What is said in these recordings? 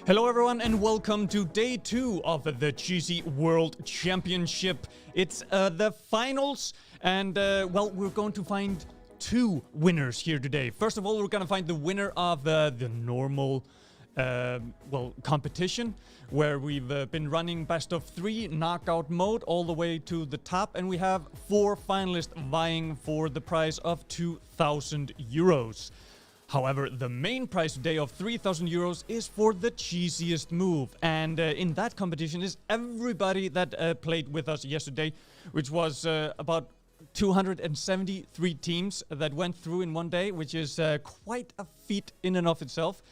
Hello everyone and welcome to day 2 of the Cheesy World Championship. It's the finals and well, we're going to find 2 winners here today. First of all, we're going to find the winner of the normal competition, where we've been running best of 3 knockout mode all the way to the top, and we have 4 finalists vying for the prize of 2,000 euros. However, the main prize today of 3,000 euros is for the cheesiest move. And in that competition is everybody that played with us yesterday, which was about 273 teams that went through in one day, which is quite a feat in and of itself.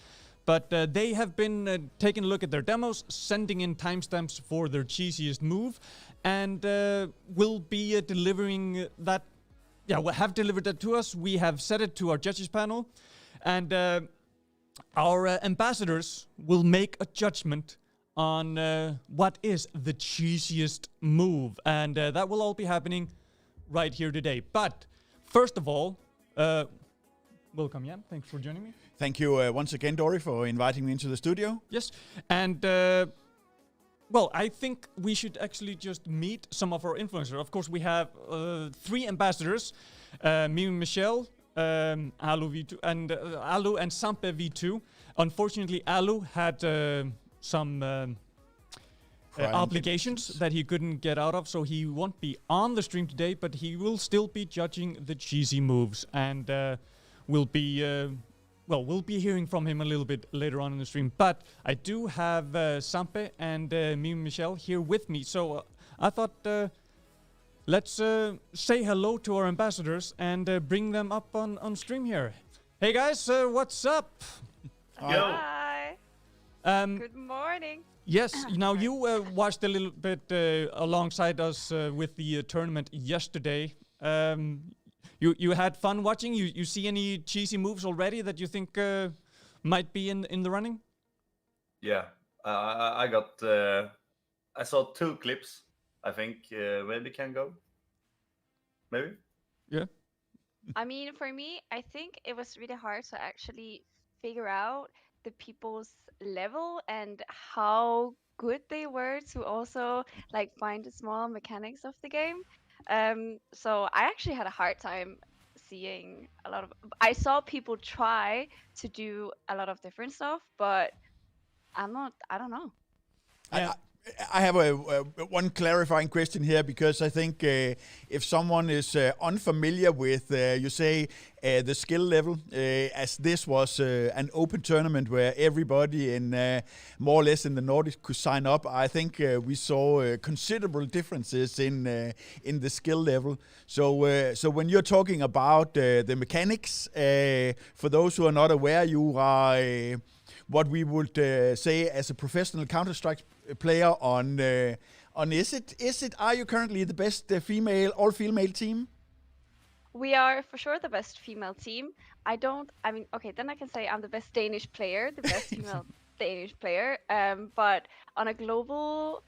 But they have been taking a look at their demos, sending in timestamps for their cheesiest move, and will be delivering that. Yeah, have delivered that to us. We have set it to our judges panel. And our ambassadors will make a judgment on what is the cheesiest move. And that will all be happening right here today. But first of all, welcome, Jan. Thanks for joining me. Thank you once again, Dory, for inviting me into the studio. Yes. And, well, I think we should actually just meet some of our influencers. Of course, we have 3 ambassadors, me and Michelle, Alu V2 and Alu and Sampe V2. Unfortunately, Alu had some obligations that he couldn't get out of, so he won't be on the stream today, but he will still be judging the cheesy moves, and we'll be hearing from him a little bit later on in the stream. But I do have Sampe and me and Michelle here with me, so I thought let's say hello to our ambassadors and bring them up on stream here. Hey guys, what's up? Hi. Good morning. Yes, now you watched a little bit alongside us with the tournament yesterday. You had fun watching? You see any cheesy moves already that you think might be in the running? Yeah, I got. I saw 2 clips. I think maybe can go. Maybe. Yeah. I mean, for me, I think it was really hard to actually figure out the people's level and how good they were to also like find the small mechanics of the game. So I actually had a hard time seeing a lot of. I saw people try to do a lot of different stuff, but I don't know. Yeah. I have one clarifying question here, because I think if someone is unfamiliar with, you say, the skill level, as this was an open tournament where everybody in more or less in the Nordics could sign up, I think we saw considerable differences in the skill level. So when you're talking about the mechanics, for those who are not aware, you are what we would say as a professional Counter-Strike player on is it are you currently the best all-female team? We are for sure the best female team. Okay, then I can say I'm the best Danish player, the best female Danish player. But on a global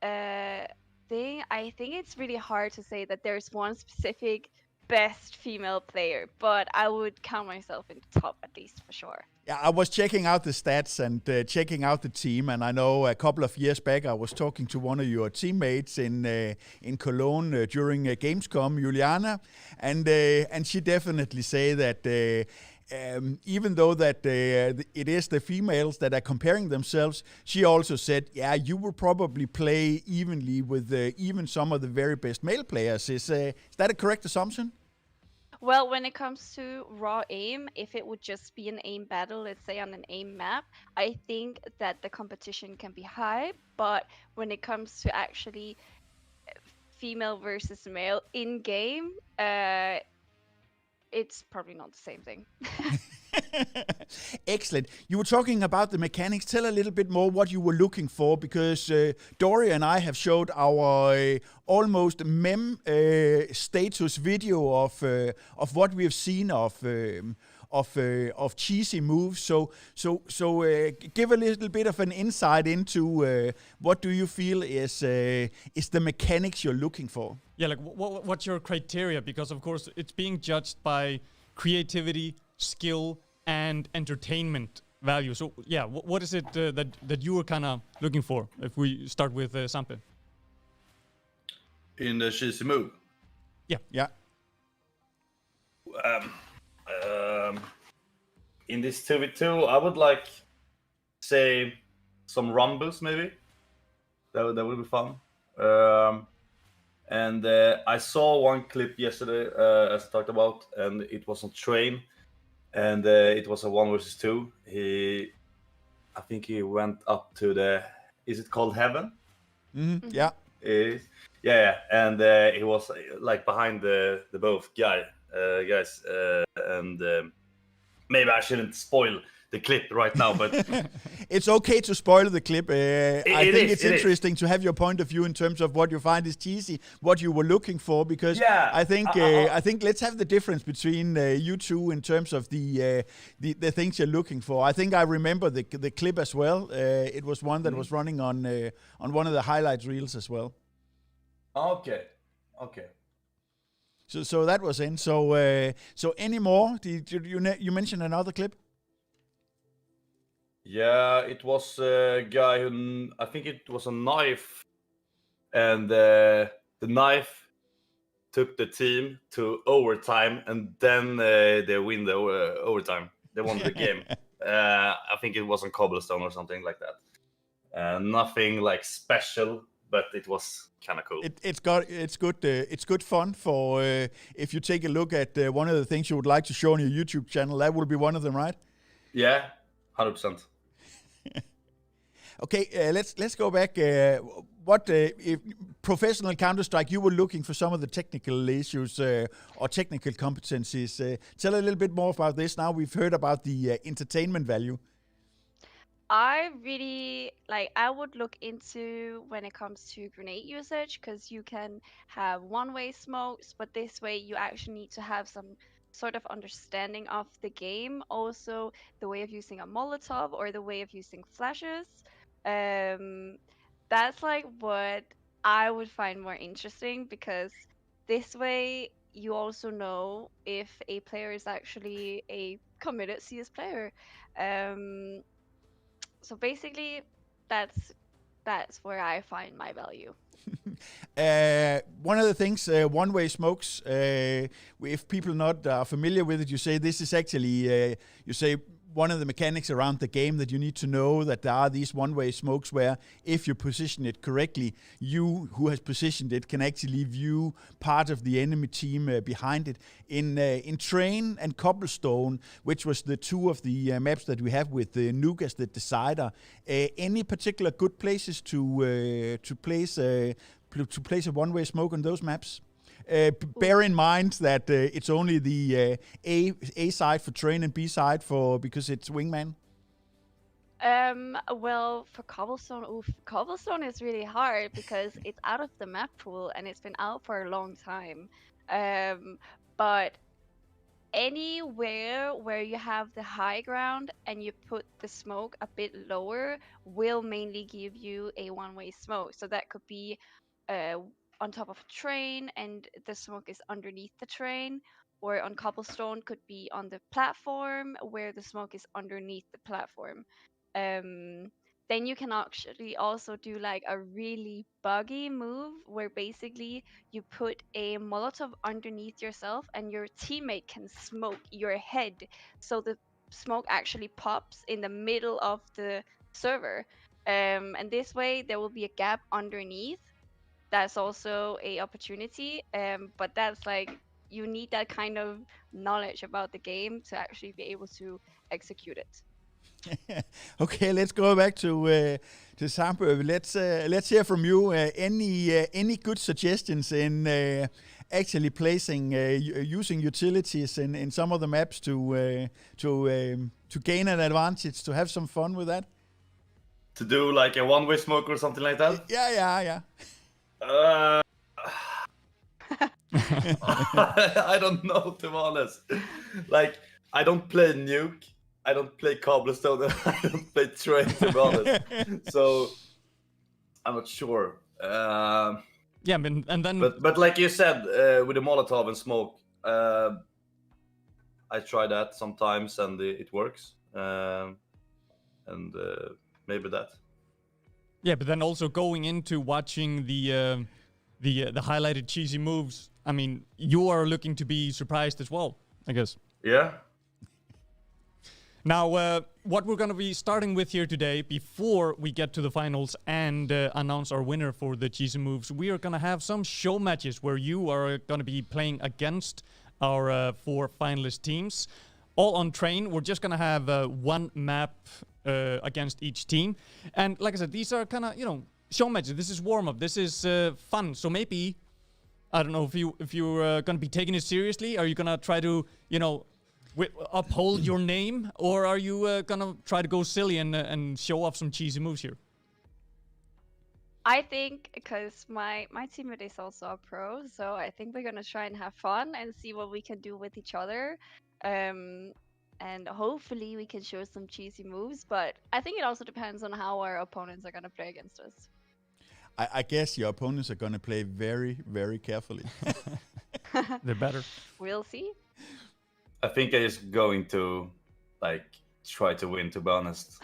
thing, I think it's really hard to say that there's one specific best female player, but I would count myself in the top at least for sure. Yeah, I was checking out the stats and checking out the team, and I know a couple of years back I was talking to one of your teammates in Cologne during Gamescom, Juliana, and she definitely say that even though that it is the females that are comparing themselves, she also said, yeah, you will probably play evenly with even some of the very best male players. Is that a correct assumption? Well, when it comes to raw aim, if it would just be an aim battle, let's say on an aim map, I think that the competition can be high. But when it comes to actually female versus male in game, it's probably not the same thing. Excellent. You were talking about the mechanics. Tell a little bit more what you were looking for, because Dory and I have showed our almost meme status video of what we have seen of cheesy moves. So give a little bit of an insight into what do you feel is the mechanics you're looking for? Yeah, like what's your criteria? Because of course it's being judged by creativity, skill, and entertainment. value. So yeah, what is it that you were kind of looking for? If we start with Sampe. In the cheesy move. Yeah. In this 2v2, I would like say some rumbles maybe. That would be fun. And I saw one clip yesterday, as I talked about, and it was on train, and it was a 1 versus 2. I think he went up to the. Is it called heaven? Mm-hmm. Yeah. Yeah, and he was like behind the both guys, and maybe I shouldn't spoil the clip right now, but It's okay to spoil the clip. I think it's it interesting to have your point of view in terms of what you find is cheesy, what you were looking for, because Yeah, I think let's have the difference between you two in terms of the things you're looking for. I think I remember the clip as well. It was one that was running on one of the highlights reels as well. Okay. So that was in. So any more? You mentioned another clip? Yeah, it was a guy who, I think it was a knife, and the knife took the team to overtime, and then they win the overtime. They won the game. I think it was on cobblestone or something like that. Nothing like special, but it was kind of cool. It's good fun for if you take a look at one of the things you would like to show on your YouTube channel. That will be one of them, right? Yeah, 100%. Okay, let's go back. If professional Counter-Strike, you were looking for some of the technical issues or technical competencies. Tell a little bit more about this. Now we've heard about the entertainment value. I really I would look into when it comes to grenade usage, because you can have one-way smokes, but this way you actually need to have some sort of understanding of the game, also the way of using a Molotov or the way of using flashes. That's like what I would find more interesting, because this way you also know if a player is actually a committed CS player. So basically, that's where I find my value. One of the things, one-way smokes, if people not are familiar with it, you say this is actually, you say one of the mechanics around the game that you need to know, that there are these one-way smokes where if you position it correctly, you who has positioned it can actually view part of the enemy team behind it. In Train and Cobblestone, which was the two of the maps that we have with Nuke as the decider, any particular good places to place a one-way smoke on those maps? Bear in mind that it's only the A side for Train and B side because it's Wingman. Well, for Cobblestone is really hard because it's out of the map pool and it's been out for a long time. But anywhere where you have the high ground and you put the smoke a bit lower will mainly give you a one-way smoke. So that could be on top of a train and the smoke is underneath the train, or on Cobblestone could be on the platform where the smoke is underneath the platform. Then you can actually also do like a really buggy move where basically you put a Molotov underneath yourself and your teammate can smoke your head. So the smoke actually pops in the middle of the server. And this way there will be a gap underneath. That's also a opportunity. But that's like, you need that kind of knowledge about the game to actually be able to execute it. Okay, let's go back to Sampo. Let's hear from you. Any good suggestions in actually placing using utilities in some of the maps to gain an advantage, to have some fun with that? To do like a one-way smoke or something like that? Yeah. I don't know, to be honest. Like, I don't play Nuke, I don't play Cobblestone, and I don't play Train, to be honest. So I'm not sure. Yeah, and then. But like you said, with the Molotov and smoke, I try that sometimes, and it works. and maybe that. Yeah, but then also going into watching the highlighted cheesy moves, I mean, you are looking to be surprised as well, I guess. Yeah. Now, what we're going to be starting with here today, before we get to the finals and announce our winner for the cheesy moves, we are going to have some show matches where you are going to be playing against our 4 finalist teams. All on train. We're just going to have one map against each team. And like I said, these are kind of, show matches. This is warm-up. This is fun. So maybe, I don't know if you're going to be taking it seriously. Are you going to try to, uphold your name, or are you gonna try to go silly and show off some cheesy moves here? I think because my teammate is also a pro, so I think we're gonna try and have fun and see what we can do with each other. And hopefully we can show some cheesy moves, but I think it also depends on how our opponents are gonna play against us. I guess your opponents are going to play very, very carefully. They're better. We'll see. I think I is going to try to win, to be honest.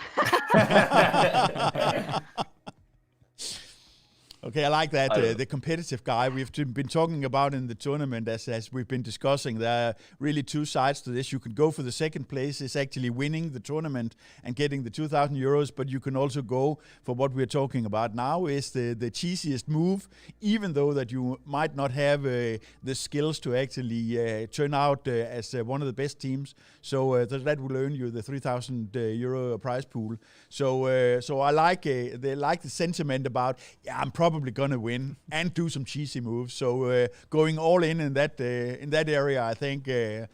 Okay, I like that. The competitive guy we've been talking about in the tournament, as we've been discussing, there are really 2 sides to this. You could go for the second place, is actually winning the tournament and getting the 2,000 euros, but you can also go for what we're talking about now, is the cheesiest move, even though that you might not have the skills to actually turn out as one of the best teams. So that will earn you the 3,000 euro prize pool. So I like the sentiment about, I'm probably gonna win and do some cheesy moves. So going all in that area, I think we're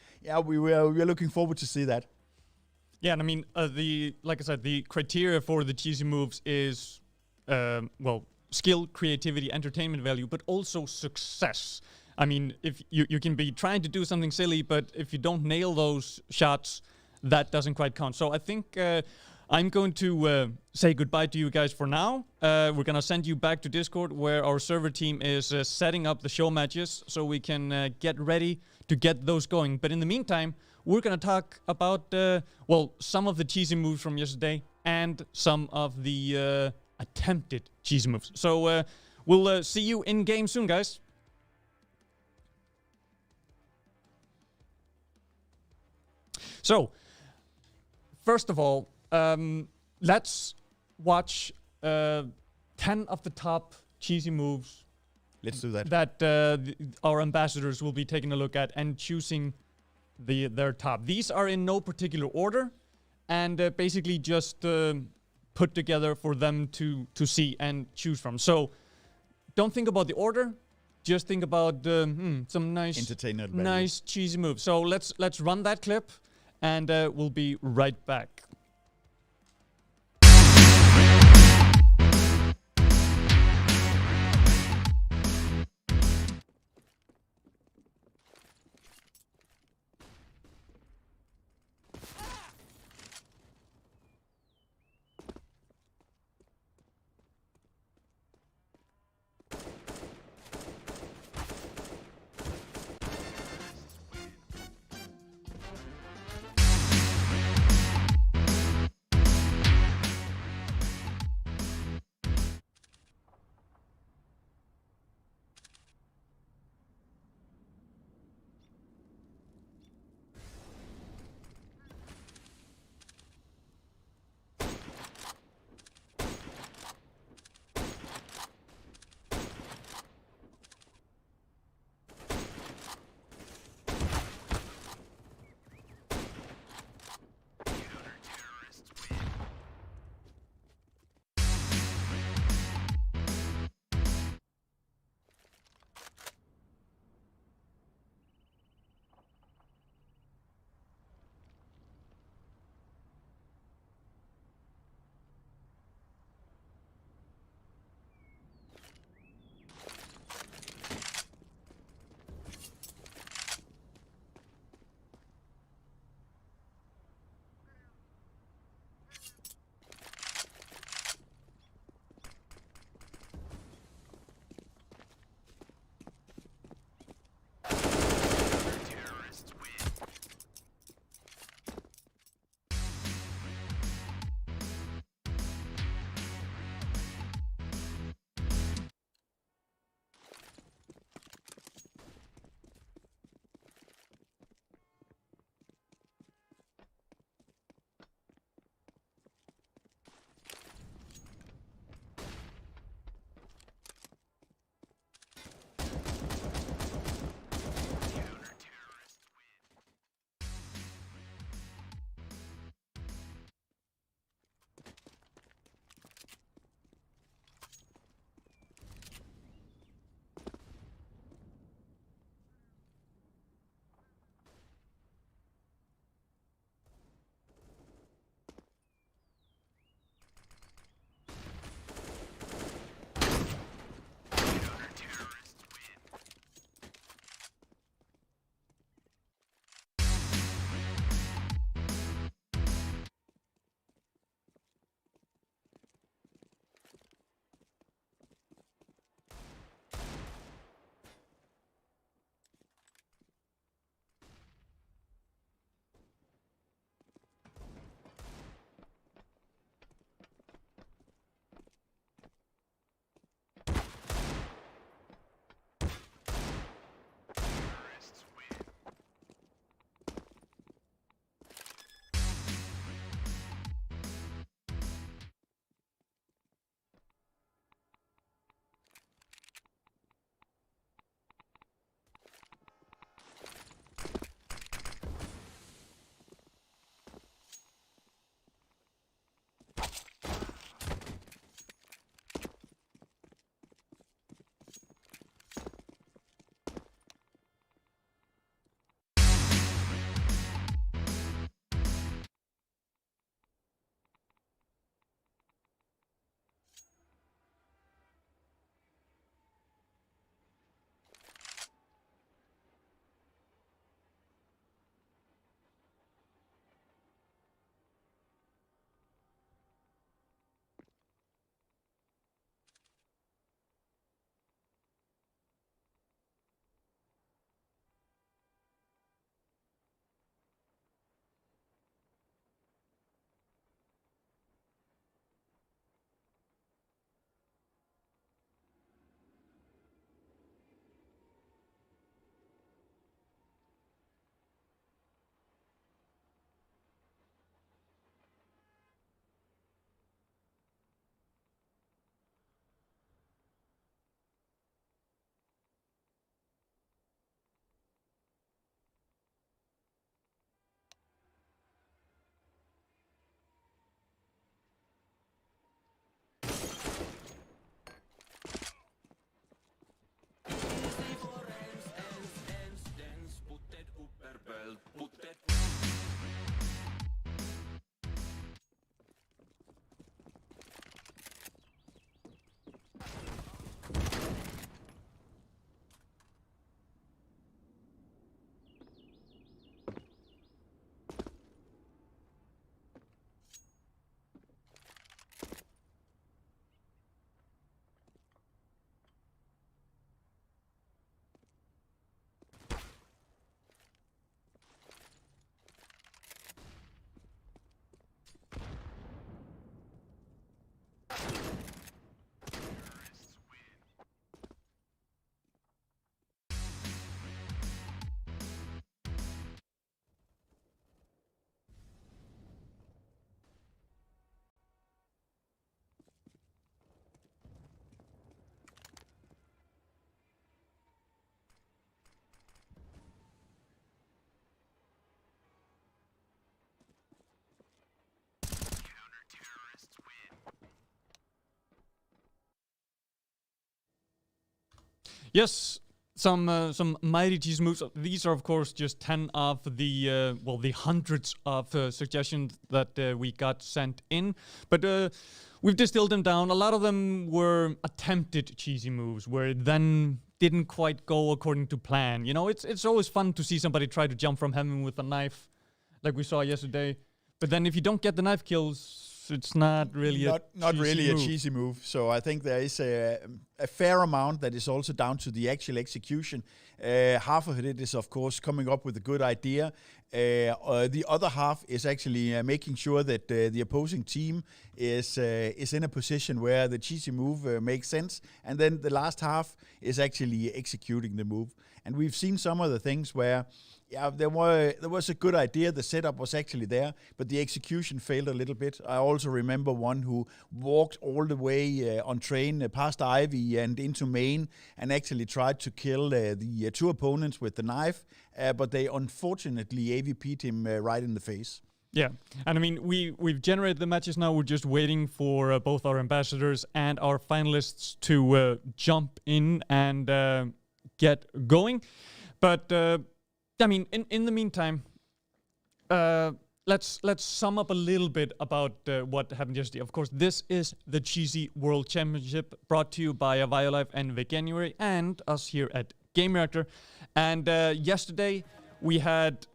looking forward to see that. Yeah, and I mean like I said, the criteria for the cheesy moves is skill, creativity, entertainment value, but also success. I mean, if you can be trying to do something silly, but if you don't nail those shots, that doesn't quite count. So I think I'm going to say goodbye to you guys for now. We're going to send you back to Discord, where our server team is setting up the show matches so we can get ready to get those going. But in the meantime, we're going to talk about, some of the cheesy moves from yesterday and some of the attempted cheesy moves. So we'll see you in game soon, guys. So, first of all, let's watch 10 of the top cheesy moves. Let's do that. That our ambassadors will be taking a look at and choosing their top. These are in no particular order, and basically just put together for them to see and choose from. So don't think about the order. Just think about some nice cheesy moves. So let's run that clip, and we'll be right back. Yes, some mighty cheese moves. These are, of course, just 10 of the the hundreds of suggestions that we got sent in. But we've distilled them down. A lot of them were attempted cheesy moves, where it then didn't quite go according to plan. You know, it's always fun to see somebody try to jump from heaven with a knife, like we saw yesterday. But then if you don't get the knife kills, it's not really a cheesy move. So I think there is a fair amount that is also down to the actual execution. Half of it is, of course, coming up with a good idea. The other half is actually making sure that the opposing team is in a position where the cheesy move makes sense. And then the last half is actually executing the move. And we've seen some of the things where there was a good idea. The setup was actually there, but the execution failed a little bit. I also remember one who walked all the way on train past Ivy and into main and actually tried to kill the two opponents with the knife, but they unfortunately AVP'd him right in the face. Yeah, and I mean, we've generated the matches now. We're just waiting for both our ambassadors and our finalists to jump in and get going. But I mean, in the meantime, let's sum up a little bit about what happened yesterday. Of course, this is the Cheesy World Championship brought to you by Violife and Veganuary and us here at Gamereactor. And yesterday we had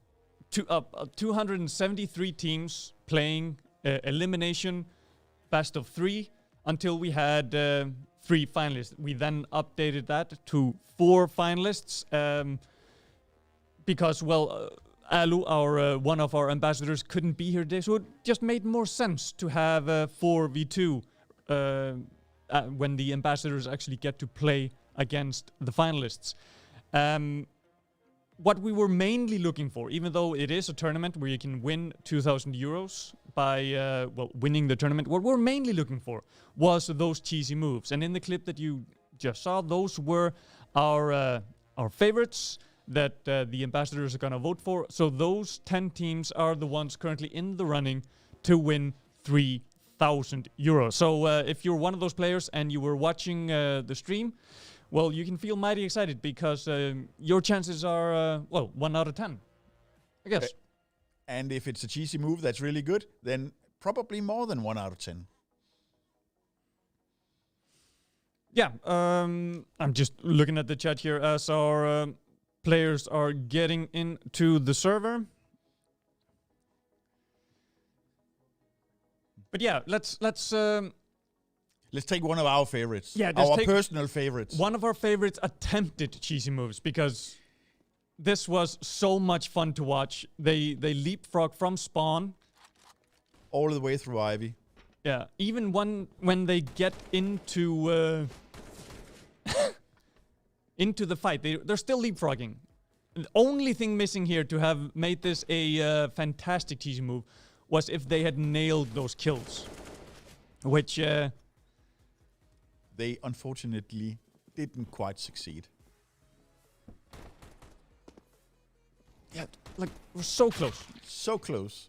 273 teams playing elimination, best of 3, until we had 3 finalists. We then updated that to 4 finalists. Because, Alu, one of our ambassadors, couldn't be here today, so it just made more sense to have 4v2 when the ambassadors actually get to play against the finalists. What we were mainly looking for, even though it is a tournament where you can win 2,000 euros by winning the tournament, what we're mainly looking for was those cheesy moves. And in the clip that you just saw, those were our favorites that the ambassadors are going to vote for. So those 10 teams are the ones currently in the running to win 3,000 euros. So if you're one of those players and you were watching the stream, well, you can feel mighty excited because your chances are, 1 out of 10, I guess. And if it's a cheesy move that's really good, then probably more than 1 out of 10. Yeah, I'm just looking at the chat here as our players are getting into the server. But yeah, let's take one of our favorites. Yeah, our personal favorites. One of our favorites attempted cheesy moves because this was so much fun to watch. They leapfrog from spawn all the way through Ivy. Yeah, even when they get into into the fight, they're still leapfrogging. The only thing missing here to have made this a fantastic cheesy move was if they had nailed those kills, which they unfortunately didn't quite succeed. Yeah, like we're so close. So close.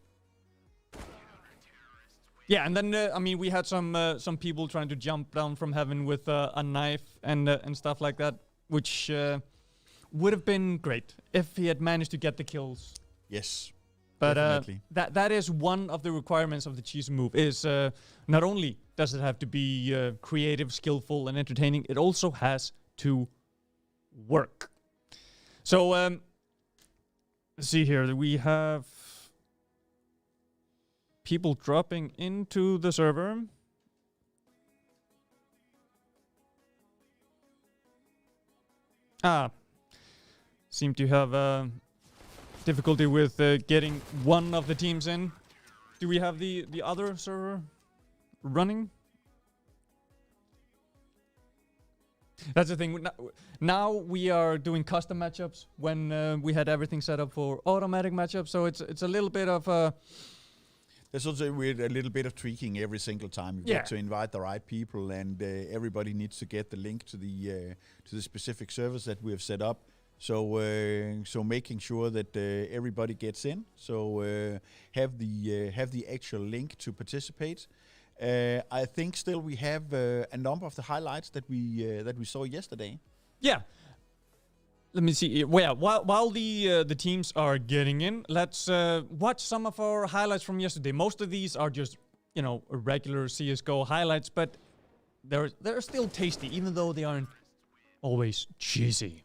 Yeah, and then I mean we had some people trying to jump down from heaven with a knife and stuff like that, which would have been great if he had managed to get the kills. Yes, but definitely. That is one of the requirements of the cheesy move. Is not only does it have to be creative, skillful, and entertaining, it also has to work. So let's see here. We have people dropping into the server. Seem to have difficulty with getting one of the teams in. Do we have the other server running? That's the thing. Now we are doing custom matchups when we had everything set up for automatic matchups. So it's a little bit of there's also a little bit of tweaking every single time. You get to invite the right people, and everybody needs to get the link to the specific servers that we have set up. So making sure that everybody gets in. So have the actual link to participate. I think still we have a number of the highlights that we saw yesterday. Yeah. Let me see. Well, while the teams are getting in, let's watch some of our highlights from yesterday. Most of these are just, regular CS:GO highlights, but they're still tasty, even though they aren't always cheesy.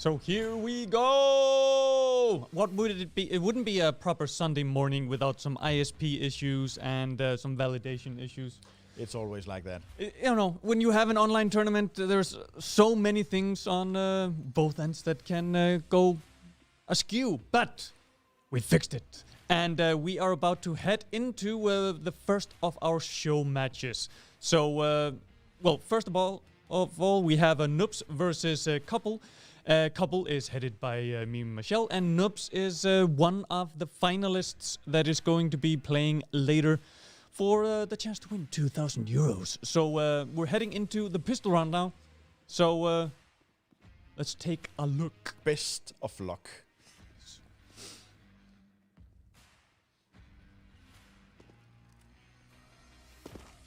So here we go! What would it be? It wouldn't be a proper Sunday morning without some ISP issues and some validation issues. It's always like that. You know, when you have an online tournament, there's so many things on both ends that can go askew. But we fixed it. And we are about to head into the first of our show matches. So, well, first of all, we have a Noobs versus Couple. Couple is headed by me and Michelle, and Noobs is one of the finalists that is going to be playing later for the chance to win 2,000 euros. So we're heading into the pistol round now. So let's take a look. Best of luck.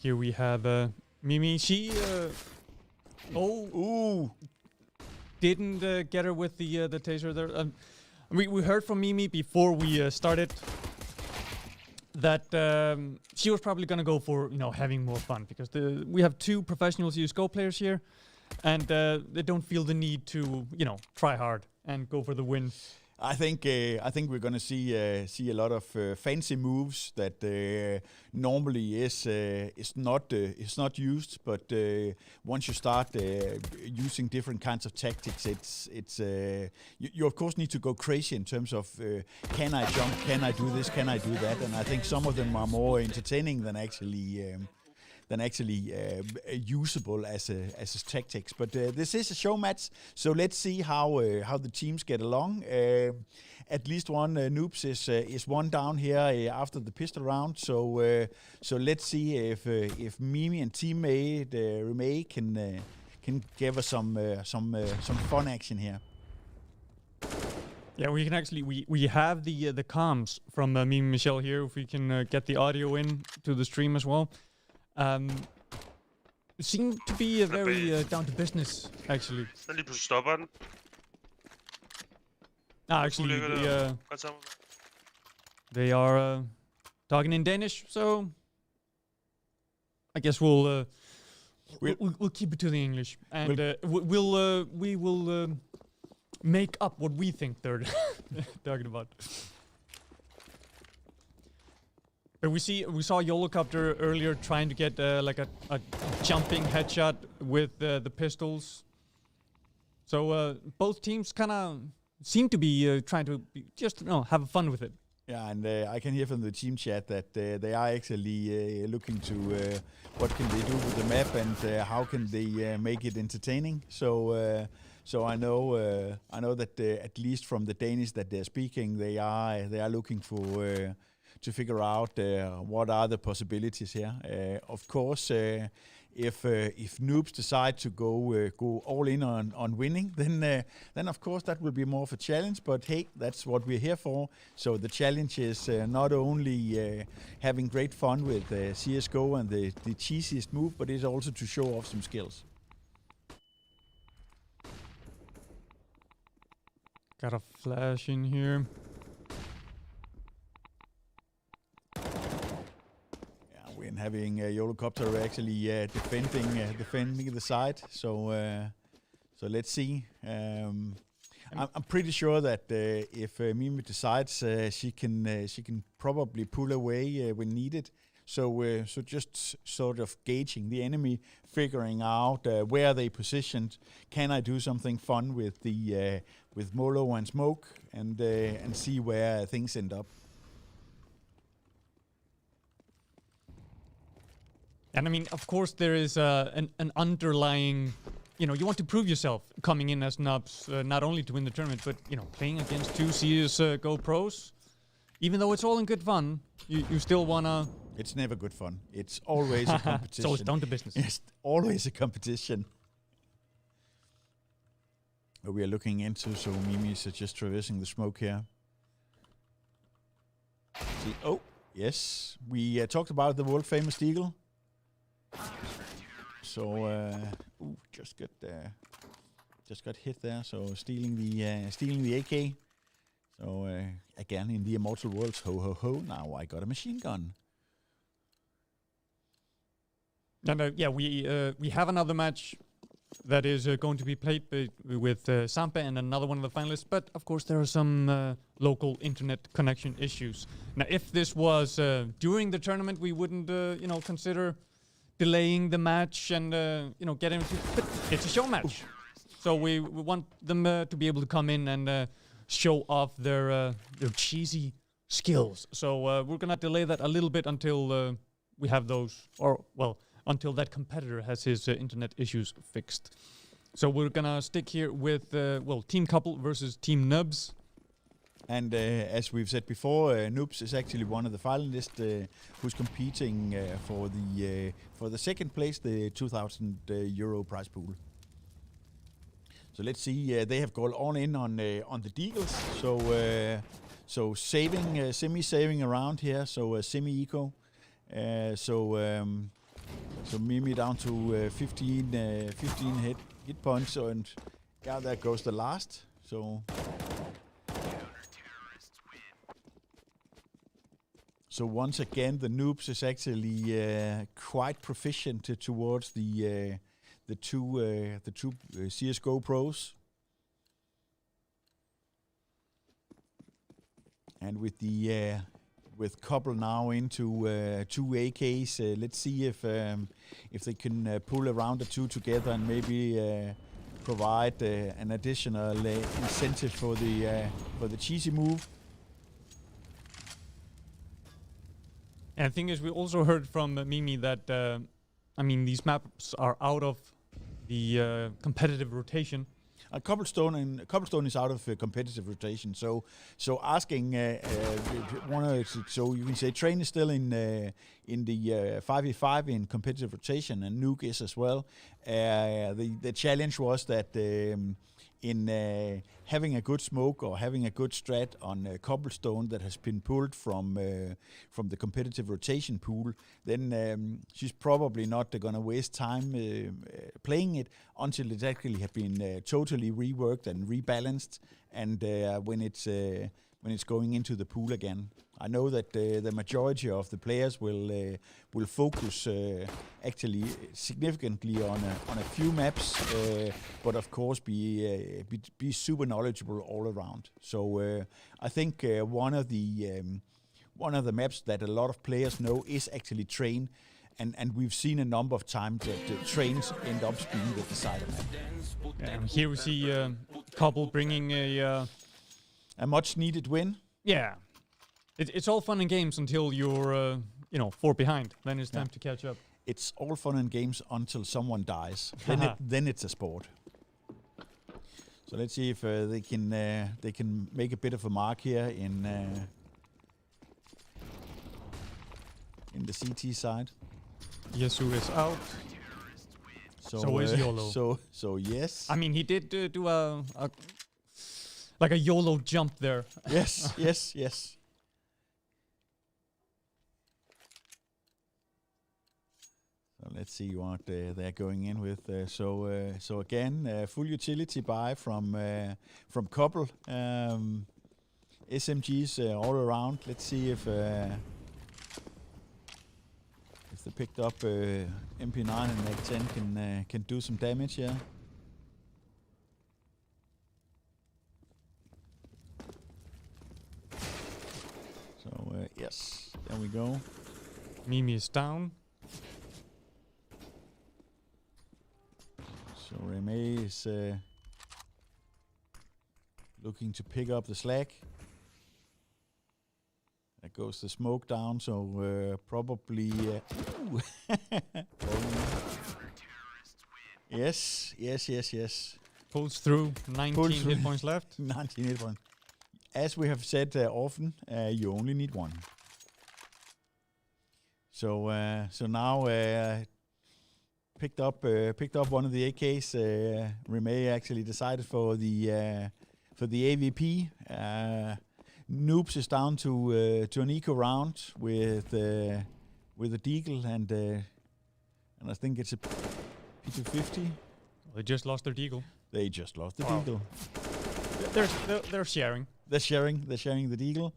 Here we have Mimi. She didn't get her with the taser there. We heard from Mimi before we started that she was probably gonna go for having more fun, because we have two professional CS:GO players here, and they don't feel the need to try hard and go for the win. I think we're gonna see a lot of fancy moves that normally is not used. But once you start using different kinds of tactics, it's you of course need to go crazy in terms of can I jump, can I do this, can I do that, and I think some of them are more entertaining than actually usable as tactics. But this is a show match, so let's see how the teams get along. At least one Noobs is one down here after the pistol round. So let's see if Mimi and teammate Remay can give us some fun action here. Yeah, we can actually we have the comms from Mimi and Michelle here. If we can get the audio in to the stream as well. Seem to be very down to business, actually. Den lige pludselig stopper den. Actually, they are talking in Danish, so I guess we'll keep it to the English, and we will make up what we think they're talking about. But we saw Yolocopter earlier trying to get like a jumping headshot with the pistols. So both teams kind of seem to be trying to just have fun with it. Yeah, and I can hear from the team chat that they are actually looking to what can they do with the map and how can they make it entertaining. So I know that at least from the Danish that they're speaking, they are looking for. To figure out what are the possibilities here. Of course, if Noobs decide to go all in on winning, then of course that will be more of a challenge. But hey, that's what we're here for. So the challenge is not only having great fun with CS:GO and the cheesiest move, but it's also to show off some skills. Got a flash in here. And having Yolocopter actually defending the side, so let's see. I'm pretty sure that if Mimi decides, she can probably pull away when needed. So just sort of gauging the enemy, figuring out where they positioned. Can I do something fun with the with Molo and Smoke, and see where things end up. And I mean, of course, there is an underlying, you want to prove yourself coming in as Noobs, not only to win the tournament, but, playing against two CS:GO pros. Even though it's all in good fun, you still want to... It's never good fun. It's always a competition. It's always down to business. It's always a competition. We are looking into, so Mimi is just traversing the smoke here. See, oh, yes. We talked about the world-famous Deagle. So, just got hit there. So stealing the AK. So again in the immortal worlds, ho ho ho! Now I got a machine gun. And yeah, we have another match that is going to be played with Sampe and another one of the finalists. But of course, there are some local internet connection issues. Now, if this was during the tournament, we wouldn't, consider delaying the match and getting into. But it's a show match, so we want them to be able to come in and show off their cheesy skills. So we're gonna delay that a little bit until we have those, until that competitor has his internet issues fixed. So we're gonna stick here with Team Couple versus Team Nubs. And as we've said before, Noobs is actually one of the finalists who's competing for the second place, the 2,000 euro prize pool. So let's see. They have gone all in on the Deagles. So saving, semi-saving around here. So semi-eco. So Mimi down to 15 hit points, and yeah, there goes the last. So once again, the Noobs is actually quite proficient towards the two CS:GO pros, and with Couple now into two AKs, let's see if they can pull around the two together and maybe provide an additional incentive for the cheesy move. And the thing is, we also heard from Mimi that, these maps are out of the competitive rotation. Cobblestone is out of competitive rotation. So asking so you can say Train is still in the 5v5 in competitive rotation, and Nuke is as well. The challenge was that in having a good smoke or having a good strat on Cobblestone that has been pulled from the competitive rotation pool, then she's probably not going to waste time playing it until it actually have been totally reworked and rebalanced, and when it's going into the pool again. I know that the majority of the players will focus actually significantly on a few maps, but of course be super knowledgeable all around. So I think one of the maps that a lot of players know is actually Train, and we've seen a number of times that the Trains end up being the decider map. And here we see Couple bringing a much needed win. Yeah. It's all fun and games until you're, 4 behind. Then it's time to catch up. It's all fun and games until someone dies. Then it's a sport. So let's see if they can make a bit of a mark here in the CT side. Yasu is out. So is YOLO. So yes. I mean, he did do a YOLO jump there. Yes. So let's see what they're going in with. So again, full utility buy from Couple. SMGs all around. Let's see if they picked up MP9 and Mag10 can do some damage here. So yes, there we go. Mimi is down. So Remé is looking to pick up the slack. There goes the smoke down, so probably... Yes. Pulls through, 19 hit points left. 19 hit points. As we have said often, you only need one. So now... Picked up one of the AKs. Remé actually decided for the AVP. Noobs is down to an eco round with a Deagle and I think it's a P250. They just lost their Deagle. They just lost the Deagle. They're sharing. They're sharing the Deagle.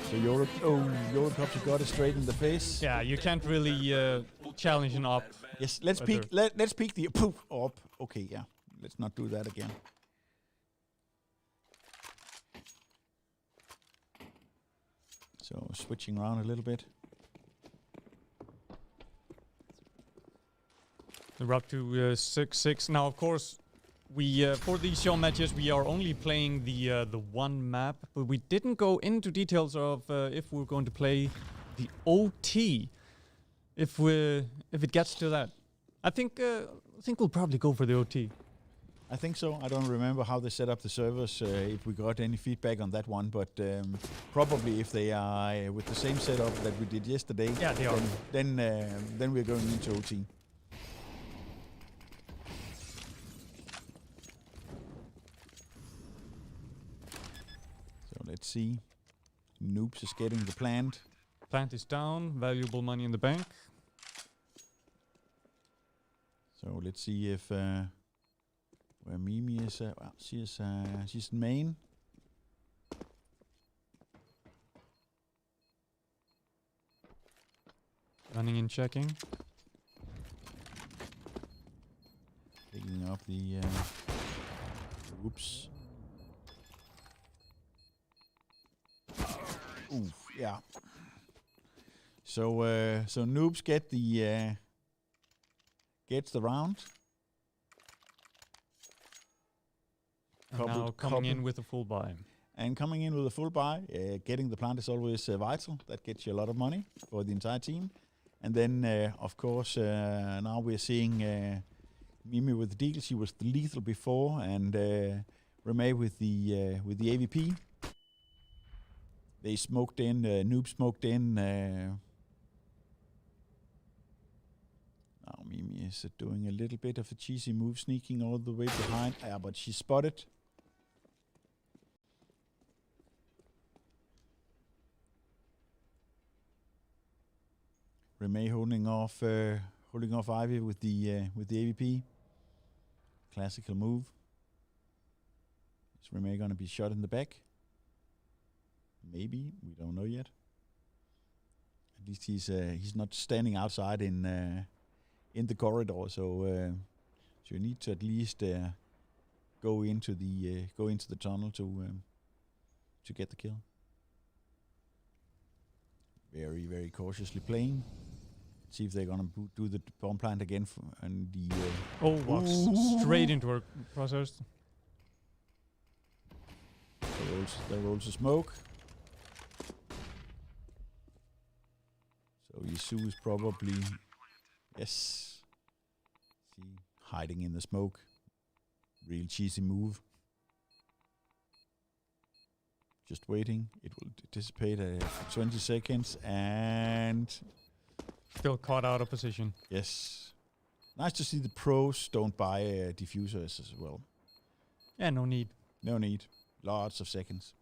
So Eurocopter got it straight in the face. Yeah, you can't really challenge an op Yes, let's Whether- peek. Let's peek the poof up. Okay, yeah. Let's not do that again. So switching around a little bit. We're up to 6-6 now. Of course, we for these show matches we are only playing the one map, but we didn't go into details of if we're going to play the OT. If it gets to that, I think we'll probably go for the OT. I think so. I don't remember how they set up the servers, if we got any feedback on that one, but probably if they are with the same setup that we did yesterday, Yeah, they are. then we're going into OT. So let's see. Noobs is getting the plant. Plant is down. Valuable money in the bank. So let's see if where Mimi is. Well, she's in main. Running and checking. Picking up the. Oops. Oof, yeah. So Noobs get the gets the round. And now Coupled- coming in coupled. with a full buy. And coming in with a full buy, getting the plant is always vital. That gets you a lot of money for the entire team. And then, of course, now we're seeing Mimi with the deal. She was the lethal before, and Remay with the AVP. They smoked in. Noob smoked in. Now Mimi is doing a little bit of a cheesy move, sneaking all the way behind. Yeah, but she's spotted. Remay holding off Ivy with the AVP. Classical move. Is Remay gonna be shot in the back? Maybe, we don't know yet. At least he's not standing outside in the corridor, so you need to at least go into the tunnel to get the kill. Very, very cautiously playing. See if they're gonna do the bomb plant again and the. Walks straight into her process. There rolls a smoke. So Yisu is probably yes. See, hiding in the smoke. Real cheesy move. Just waiting. It will dissipate for 20 seconds and. Still caught out of position. Yes. Nice to see the pros don't buy diffusers as well. Yeah, no need. No need. Lots of seconds.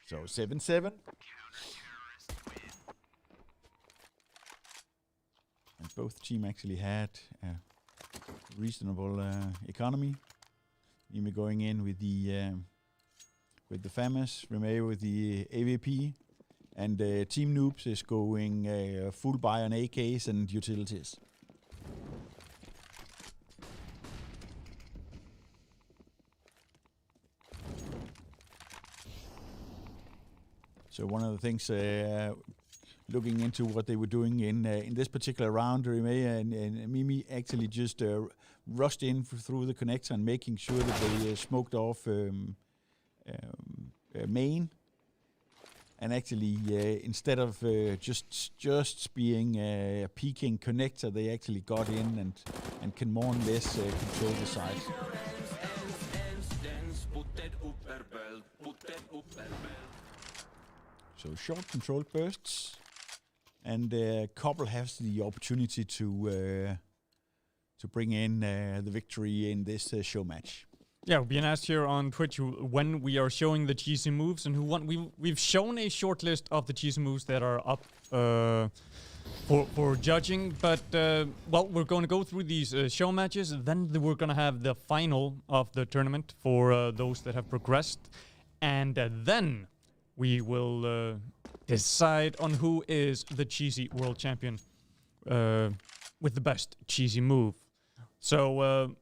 So 7-7. And both team actually had a reasonable economy. Mimi going in with the FAMAS, Remay with the AVP. And Team Noobs is going full buy on AKs and utilities. So one of the things, looking into what they were doing in this particular round, Remay and Mimi actually just rushed in through the connector and making sure that they smoked off main. And actually, instead of just being a peeking connector, they actually got in and can more or less control the side. So short control bursts, and Couple has the opportunity to bring in the victory in this show match. Yeah, we're being asked here on Twitch when we are showing the cheesy moves and who won. We've shown a short list of the cheesy moves that are up for judging, but well, we're going to go through these show matches, and then we're going to have the final of the tournament for those that have progressed, and then we will decide on who is the cheesy world champion. with the best cheesy move. So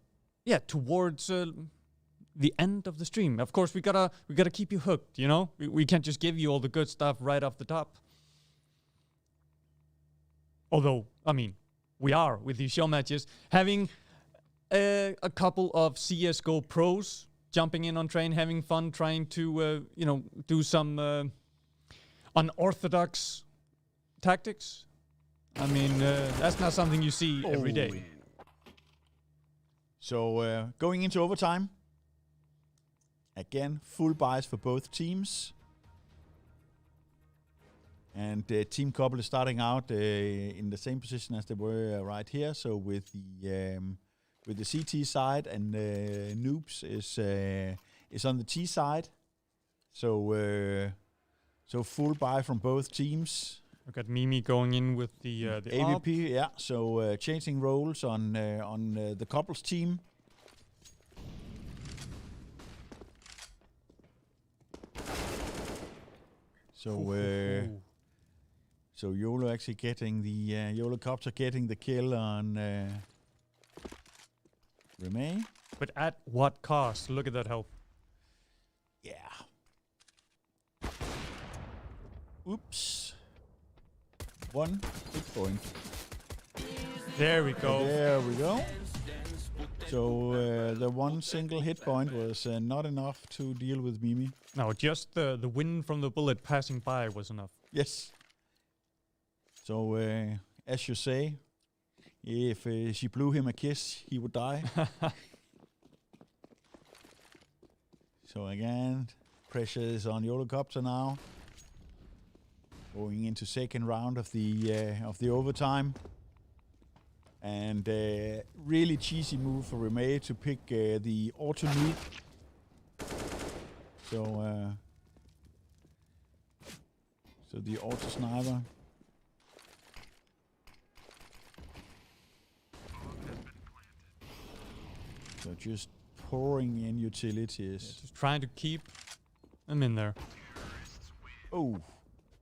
yeah, towards the end of the stream, of course, we gotta keep you hooked. You know, we can't just give you all the good stuff right off the top. Although, I mean, we are with these show matches having a couple of CS:GO pros jumping in on train, having fun, trying to do some unorthodox tactics. I mean, that's not something you see every day. So going into overtime, again, full buys for both teams. And Team Couple is starting out in the same position as they were right here. So with the CT side, and Noobs is on the T side. So full buy from both teams. Look at Mimi going in with the AVP, yeah. So changing roles on the Couples team. So so YOLO actually getting the YOLOcopter getting the kill on Remay. But at what cost? Look at that health. Yeah. Oops. 1 hit point. There we go. There we go. So the one single hit point was not enough to deal with Mimi. No, just the wind from the bullet passing by was enough. Yes. So as you say, if she blew him a kiss, he would die. So again, pressure is on YOLOcopter now. Going into second round of the overtime. And really cheesy move for Remay to pick the auto nuke. So the auto sniper. So just pouring in utilities. Yeah, just trying to keep them in there. Oh,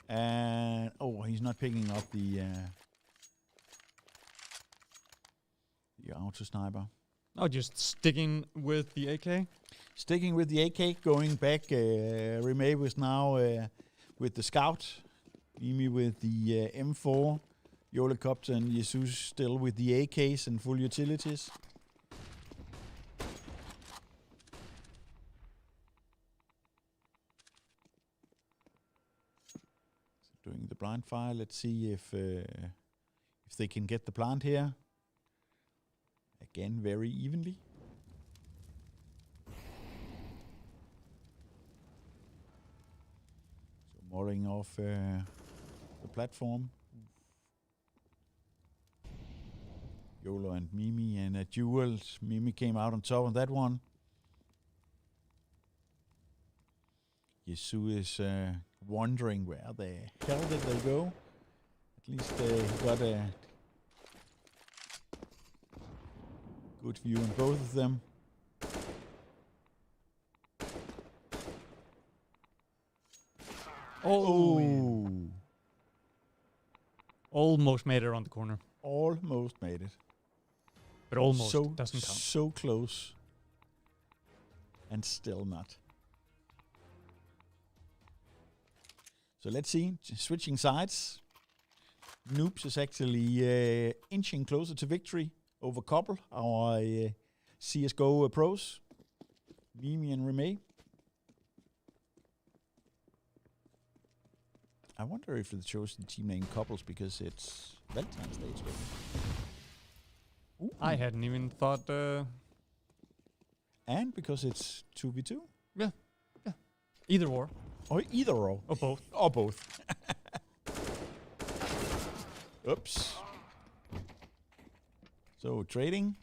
and he's not picking up the auto sniper. Oh, just sticking with the AK? Sticking with the AK, going back. Remay was now with the scout. Mimi with the M4. YOLOcopter and Jesus still with the AKs and full utilities. Doing the blind fire. Let's see if they can get the plant here. Again, very evenly. So mooring off the platform. YOLO and Mimi and a duel. Mimi came out on top on that one. Yesu is wondering where the hell did they go. At least they got a good view on both of them. Oh! Almost made it around the corner. Almost made it. But almost so, doesn't count. So close. And still not. So let's see. Switching sides. Noobs is actually inching closer to victory over Couple, our CSGO pros. Mimi and Remay. I wonder if they chose the team name Couples because it's Valentine's Day today. I hadn't even thought... And because it's 2v2. Yeah. Either or. Or either or. Or both. Or both. Oops. So trading.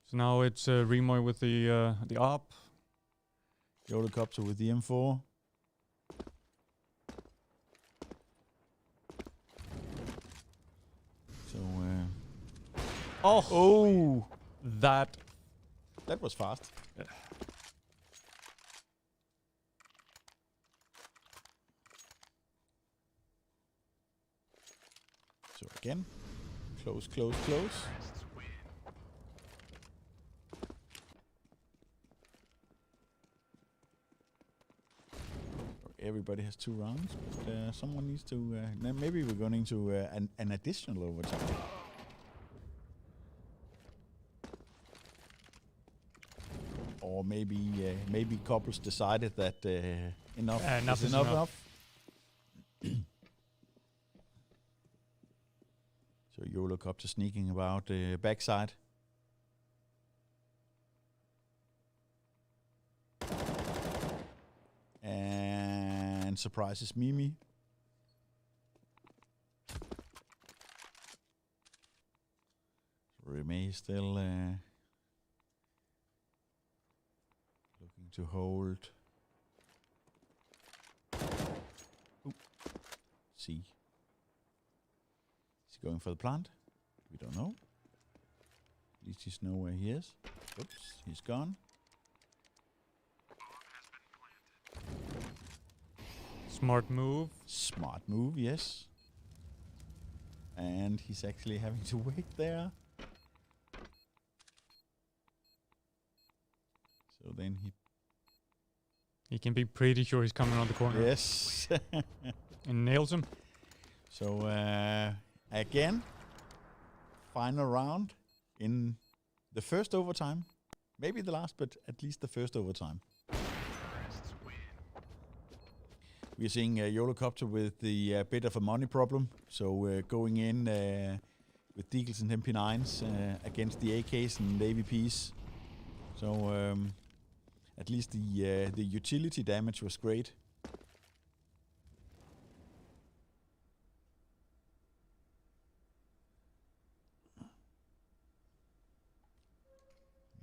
So now it's Remoy with the ARP. YOLOcopter with the M4. So Oh! That was fast. Yeah. So again, Close, close, close. Everybody has 2 rounds, but someone needs to... maybe we're going to an additional overtime. Or maybe couples decided that enough is enough. So YOLO Copter sneaking about backside. And surprises Mimi. Remay is still looking to hold. Ooh. C. Is he going for the plant? We don't know. At least he's know where he is. Oops, he's gone. Smart move. Smart move, yes. And he's actually having to wait there. So then he can be pretty sure he's coming around the corner. Yes. And nails him. So again, final round in the first overtime. Maybe the last, but at least the first overtime. We're seeing YOLO Copter with the bit of a money problem. So going in with Deagles and MP9s against the AKs and AVPs. So at least the utility damage was great.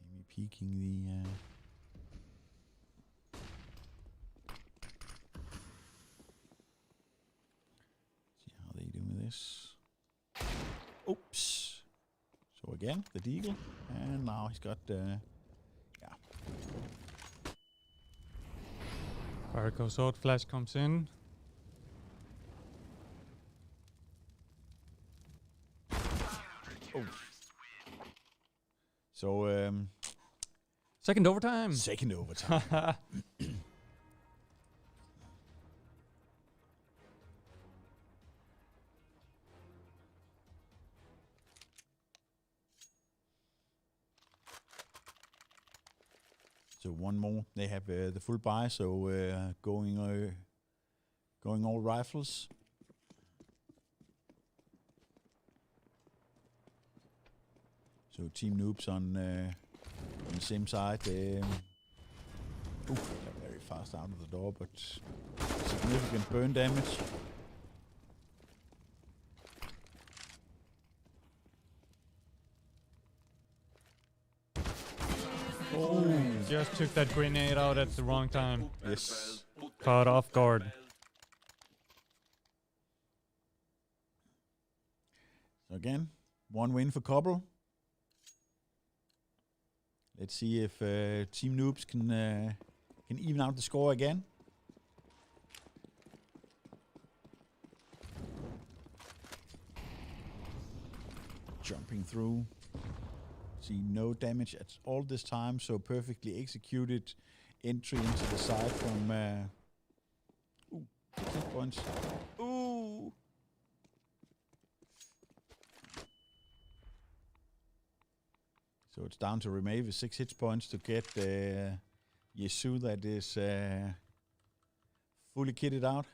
Maybe peeking the... This. Oops. So again, the Deagle. And now he's got, yeah. Fire goes out, flash comes in. Oh. So, second overtime. Second overtime. So one more. They have the full buy, so going all rifles. So Team Noobs on the same side. They're very fast out of the door, but significant burn damage. Oh, just took that grenade out at the wrong time. Yes. Caught off guard. So again, one win for Couple. Let's see if Team Noobs can even out the score again. Jumping through. See no damage at all this time, so perfectly executed entry into the side from 6 points. Ooh. So it's down to Remay with 6 hit points to get Yesu that is fully kitted out.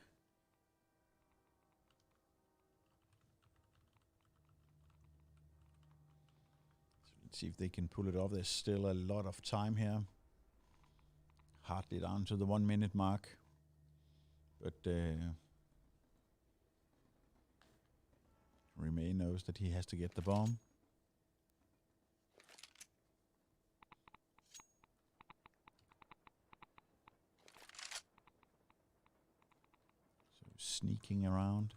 See if they can pull it off. There's still a lot of time here. Hardly down to the 1 minute mark. But Remay knows that he has to get the bomb. So sneaking around.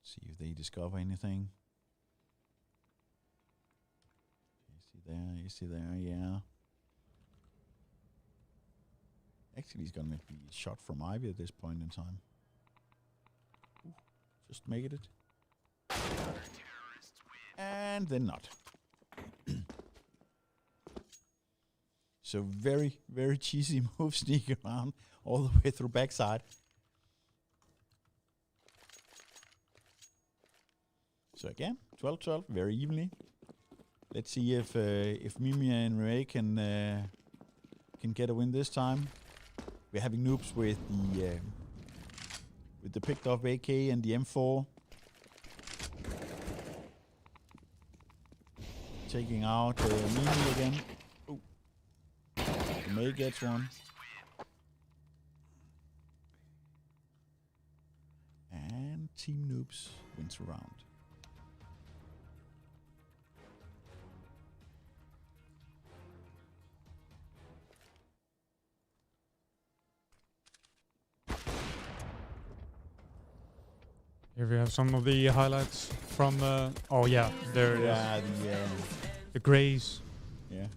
See if they discover anything. Is he there? Yeah. Actually, he's gonna be shot from Ivy at this point in time. Ooh, Just make it. And then not. So very, very cheesy move, sneak around all the way through backside. So again, 12-12, very evenly. Let's see if Mimi and Ray can get a win this time. We're having noobs with the picked up AK and the M4. Taking out Mimi again. Oh. May gets one. And Team Noobs wins a round. Here we have some of the highlights from. Oh yeah, there it is. Yeah, The Greys. yeah.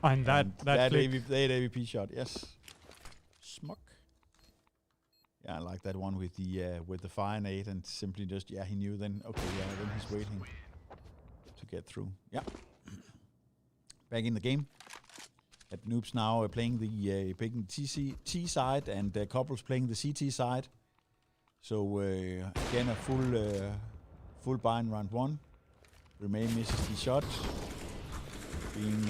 And that clip. AVP shot, yes. Smuck. Yeah, I like that one with the fire nade and simply just he knew then. Okay, then he's waiting to get through. Yeah. Back in the game. At Noobs now playing the T side and Couples playing the CT side. So again a full buy in round 1. Remain misses the shot. Being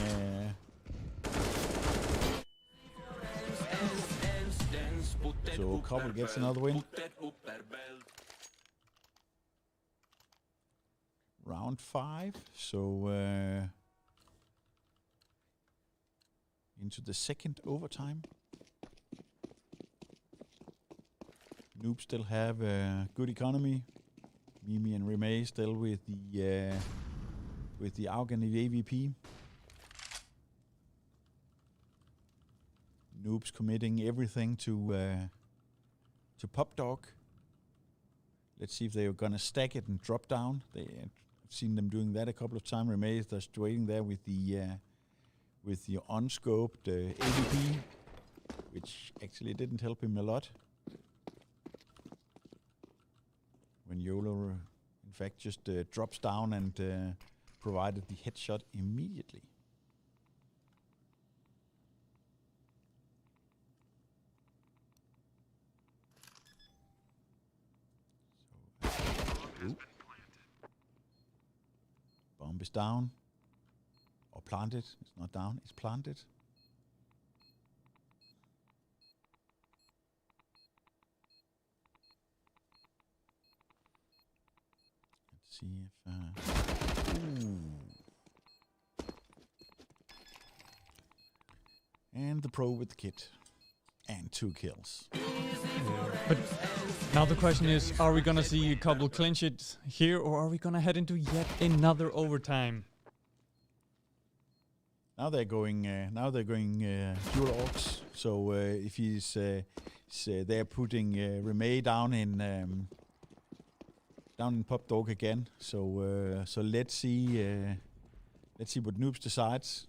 so Couple gets another win. Round 5. So into the second overtime. Noob still have good economy. Mimi and Remay still with the AUG and the AVP. Noobs committing everything to Pop Dog. Let's see if they're gonna stack it and drop down. I've seen them doing that a couple of times. Remay is just waiting there with the unscoped AVP, which actually didn't help him a lot. When YOLO, in fact, just drops down and provided the headshot immediately. So, bomb is down. Or planted. It's not down, it's planted. See if and the pro with the kit and 2 kills. But now the question is, are we gonna see a couple clinch it here, or are we gonna head into yet another overtime? Now they're going dual orcs. So if he's they're putting Remay down in Pop Dog again. So let's see what Noobs decides.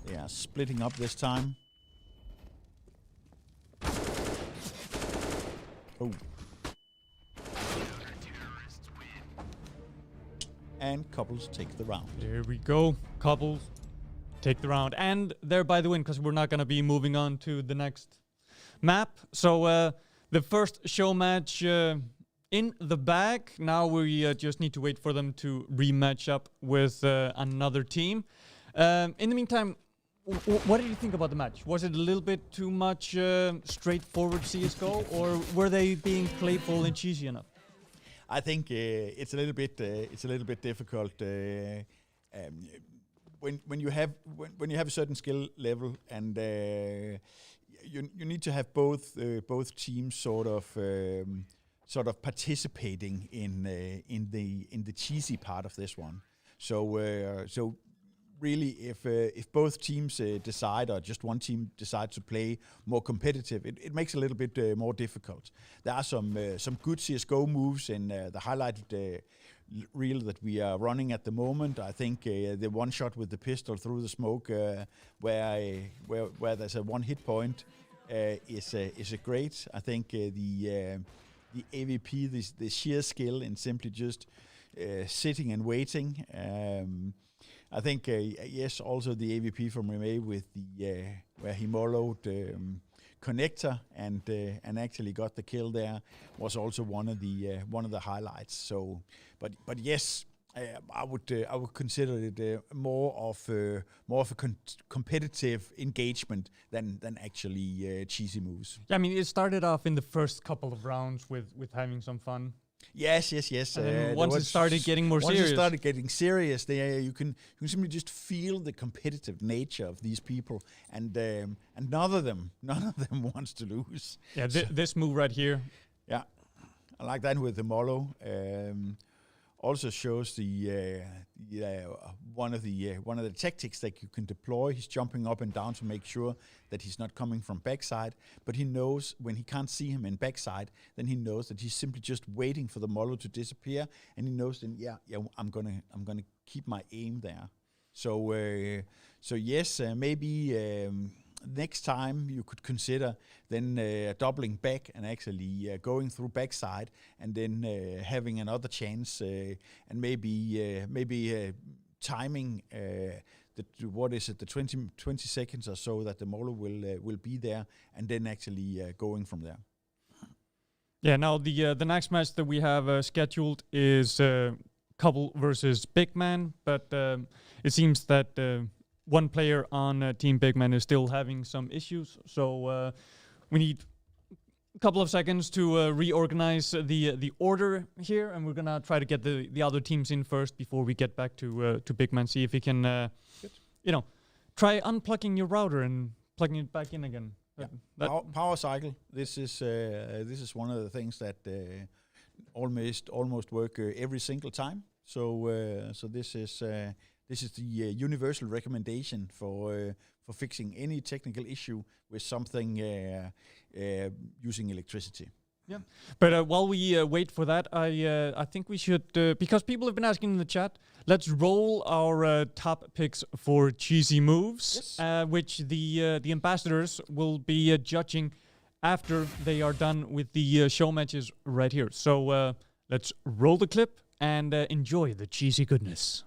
They are splitting up this time. Oh. And Couples take the round. There we go. Couples take the round. And thereby the win, because we're not going to be moving on to the next map. So the first show match in the bag. Now we just need to wait for them to rematch up with another team. In the meantime, what did you think about the match? Was it a little bit too much straightforward CSGO, or were they being playful and cheesy enough? I think it's a little bit difficult when you have a certain skill level, and you need to have both teams sort of participating in the cheesy part of this one. So really, if both teams decide, or just one team decides to play more competitive, it makes it a little bit more difficult. There are some good CSGO moves in the highlighted reel that we are running at the moment. I think the one shot with the pistol through the smoke, where there's a 1 hit point, is a great. I think the AVP, the sheer skill in simply just sitting and waiting. I think yes, also the AVP from Remay with the where he mollowed connector and actually got the kill there was also one of the highlights. So, but yes. I would consider it more of a competitive engagement than actually cheesy moves. Yeah, I mean, it started off in the first couple of rounds with having some fun. Yes. And then once it started getting more serious. Once it started getting serious, you can simply just feel the competitive nature of these people, and none of them wants to lose. Yeah, this move right here. Yeah, I like that with the Mollo. Also shows one of the tactics that you can deploy. He's jumping up and down to make sure that he's not coming from backside. But he knows when he can't see him in backside, then he knows that he's simply just waiting for the Mollo to disappear, and he knows then I'm gonna keep my aim there. So yes, maybe. Next time you could consider then doubling back and actually going through backside and then having another chance and maybe timing the 20 seconds or so that the Mollo will be there and then actually going from there. Yeah. Now the next match that we have scheduled is Couple versus Big Man, but it seems that. One player on Team Big Man is still having some issues, so we need a couple of seconds to reorganize the order here, and we're gonna try to get the other teams in first before we get back to Big Man. See if he can, try unplugging your router and plugging it back in again. Yeah. Power cycle. This is one of the things that almost work every single time. So this is. This is the universal recommendation for fixing any technical issue with something using electricity. Yeah, but while we wait for that, I think we should, because people have been asking in the chat, let's roll our top picks for cheesy moves, yes. Which the ambassadors will be judging after they are done with the show matches right here. So let's roll the clip and enjoy the cheesy goodness.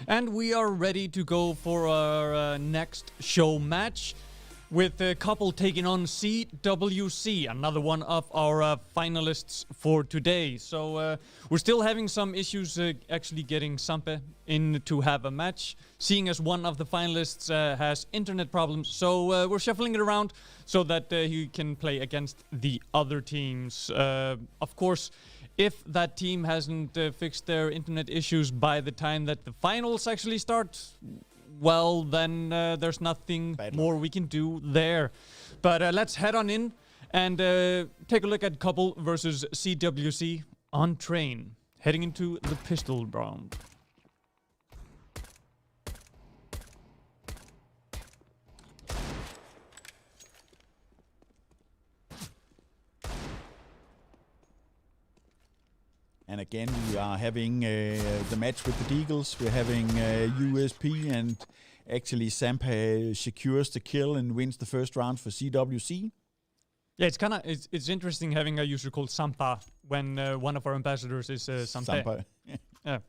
And we are ready to go for our next show match with a couple taking on CWC, another one of our finalists for today. So we're still having some issues actually getting Sampe in to have a match, seeing as one of the finalists has internet problems. So we're shuffling it around so that he can play against the other teams. Of course, if that team hasn't fixed their internet issues by the time that the finals actually start, well, then there's nothing more we can do there. But let's head on in and take a look at couple versus CWC on train, heading into the pistol round. And again, we are having the match with the Deagles. We're having USP, and actually Sampa secures the kill and wins the first round for CWC. Yeah, it's interesting having a user called Sampa when one of our ambassadors is Sampa. Yeah.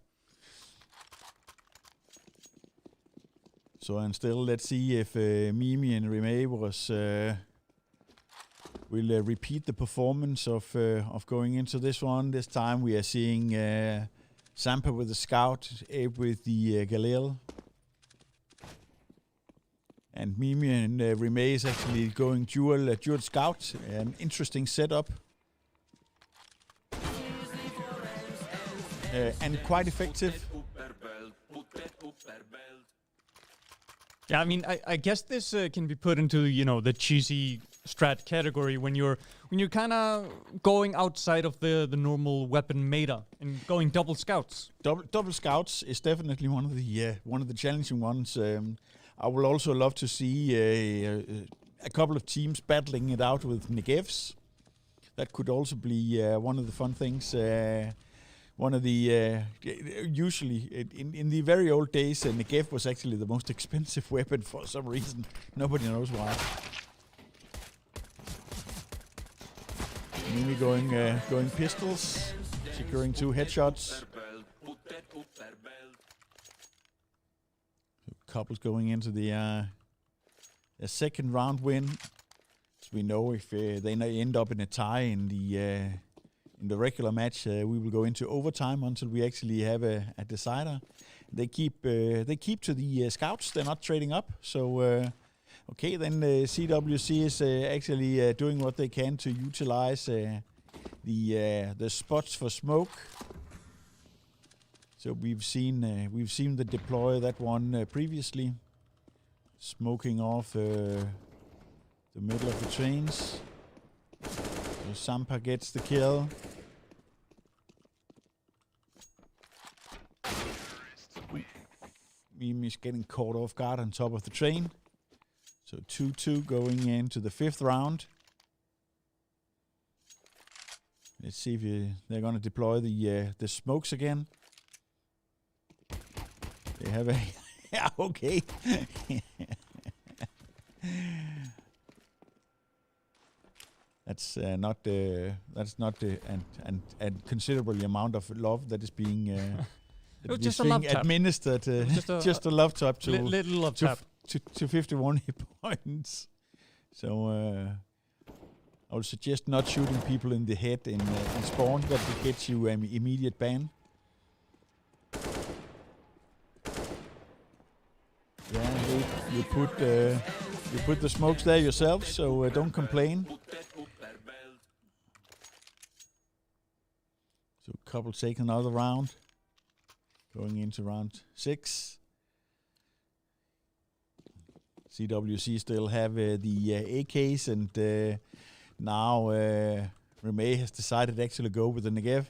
So, and still, let's see if Mimi and Reme will repeat the performance of going into this one. This time we are seeing Sampa with the Scout, Abe with the Galil. And Mimi and Reme is actually going dual Scout. An interesting setup. And quite effective. Yeah, I mean, I guess this can be put into, the cheesy strat category when you're kind of going outside of the normal weapon meta and going double scouts. Double scouts is definitely one of the challenging ones. I will also love to see a couple of teams battling it out with Negevs. That could also be one of the fun things. One of the usually in the very old days, Negev was actually the most expensive weapon for some reason. Nobody knows why. Mimi going pistols, securing 2 headshots. Couples going into the second round win. So we know if they end up in a tie in the regular match, we will go into overtime until we actually have a decider. They keep to the scouts. They're not trading up. So okay, then CWC is actually doing what they can to utilize the spots for smoke. So we've seen the deploy that one previously, smoking off the middle of the trains. So Sampa gets the kill. Mimi's getting caught off guard on top of the train. So 2-2 going into the 5th round. Let's see if they're going to deploy the smokes again. They have a yeah, okay. That's not and considerable amount of love that is being just a love tap. Administered. Just a love tap to little love tap to 51 hit points. So I would suggest not shooting people in the head in spawn. That will get you an immediate ban. Yeah, you put the smokes there yourself, so don't complain. So couple take another round, going into round 6. CWC still have the AKs, and now Reme has decided to actually go with the Negev.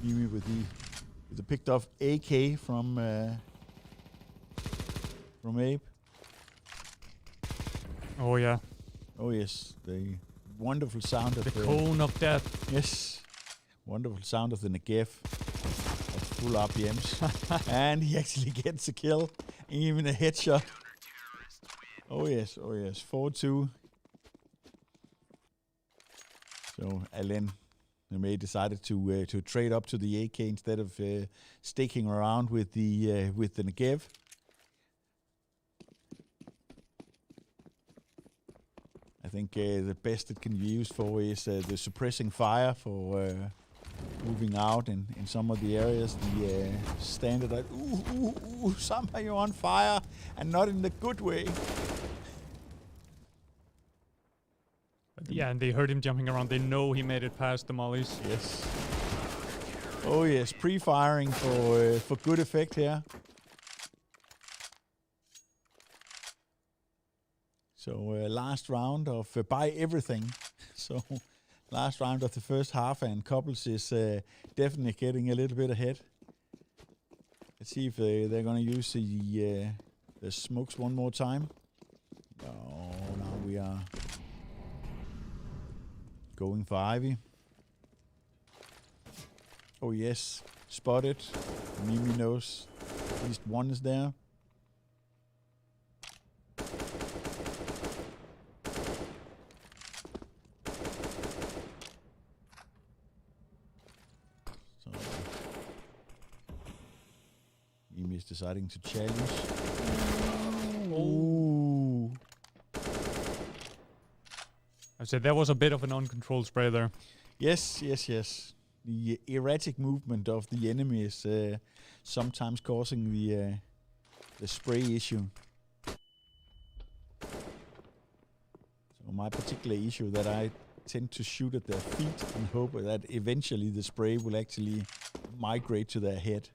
Mimi with the picked off AK from Abe. Oh yeah. Oh yes, the wonderful sound of the cone of death. Yes, wonderful sound of the Negev at full RPMs, and he actually gets a kill, even a headshot. Oh yes, 4-2. So Alain They decided to trade up to the AK instead of sticking around with the Negev. I think the best it can be used for is the suppressing fire for moving out in some of the areas. The standard, somehow you're on fire, and not in the good way. Yeah, and they heard him jumping around. They know he made it past the mollies. Yes. Oh yes, pre-firing for good effect here. So last round of buy everything. So last round of the first half, and Couples is definitely getting a little bit ahead. Let's see if they're gonna use the smokes one more time. Oh, now we are going for Ivy. Oh yes, spotted. Mimi knows at least one is there. So Mimi is deciding to challenge. Ooh. I said there was a bit of an uncontrolled spray there. Yes. The erratic movement of the enemy is sometimes causing the spray issue. So my particular issue that I tend to shoot at their feet and hope that eventually the spray will actually migrate to their head.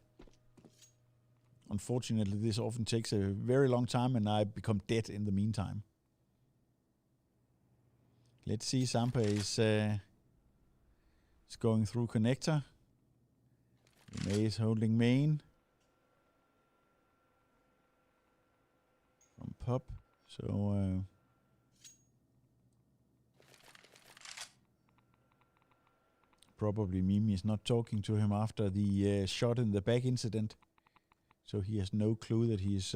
Unfortunately, this often takes a very long time, and I become dead in the meantime. Let's see, Zampa is going through connector. May is holding main. From pop. So probably Mimi is not talking to him after the shot in the back incident. So he has no clue that he's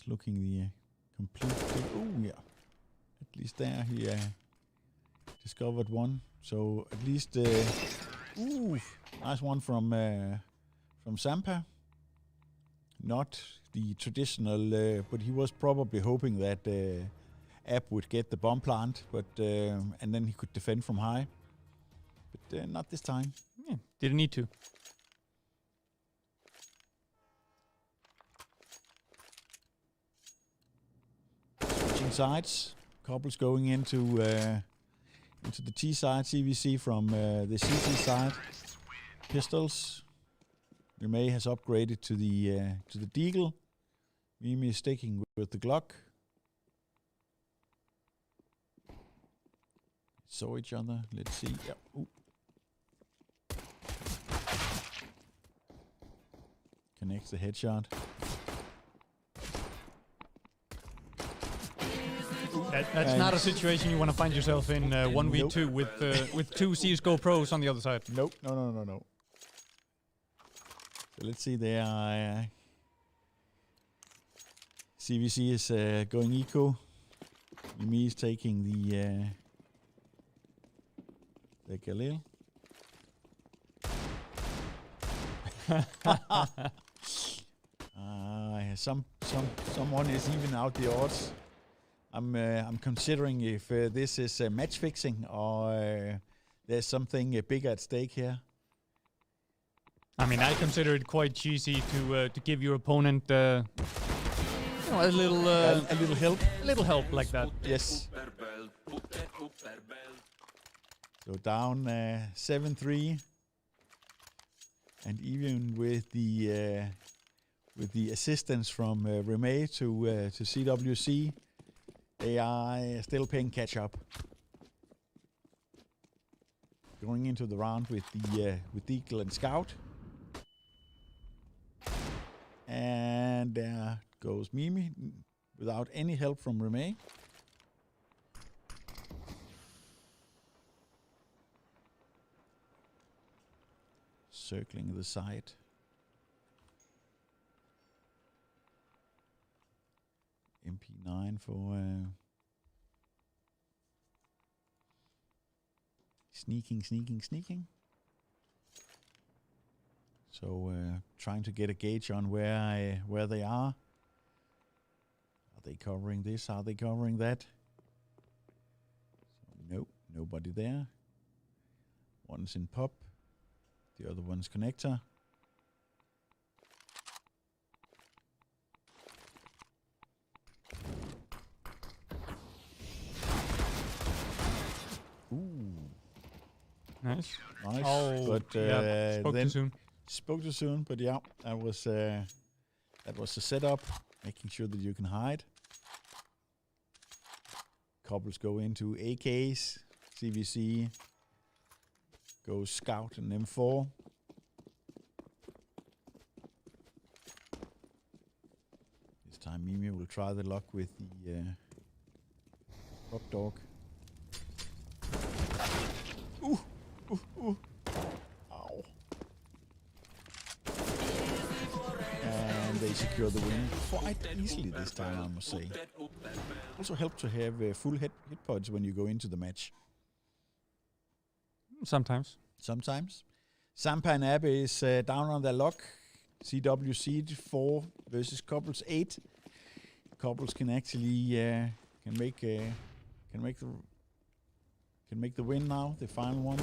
looking the complete... Oh, yeah. At least there he discovered one. So at least... nice one from Zampa. Not the traditional... but he was probably hoping that Ab would get the bomb plant, but and then he could defend from high. But not this time. Yeah, didn't need to. Switching sides. Couples going into the T side. CVC from the CT side. Pistols. Remay has upgraded to the Deagle. Mimi is sticking with the Glock. Saw each other. Let's see. Yeah. Ooh. Connects the headshot. That's not a situation you want to find yourself in 1v2 with two CSGO pros on the other side. Nope. No. So let's see there. CVC is going eco. Mimi is taking the Galil. Someone is even out the odds. I'm considering if this is match fixing or there's something bigger at stake here. I mean, I consider it quite cheesy to give your opponent a little help. A little help like that. Yes. So down 7-3, and even with the assistance from Remay to CWC, they are still playing catch up. Going into the round with Eagle and Scout, and there goes Mimi without any help from Remay. Circling the side. MP9 for... he's Sneaking. So trying to get a gauge on where they are. Are they covering this? Are they covering that? So, nope, nobody there. One's in pop. The other one's connector. Ooh. Nice. Nice. But spoke then too soon. spoke too soon, but yeah, that was the setup, making sure that you can hide. Couples go into AKs, CVC goes Scout and M4. This time Mimi will try the luck with the Pop Dog. Ooh. Ow. And they secure the win quite easily this time, I must say. Also help to have full hit points when you go into the match. Sometimes. Sampa and Abbe is down on their luck. CWC 4 versus Couples 8. Couples can actually can make the win now, the final one.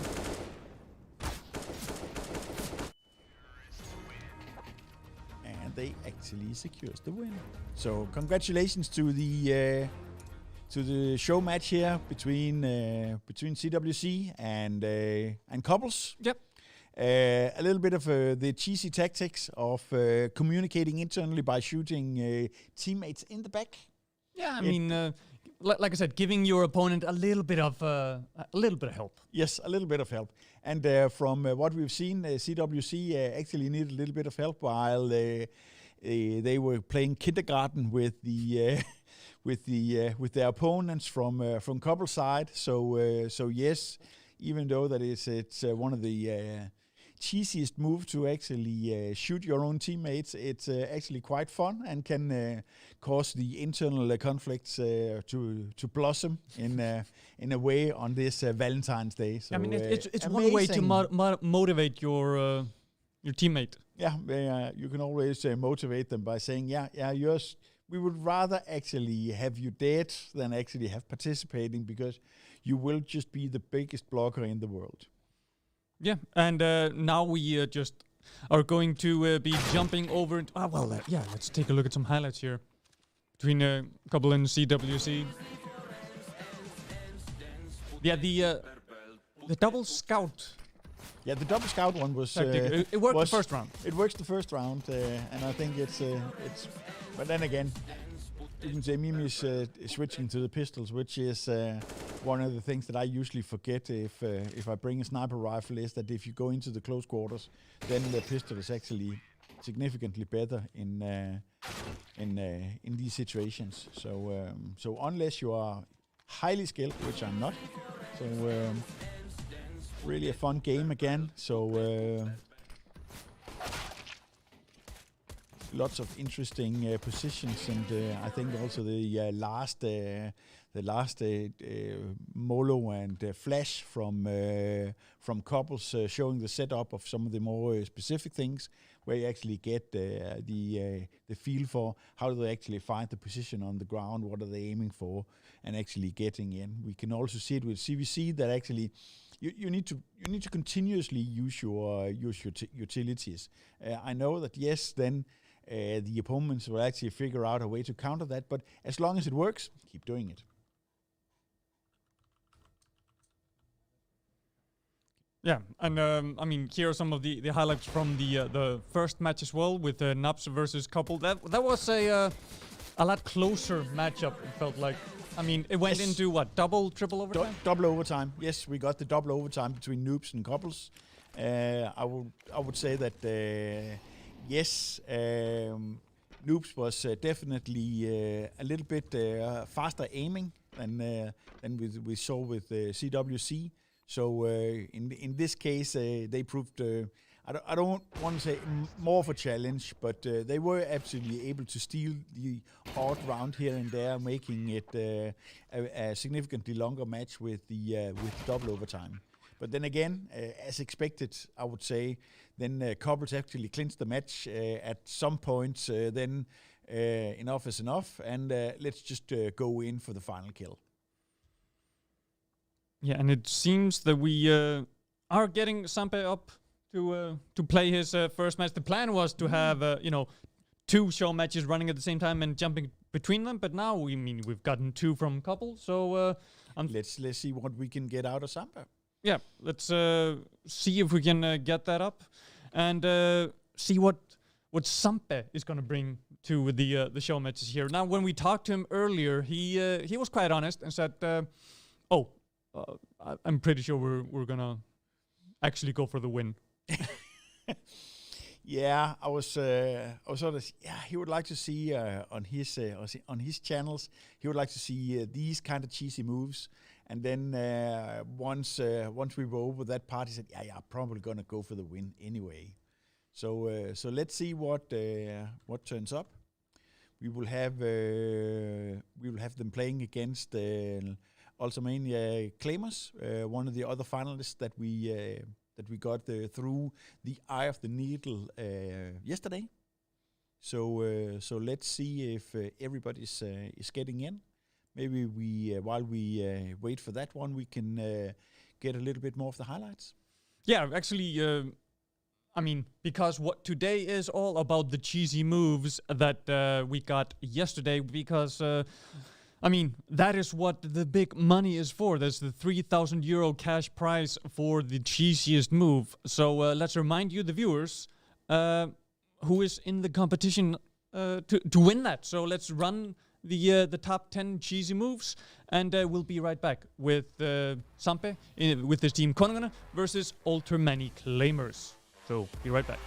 And they actually secures the win. So congratulations to the show match here between CWC and Couples. Yep. A little bit of the cheesy tactics of communicating internally by shooting teammates in the back. Yeah, I mean, like I said, giving your opponent a little bit of help. Yes, a little bit of help. And from what we've seen, CWC actually needed a little bit of help while they were playing kindergarten with the with their opponents from Couple side. So yes, even though that it's one of the cheesiest move to actually shoot your own teammates, it's actually quite fun and can cause the internal conflicts to blossom in a way on this Valentine's Day. So, I mean, it's one way to motivate your teammate. Yeah, you can always motivate them by saying, yours. We would rather actually have you dead than actually have participating, because you will just be the biggest blocker in the world. Yeah, and now we just are going to be jumping over. Let's take a look at some highlights here between Couple and CWC. Yeah, the double scout. Yeah, the double scout one was. It worked the first round. It works the first round, and I think it's. But then again, you can say Mimi is switching to the pistols, which is one of the things that I usually forget if I bring a sniper rifle, is that if you go into the close quarters, then the pistol is actually significantly better in these situations. So unless you are highly skilled, which I'm not, so really a fun game again. So. Lots of interesting positions, and I think also the last Molo and Flash from Couples showing the setup of some of the more specific things, where you actually get the feel for how do they actually find the position on the ground, what are they aiming for, and actually getting in. We can also see it with CVC that actually you need to continuously use your utilities. I know that yes, then. The opponents will actually figure out a way to counter that, but as long as it works, keep doing it. Yeah, and I mean, here are some of the highlights from the first match as well, with Naps versus Couple. That was a lot closer matchup, it felt like. I mean, it went into what, triple overtime? Double overtime. Yes, we got the double overtime between Noobs and Couples. I would say that. Yes, Noobs was definitely a little bit faster aiming than we saw with CWC. So in this case, they proved, I don't want to say more of a challenge, but they were absolutely able to steal the odd round here and there, making it a significantly longer match with the double overtime. But then again, as expected, I would say, then Couples actually clinched the match at some point. Then enough is enough, and let's just go in for the final kill. Yeah, and it seems that we are getting Sampe up to play his first match. The plan was to have 2 show matches running at the same time and jumping between them, but now we've gotten 2 from Couple. So let's see what we can get out of Sampe. Yeah, let's see if we can get that up and see what Sampe is going to bring to the show matches here. Now, when we talked to him earlier, he was quite honest and said, I'm pretty sure we're going to actually go for the win. Yeah, I was sort of, he would like to see on his channels, he would like to see these kind of cheesy moves. And then once we were over that part, he said, I'm probably gonna go for the win anyway. So let's see what turns up. We will have them playing against Ultimania Claimers, one of the other finalists that we got through the Eye of the Needle yesterday. So let's see if everybody is getting in. Maybe while we wait for that one, we can get a little bit more of the highlights. Yeah, actually, because what today is all about the cheesy moves that we got yesterday, because that is what the big money is for. There's the 3,000 euro cash prize for the cheesiest move. So let's remind you, the viewers, who is in the competition to win that. So let's run the top 10 cheesy moves, and we'll be right back with Sampe with his team Konungerne versus Ultimania Claimers. So be right back.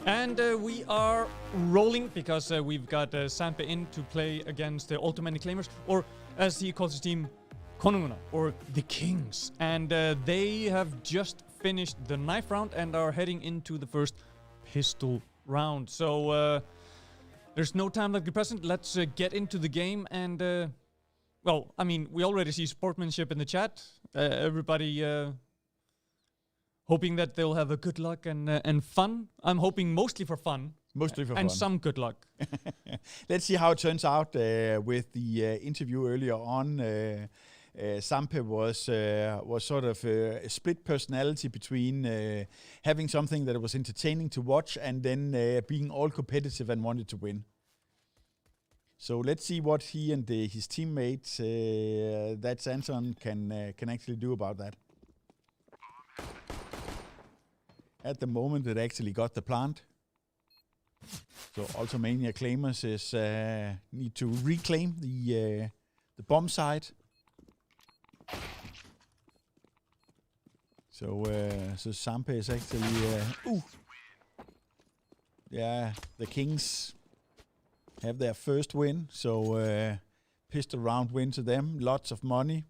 And we are rolling because we've got Sampe in to play against the Ultimate Claimers, or as he calls his team, Konunguna, or the Kings. And they have just finished the knife round and are heading into the first pistol round. So there's no time like the present. Let's get into the game. And, well, I mean, we already see sportsmanship in the chat. Everybody hoping that they'll have a good luck and fun. I'm hoping mostly for fun. Mostly for and fun. some good luck. Let's see how it turns out with the interview earlier on. Sampe was sort of a split personality between having something that was entertaining to watch and then being all competitive and wanted to win. So let's see what he and his teammates, that's Anton, can actually do about that. At the moment, it actually got the plant. So Ultimania Claimers is need to reclaim the bomb site. So Sampe is actually yeah, the Kings have their first win. So pistol round win to them, lots of money,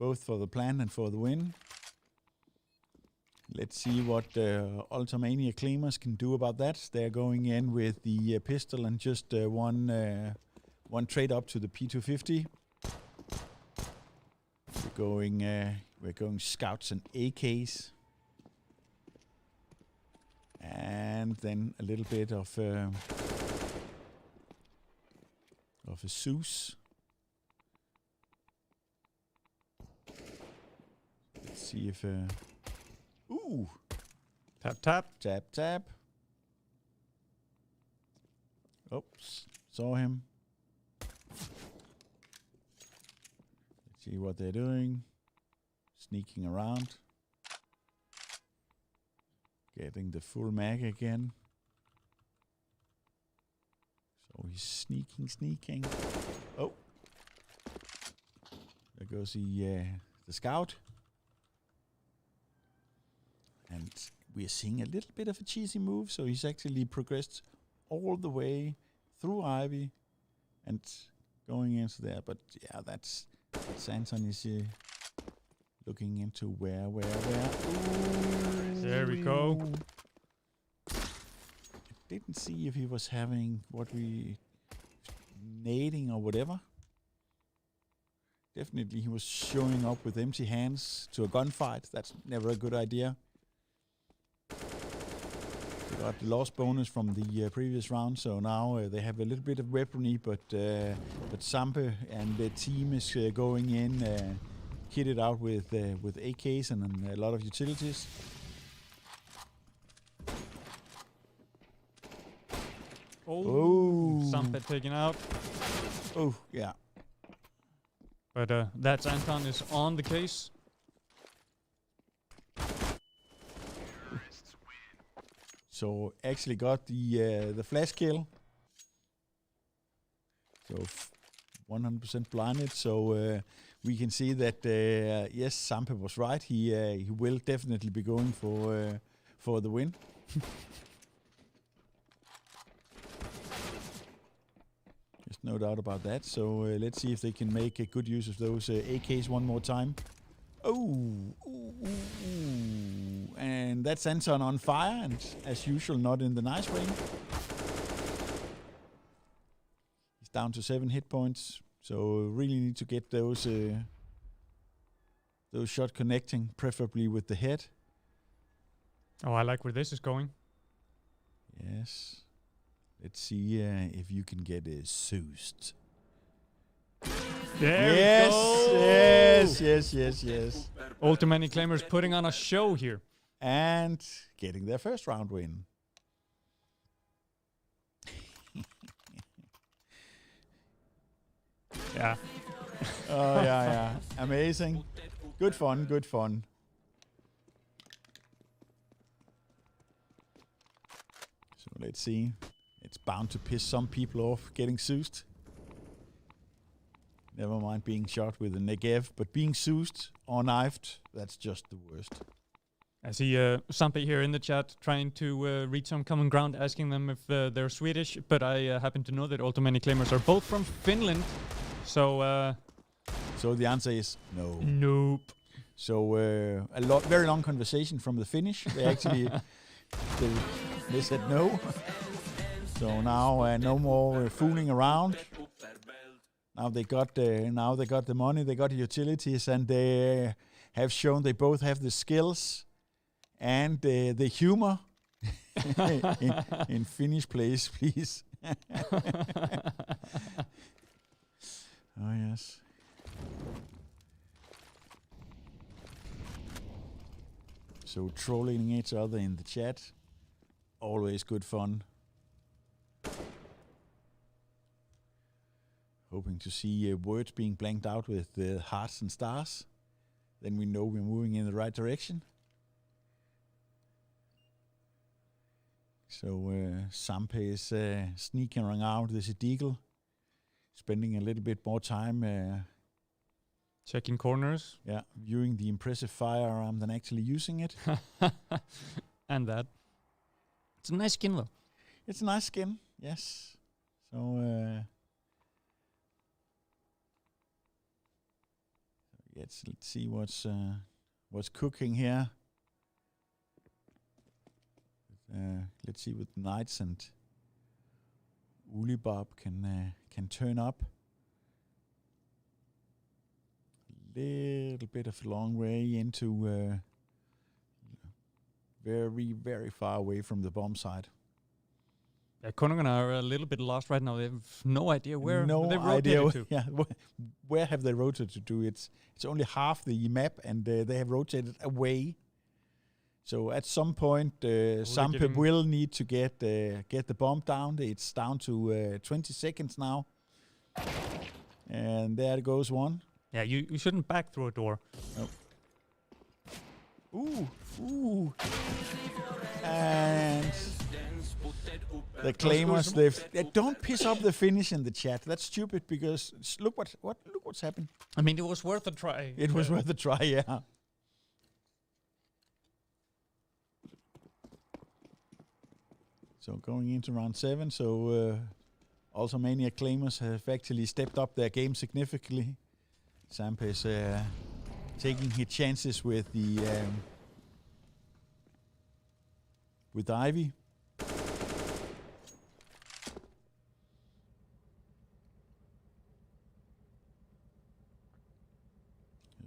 both for the plan and for the win. Let's see what Ultimania Claimers can do about that. They're going in with the pistol and just one trade up to the P250. We're going scouts and AKs, and then a little bit of a Zeus. Let's see if. Ooh. Tap. Oops. Saw him. Let's see what they're doing. Sneaking around. Getting the full mag again. So he's sneaking. Oh. There goes the scout. And we're seeing a little bit of a cheesy move, so he's actually progressed all the way through Ivy and going into there. But yeah, that's Anton is looking into where. Ooh. There we go. I didn't see if he was having nading or whatever. Definitely he was showing up with empty hands to a gunfight. That's never a good idea. They got the loss bonus from the previous round, so now they have a little bit of weaponry, but Sampe and the team is going in, kitted out with AKs and a lot of utilities. Oh, Sampe taken out. Oh, yeah. But that's Anton is on the case. So actually got the flash kill. So 100% blinded. So we can see that yes, Sampe was right. He will definitely be going for the win. There's no doubt about that. So let's see if they can make a good use of those AKs one more time. Oh, and that's Anton on fire, and as usual, not in the nice way. He's down to 7 hit points, so really need to get those shots connecting, preferably with the head. Oh, I like where this is going. Yes. Let's see if you can get Zeused. There yes, we go. yes. Ultimate Claimers putting on a show here. And getting their first round win. Yeah. Oh, yeah. Amazing. Good fun. So let's see. It's bound to piss some people off getting Zeused. Never mind being shot with a Negev, but being Zeused or knifed, that's just the worst. I see Sampe here in the chat trying to reach some common ground, asking them if they're Swedish, but I happen to know that Ultra Many Claimers are both from Finland, so... So the answer is no. Nope. So very long conversation from the Finnish. They actually they said no. So now no more fooling around. Now they got the money, they got the utilities, and they have shown they both have the skills and the humor in Finnish place, please. Oh yes. So trolling each other in the chat, always good fun. Hoping to see words being blanked out with hearts and stars. Then we know we're moving in the right direction. So Sampe is sneaking around this deagle, spending a little bit more time checking corners. Yeah, viewing the impressive firearm than actually using it. And that. It's a nice skin though. It's a nice skin, yes. So let's see what's cooking here. Let's see what Knights and Ulibarb can turn up. Little bit of a long way into very, very far away from the bomb site. Yeah, Konogan are a little bit lost right now. They have no idea where they rotated to. Yeah, where have they rotated to? It's only half the map, and they have rotated away. So at some point, Sampe will need to get the bomb down. It's down to 20 seconds now, and there goes one. Yeah, you shouldn't back through a door. Nope. Ooh. And the Claimers live. Don't piss off the Finnish in the chat. That's stupid because look what's happened. I mean, it was worth a try. It was worth a try, yeah. So going into round 7, so also Maniac Claimers have actually stepped up their game significantly. Sampe is taking his chances with the Ivy.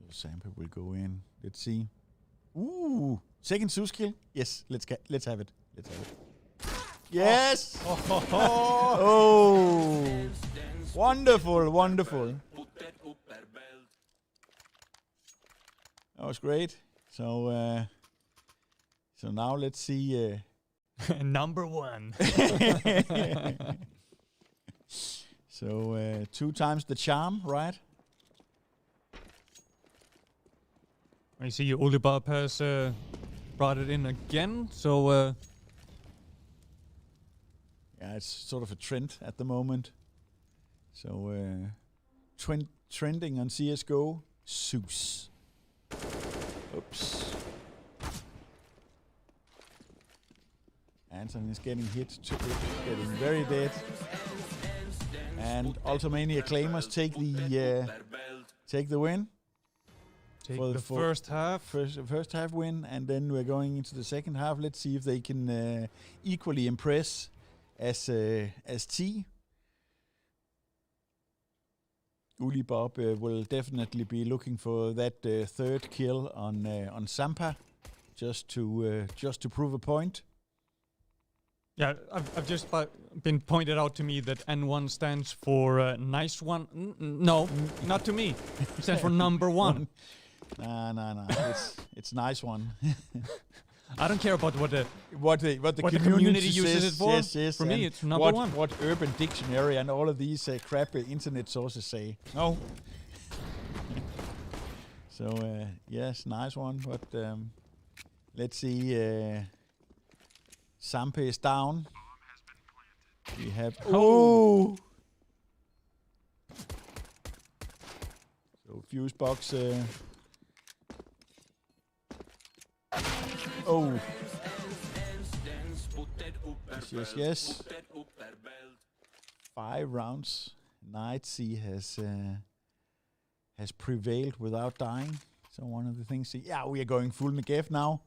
Sampe will go in. Let's see. Ooh, second Zeus kill. Yes, let's have it. Let's have it. Yes. Oh. Wonderful. That was great. So now let's see. Number 1. So 2 times the charm, right? I see Ulibarb has brought it in again. So yeah, it's sort of a trend at the moment. So trending on CS:GO, Zeus. Oops. Anton is getting hit to it, getting very dead. And Ultimania Claimers take the win. Take the first half. First half win, and then we're going into the second half. Let's see if they can equally impress as T. Ulibarb will definitely be looking for that third kill on Sampa, just to prove a point. Yeah, I've just been pointed out to me that N1 stands for nice one. No, not to me. It stands for number 1. No. It's nice one. I don't care about what the community uses it for. Yes, for me, it's number 1. What Urban Dictionary and all of these crappy internet sources say. No. So yes, nice one. But let's see. Sampe is down. We have so fuse box. Oh. Yes. 5 rounds. Nightsea has prevailed without dying. So one of the things... Yeah, we are going full Negev now.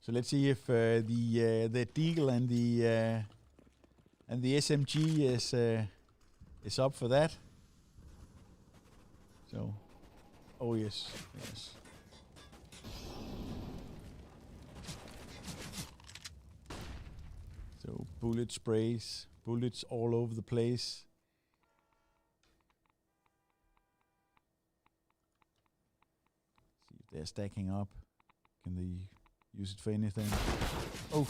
So let's see if the Deagle and the SMG is up for that. So, oh yes. So bullet sprays, bullets all over the place. See if they're stacking up. Can they use it for anything? Oh.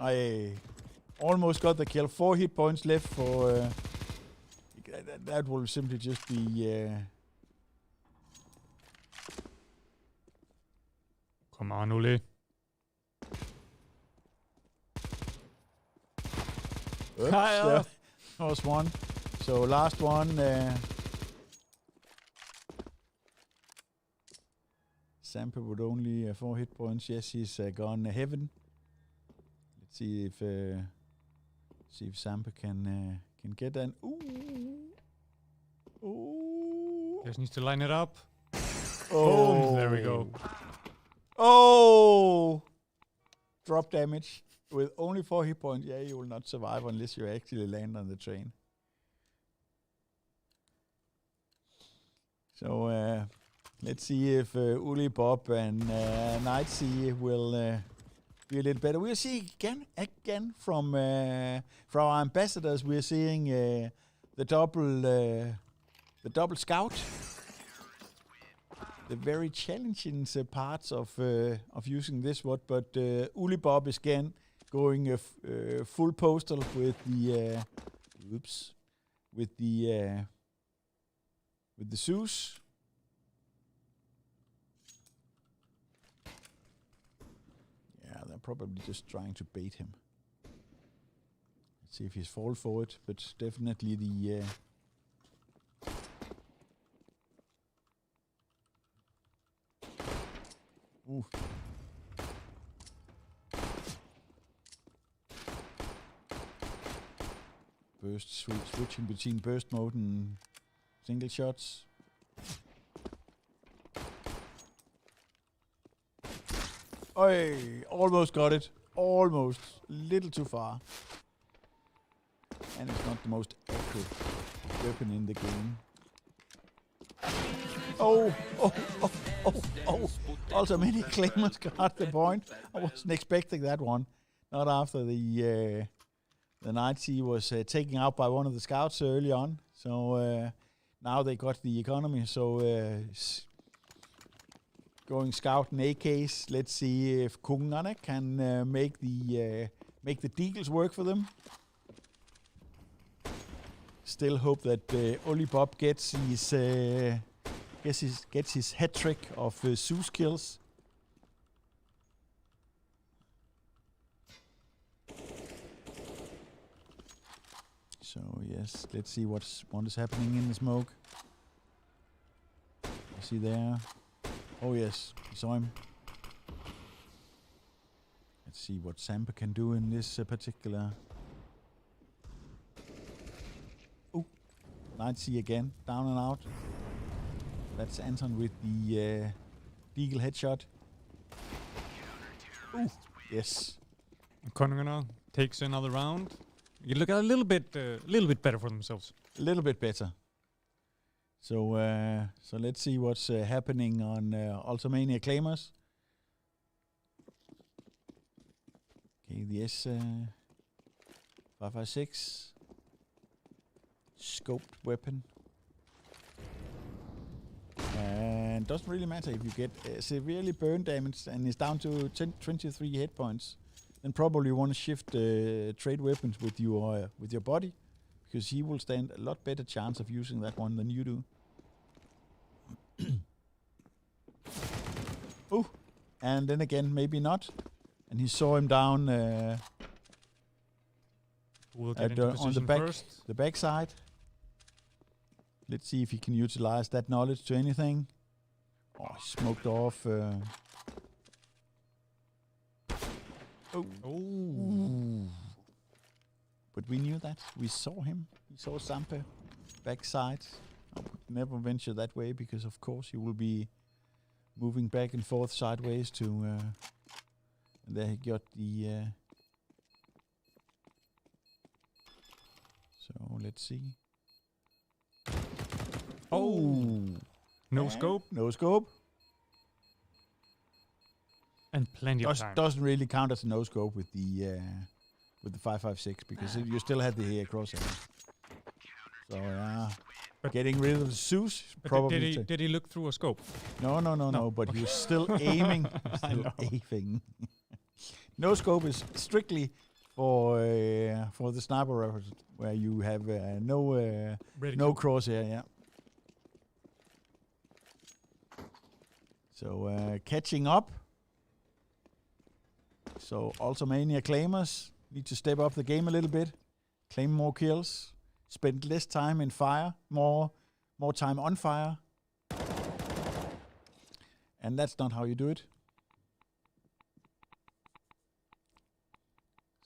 I almost got the kill. 4 hit points left for... that will simply just be... Come on, Uli. Oops, that was one. So last one. Sampa with only 4 hit points. Yes, he's gone heaven. Let's see if Sampa can get an. Ooh. Just needs to line it up. Oh, boom! There we go. Oh, drop damage with only 4 hit points. Yeah, you will not survive unless you actually land on the train. So let's see if Uli, Bob, and Nightsea will be a little better. We'll see again from our ambassadors. We're seeing the double scout. The very challenging parts of using this one, but Uli Bob is again going full postal with the with the Zeus. Yeah, they're probably just trying to bait him. Let's see if he's fall for it, but definitely the. Ooh. Burst switching between burst mode and single shots. Oi, almost got it. Almost. A little too far. And it's not the most accurate weapon in the game. Oh. Also many claimants got the point. I wasn't expecting that one. Not after the Nightsea was taken out by one of the scouts early on. So now they got the economy. So going scout and AKs. Let's see if Kungana can make the Deagles work for them. Still hope that Uli Bob gets his hat trick of Zeus kills. So yes, let's see what is happening in the smoke. Is he there? Oh yes, we saw him. Let's see what Sampa can do in this particular. Oh, Nightsea again, down and out. That's Anton with the Deagle headshot. Ooh, yes. Konungana takes another round. You look a little bit better for themselves. A little bit better. So let's see what's happening on Ultimania Claimers. Okay, the S556 scoped weapon. And doesn't really matter if you get severely burn damage and is down to 23 hit points. Then probably want to shift trade weapons with your body, because he will stand a lot better chance of using that one than you do. Oh, and then again maybe not. And he saw him down we'll get into on the position back, first. the back side. Let's see if he can utilize that knowledge to anything. Oh, smoked off. Oh. But we knew that. We saw him. We saw Sampe backside. I would never venture that way because, of course, you will be moving back and forth sideways to... and there he got the... so, let's see. Oh! No scope. No scope. And plenty of time. Doesn't really count as a no scope with the 5.56 because you still had the crosshair. So yeah, but getting rid of the Zeus probably. Did he look through a scope? No. But he was still aiming. Aiming. No scope is strictly for the sniper rifle where you have no crosshair. Yeah. So catching up. So Ultimania claimers need to step up the game a little bit, claim more kills, spend less time in fire, more time on fire. And that's not how you do it.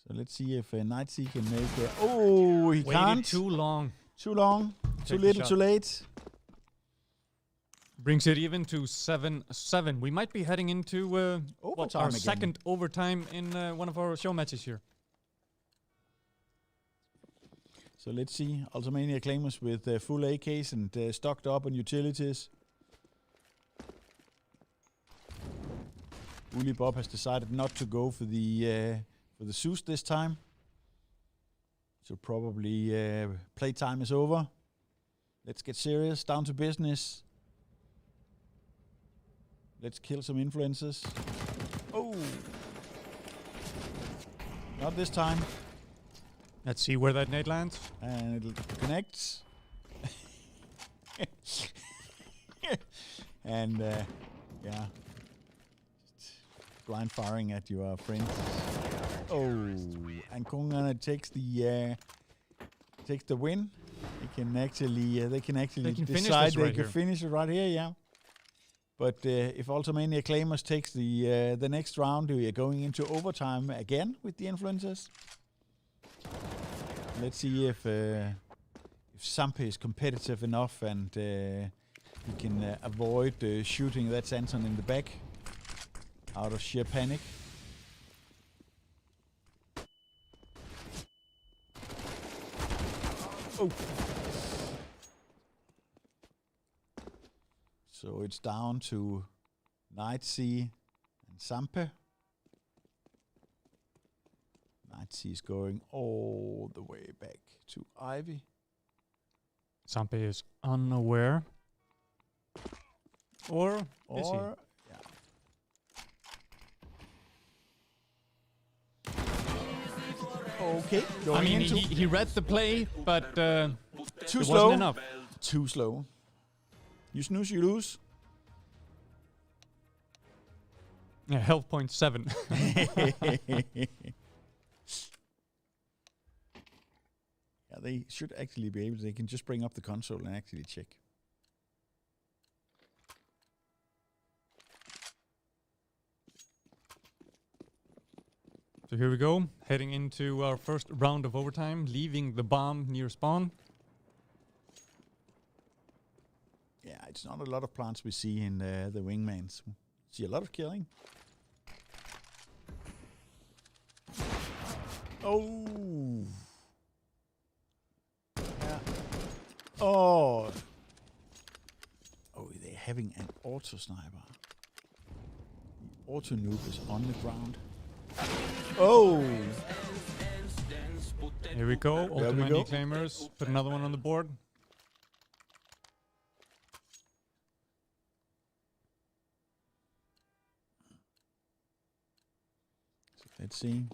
So let's see if Nightsea can make it. Oh, he Waited can't. too long. Too long. Too little, too late. Brings it even to 7-7. We might be heading into overtime our again. second overtime in one of our show matches here. So let's see. Ultimania claimers with full AKs and stocked up on utilities. Uli Bob has decided not to go for the Zeus this time. So probably playtime is over. Let's get serious. Down to business. Let's kill some influencers. Oh! Not this time. Let's see where that nade lands. And it'll connect. And, yeah. Just blind firing at your friends. Oh! And Kungana takes the win. They can actually decide they can finish it right here, yeah. But if Ultimania Claimers takes the next round, we are going into overtime again with the influencers. Let's see if Sampe is competitive enough and he can avoid shooting that Sanson in the back out of sheer panic. Oh. So it's down to Nightsea and Sampe. Nightsea is going all the way back to Ivy. Sampe is unaware. Or is he? Yeah. Okay. I mean, he read the play, but too it slow. wasn't enough. Too slow. You snooze, you lose. Yeah, health point 7. Yeah, they should actually be able to. They can just bring up the console and actually check. So here we go, heading into our first round of overtime, leaving the bomb near spawn. Yeah, it's not a lot of plants we see in the wingmans. See a lot of killing. Oh. Yeah. Oh. Oh, they're having an auto sniper. The auto noob is on the ground. Oh. Here we go, There we Ultimate go. Claimers, put another one on the board. So let's see.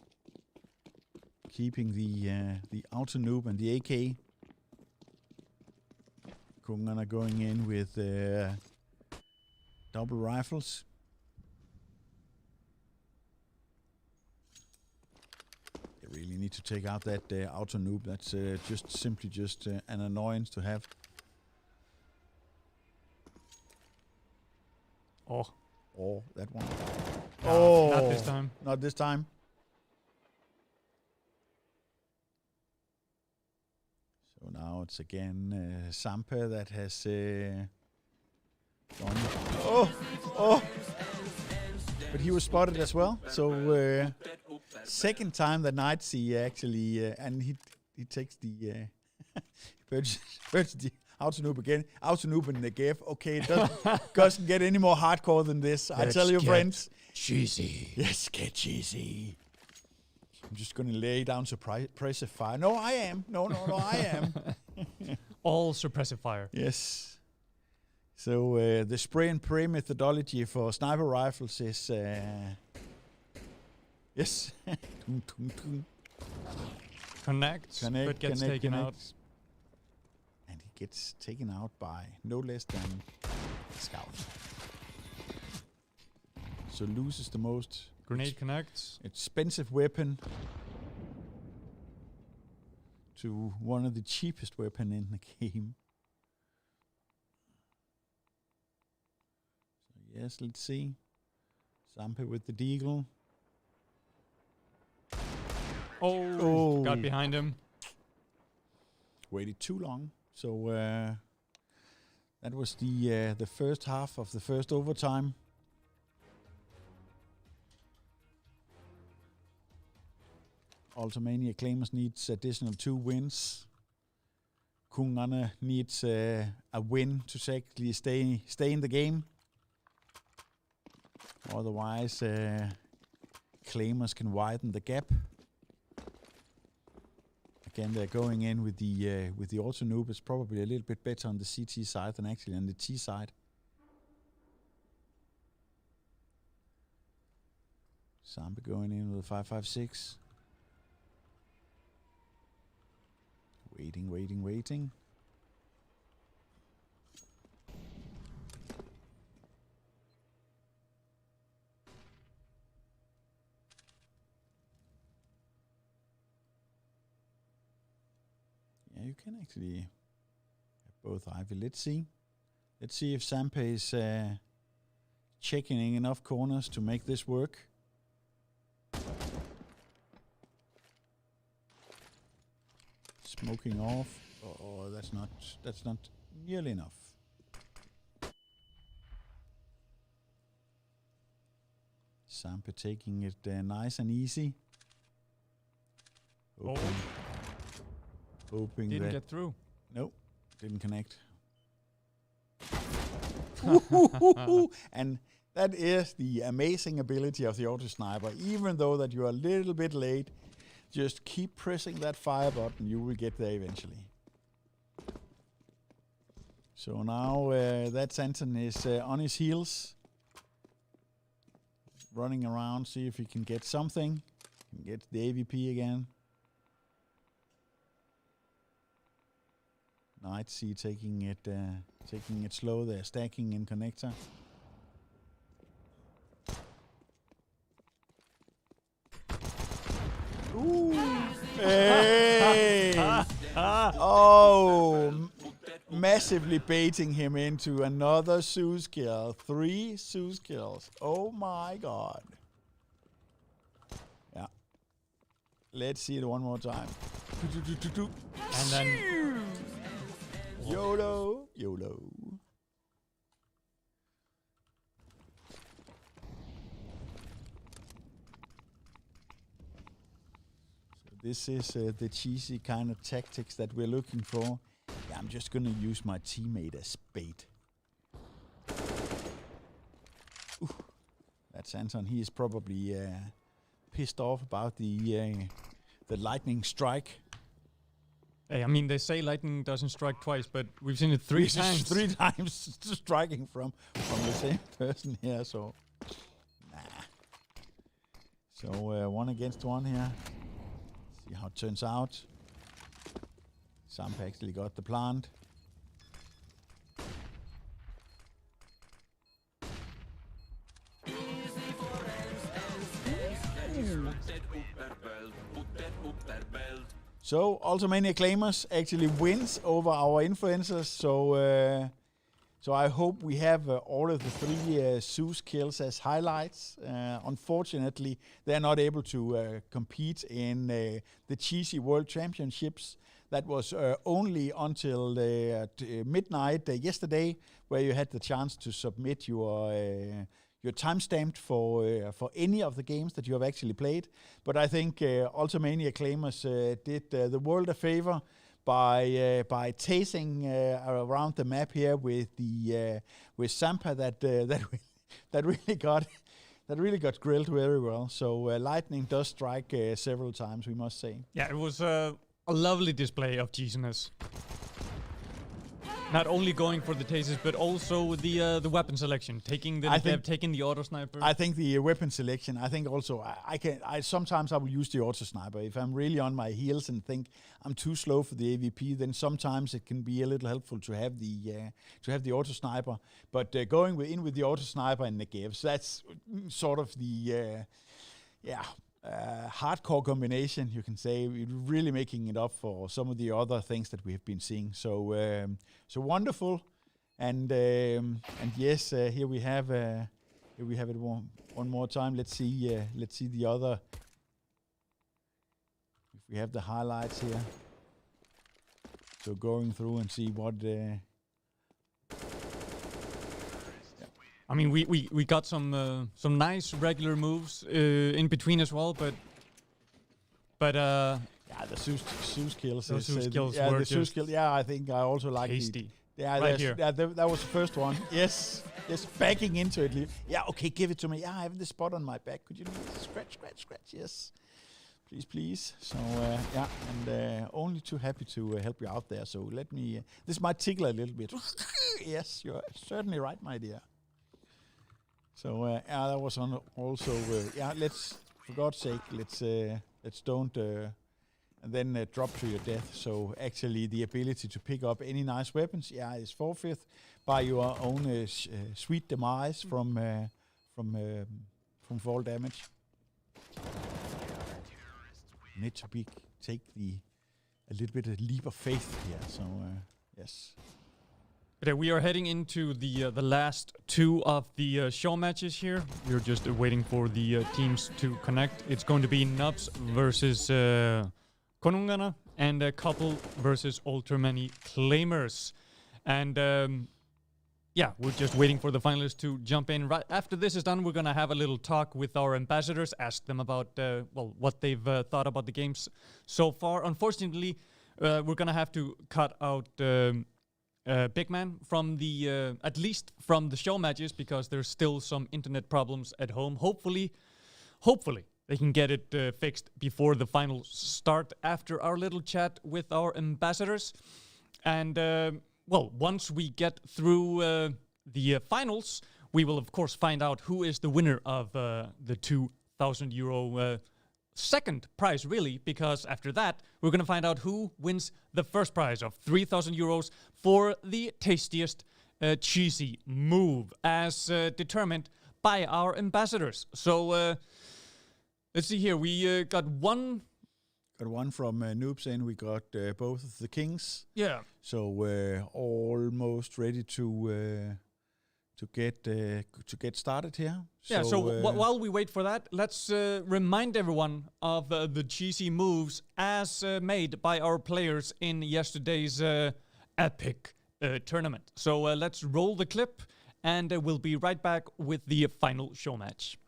Keeping the auto noob and the AK. Kungana going in with double rifles. They really need to take out that auto noob. That's just simply an annoyance to have. Oh, Oh, that one. no, Oh, not this time. Not this time. So now it's again Sampe that has done. Oh! But he was spotted as well. So second time that Knightsy actually, and he takes the purchase the auto-noob again. Auto-noob in the GF. Okay, it doesn't get any more hardcore than this. I tell you, friends. Cheesy. Yes, get cheesy. I'm just gonna lay down suppressive fire. No, I am. No, I am. All suppressive fire. Yes. So the spray and pray methodology for sniper rifles is yes. Connect, but gets taken out. And he gets taken out by no less than Scout. So loses the most Grenade connects. expensive weapon to one of the cheapest weapon in the game. So yes, let's see. Sampe with the deagle. Oh, got behind him. Waited too long. So that was the first half of the first overtime. Ultimania Claimers needs additional 2 wins. Kungana needs a win to actually stay in the game. Otherwise, Claimers can widen the gap. Again, they're going in with the auto noob. It's probably a little bit better on the CT side than actually on the T side. Sampe going in with a 5.56. Waiting. Yeah, you can actually have both Ivy. Let's see. Let's see if Sampe is checking enough corners to make this work. Smoking off. Oh, that's not nearly enough. Sampe taking it nice and easy. Hoping Didn't that get through. nope, didn't connect. And that is the amazing ability of the auto sniper. Even though that you're a little bit late, just keep pressing that fire button. You will get there eventually. So now that Santon is on his heels, running around, see if he can get something. Get the AVP again. Knightsy taking it slow. They're stacking in connector. Ooh! Hey! Oh! Massively baiting him into another Zeus kill. 3 Zeus kills. Oh my god. Yeah. Let's see it one more time. And then YOLO. So this is the cheesy kind of tactics that we're looking for. Yeah, I'm just gonna use my teammate as bait. Ooh, that's Anton. He is probably pissed off about the lightning strike. hey, I mean, they say lightning doesn't strike twice, but we've seen it 3 times. 3 times striking from the same person here, so nah. So 1 against 1 here. See how it turns out. Sampe actually got the plant. So, Ultimania Claimers actually wins over our influencers, so So I hope we have all of the 3 Zeus kills as highlights. Unfortunately, they're not able to compete in the Cheesy World Championships. That was only until midnight yesterday, where you had the chance to submit your timestamped for any of the games that you have actually played. But I think Ultimania Claimers did the world a favor by tasting around the map here with Sampa that really got grilled very well. So lightning does strike several times, we must say. Yeah, it was a lovely display of cheesiness. Not only going for the tasers, but also the weapon selection, taking the auto sniper. I think the weapon selection. I think also I sometimes I will use the auto sniper if I'm really on my heels and think I'm too slow for the AVP. Then sometimes it can be a little helpful to have the auto sniper. But going in with the auto sniper and the Negevs, that's sort of the hardcore combination, you can say. We're really making it up for some of the other things that we have been seeing. So wonderful, and yes, here we have it one more time. Let's see the other. If we have the highlights here, so going through and see what. I mean, we got some nice regular moves in between as well, but the Zeus kills. Those Zeus kills yeah, were the Zeus kill. Yeah, I think I also like tasty. Right here. Yeah, that was the first one. Yes, backing into it. Yeah, okay, give it to me. Yeah, I have this spot on my back. Could you scratch? Yes, please. So and only too happy to help you out there. So let me. This might tickle a little bit. Yes, you're certainly right, my dear. So that was also let's, for God's sake, let's don't and then drop to your death. So actually the ability to pick up any nice weapons is forfeit by your own sweet demise from fall damage. You need to take a little bit of leap of faith here. So yes. But we are heading into the last 2 of the show matches here. We're just waiting for the teams to connect. It's going to be Nubs versus Konungana and a couple versus Ultimania Claimers. And we're just waiting for the finalists to jump in. Right after this is done, we're going to have a little talk with our ambassadors, ask them about what they've thought about the games so far. Unfortunately, we're going to have to cut out Big Man from the at least from the show matches, because there's still some internet problems at home. Hopefully they can get it fixed before the finals start after our little chat with our ambassadors. And once we get through the finals, we will of course find out who is the winner of the 2,000 euro second prize, really, because after that we're going to find out who wins the first prize of 3,000 euros for the tastiest cheesy move, as determined by our ambassadors. So let's see here. We got one from Noobs, and we got both of the kings. Yeah. So almost ready to get started here. Yeah, so while we wait for that, let's remind everyone of the cheesy moves as made by our players in yesterday's epic tournament. So let's roll the clip, and we'll be right back with the final show match.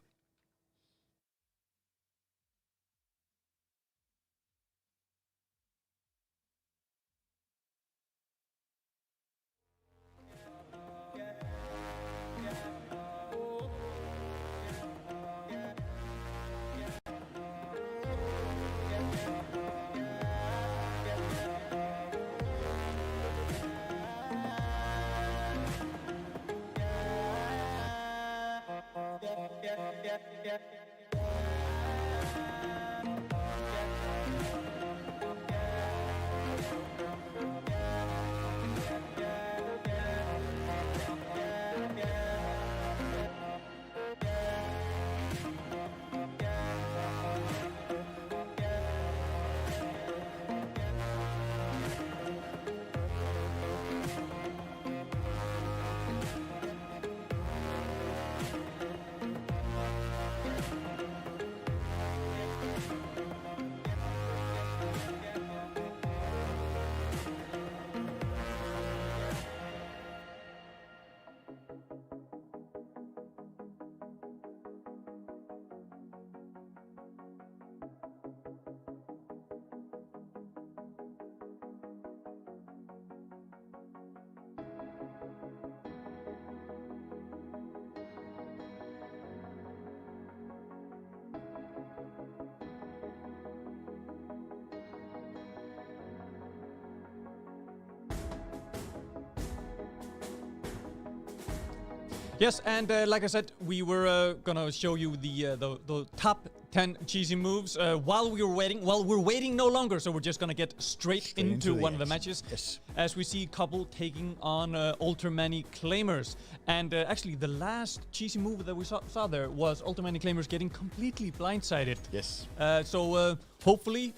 Yes, and like I said, we were gonna show you the top 10 cheesy moves while we were waiting. Well, we're waiting no longer, so we're just gonna get straight into one of the matches. Yes. As we see Couple taking on Ultramani Claimers. And actually, the last cheesy move that we saw there was Ultramani Claimers getting completely blindsided. Yes. So hopefully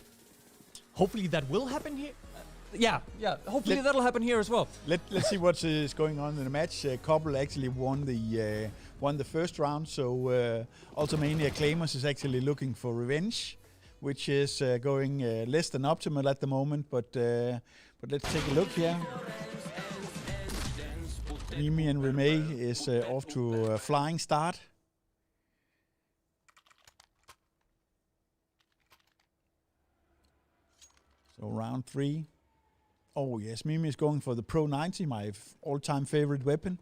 that will happen here. Yeah. Hopefully that'll happen here as well. Let's see what is going on in the match. Couple actually won the first round, so Ultimania Claimers is actually looking for revenge, which is going less than optimal at the moment. But let's take a look here. Mimi and Remay is off to a flying start. So round 3. Oh yes, Mimi is going for the Pro 90, my all-time favorite weapon.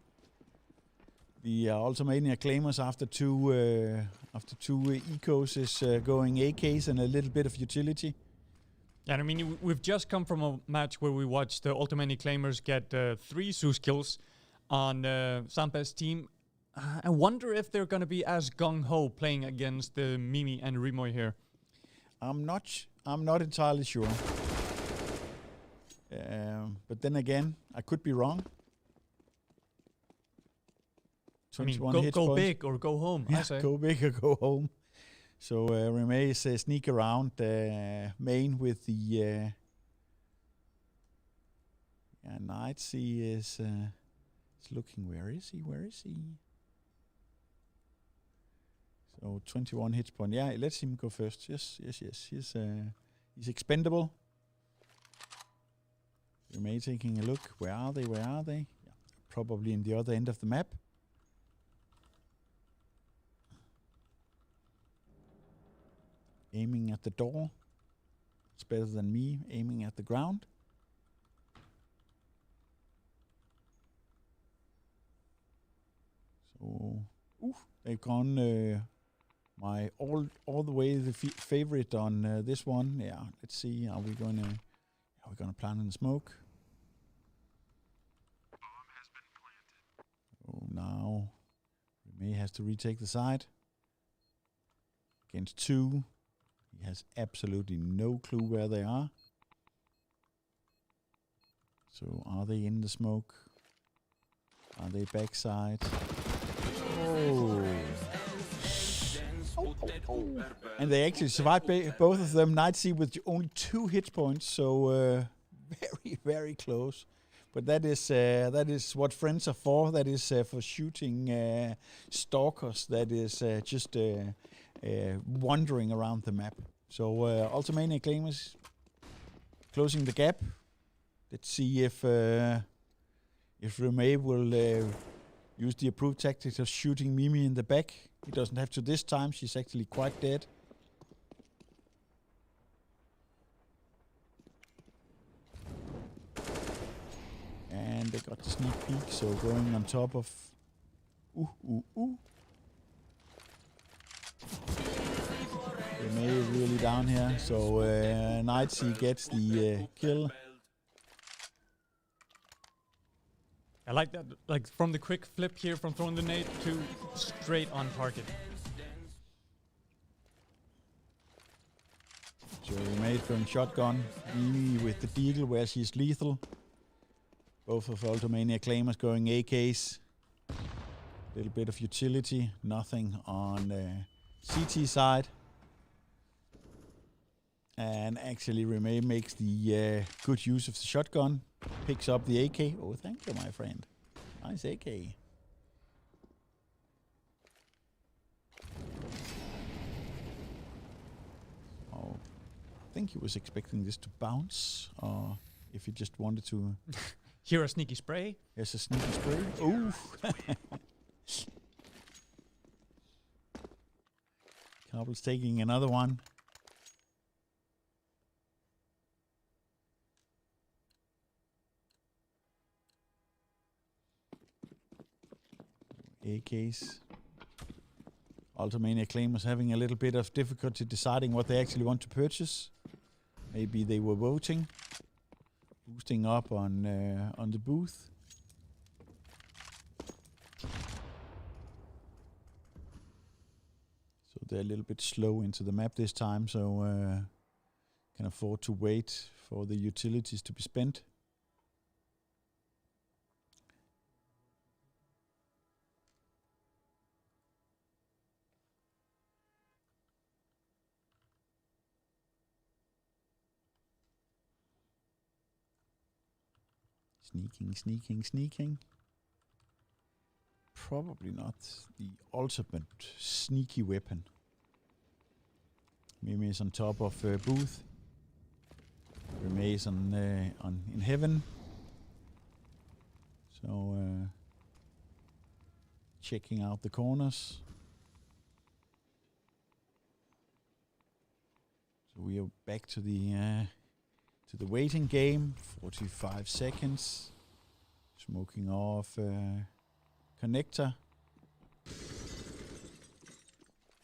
The Ultimania Claimers after two ecos is going AKs and a little bit of utility. Yeah, I mean, we've just come from a match where we watched the Ultimani Claimers get 3 Zeus kills on Sampa's team. I wonder if they're going to be as gung-ho playing against Mimi and Rimoy here. I'm not entirely sure. But then again, I could be wrong. I mean, go big or go home. Yeah, I say. Go big or go home. So Remay is sneak around main with the Knights. He is looking. Where is he? So 21 hit point. Yeah, let's him go first. Yes. He's expendable. Remay taking a look. Where are they? Yeah, probably in the other end of the map. Aiming at the door. It's better than me aiming at the ground. So, they've gone my all the way the favorite on this one. Yeah, let's see. Are we gonna plant in the smoke? Oh, now Remay has to retake the side against 2. He has absolutely no clue where they are. So are they in the smoke? Are they backside? Oh. And they actually survived both of them. Knightsea with only 2 hit points, so very, very close. But that is what friends are for. That is for shooting stalkers. That is just wandering around the map. So Ultimania Claimers closing the gap. Let's see if Remay will use the approved tactics of shooting Mimi in the back. He doesn't have to this time. She's actually quite dead. And they got the sneak peek, so going on top of... Remay really down here, so Knightsea gets the kill. I like that, like from the quick flip here from throwing the nade to straight on target. So Remay going shotgun, Mimi with the deagle where she's lethal. Both of Ultimania Claimers going AKs. Little bit of utility, nothing on CT side. And actually Remay makes the good use of the shotgun. Picks up the AK. Oh, thank you, my friend. Nice AK. Oh, I think he was expecting this to bounce, or if he just wanted to... Hear a sneaky spray? Here's a sneaky spray. Ooh! Couple's taking another one. AKs. Ultimania Claimers having a little bit of difficulty deciding what they actually want to purchase. Maybe they were voting. Boosting up on the booth. they're a little bit slow into the map this time, so can afford to wait for the utilities to be spent. Sneaking. Probably not the ultimate sneaky weapon. Mimi is on top of Booth. Remay is in heaven. So checking out the corners. So we are back to the waiting game. 45 seconds. Smoking off connector.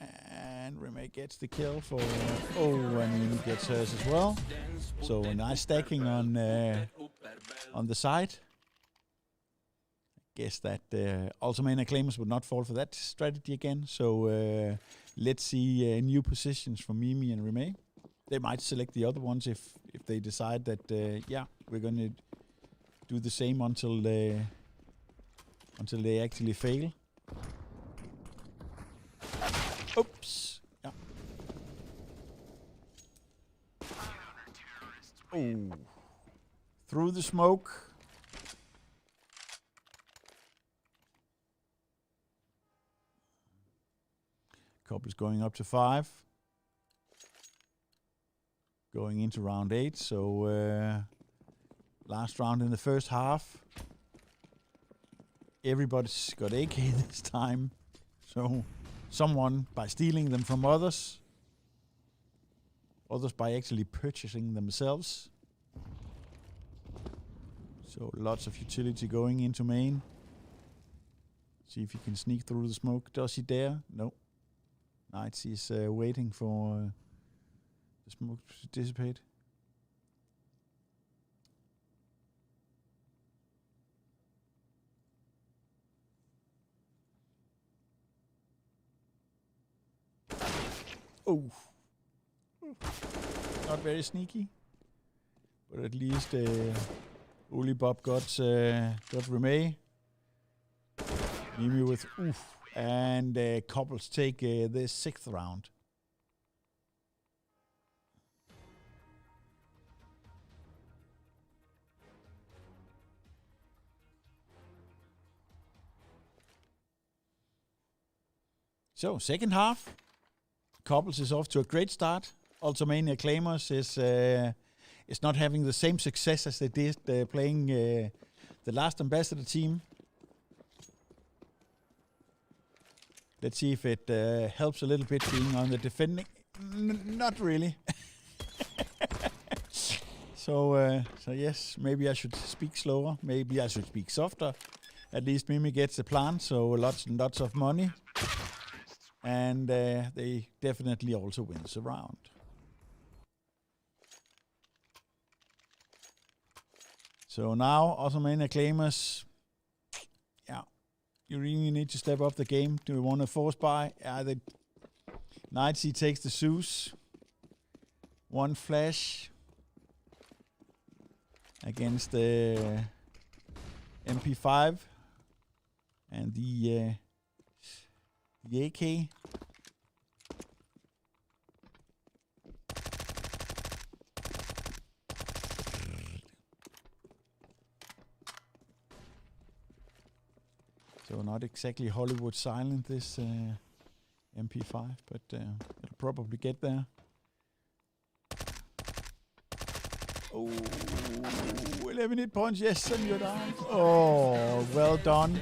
And Remake gets the kill for... and he gets hers as well. So a nice stacking on the side. I guess that Ultimate Acclaimers would not fall for that strategy again. So let's see new positions from Mimi and Remake. They might select the other ones if they decide that, we're going to do the same until they actually fail. Oops. Yeah. Oh. Through the smoke. Couple's going up to 5. Going into round 8, so last round in the first half. Everybody's got AK this time, so someone by stealing them from others by actually purchasing themselves. So lots of utility going into main. See if he can sneak through the smoke. Does he dare? No. Knights is waiting for the smoke to dissipate. Oh, not very sneaky, but at least Oli Bob got Remay. Mimi with and couples take the 6th round. So second half. Couples is off to a great start. Ultimania Claimers is not having the same success as they did playing the last Ambassador team. Let's see if it helps a little bit being on the defending. Not really. So yes, maybe I should speak slower. Maybe I should speak softer. At least Mimi gets the plan, so lots and lots of money. And they definitely also wins the round. So now, Ultimania Claimers, you really need to step up the game. Do we want to force buy? The Knightsy takes the Zeus. One flash against the MP5 and the AK. So not exactly Hollywood silent, this MP5, but it'll probably get there. Oh, 11 hit points, yes, and you're down. Oh, well done.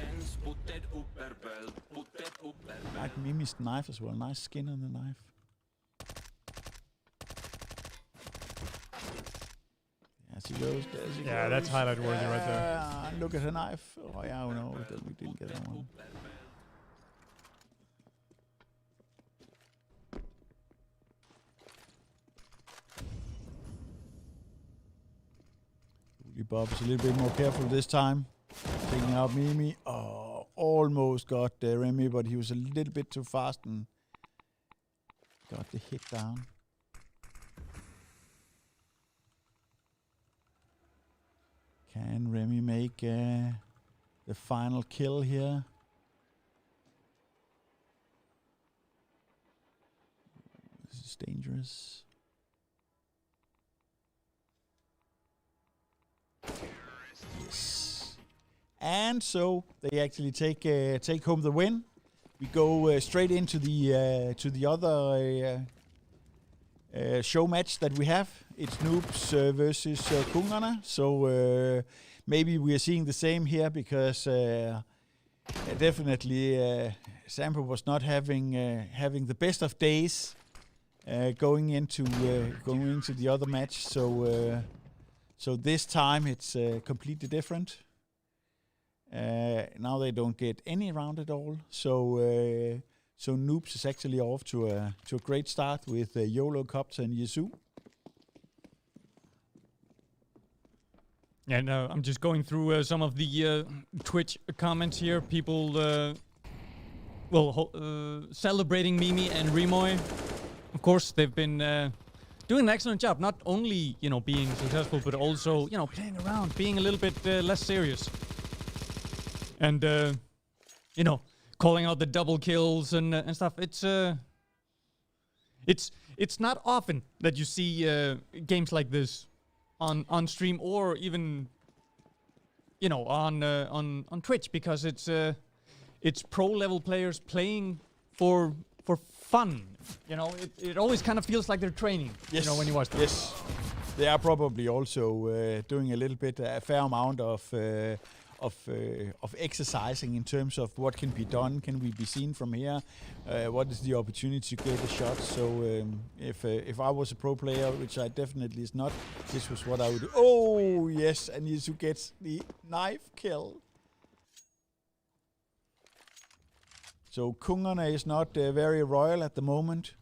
Like Mimi's knife as well. Nice skin on the knife. There she goes. There she goes. Yeah, that's highlight worthy right there. Look at her knife. Oh yeah, no, we didn't get that one. Bob is a little bit more careful this time. Taking out Mimi. Oh, almost got Remy, but he was a little bit too fast and Got the hit down. Can Remy make the final kill here? This is dangerous. Yes. And so they actually take home the win. We go straight into the other show match that we have. It's Noobs versus Kungana. So maybe we are seeing the same here because definitely Sampo was not having the best of days going into the other match. So this time it's completely different. Now they don't get any round at all. So Noobs is actually off to a great start with YOLO, Copter, and Yesu. And I'm just going through some of the Twitch comments here. People, celebrating Mimi and Rimoy. Of course, they've been doing an excellent job. Not only, being successful, but also, playing around, being a little bit less serious. And, calling out the double kills and stuff. It's not often that you see games like this on stream or even on Twitch, because it's pro level players playing for fun. It always kind of feels like they're training. Yes. When you watch them. Yes, they are probably also doing a fair amount of exercising in terms of what can be done, can we be seen from here, what is the opportunity to get a shot. So if I was a pro player, which I definitely is not, this was what I would do. Oh yes, and Yesu gets the knife kill. So Kungana is not very royal at the moment.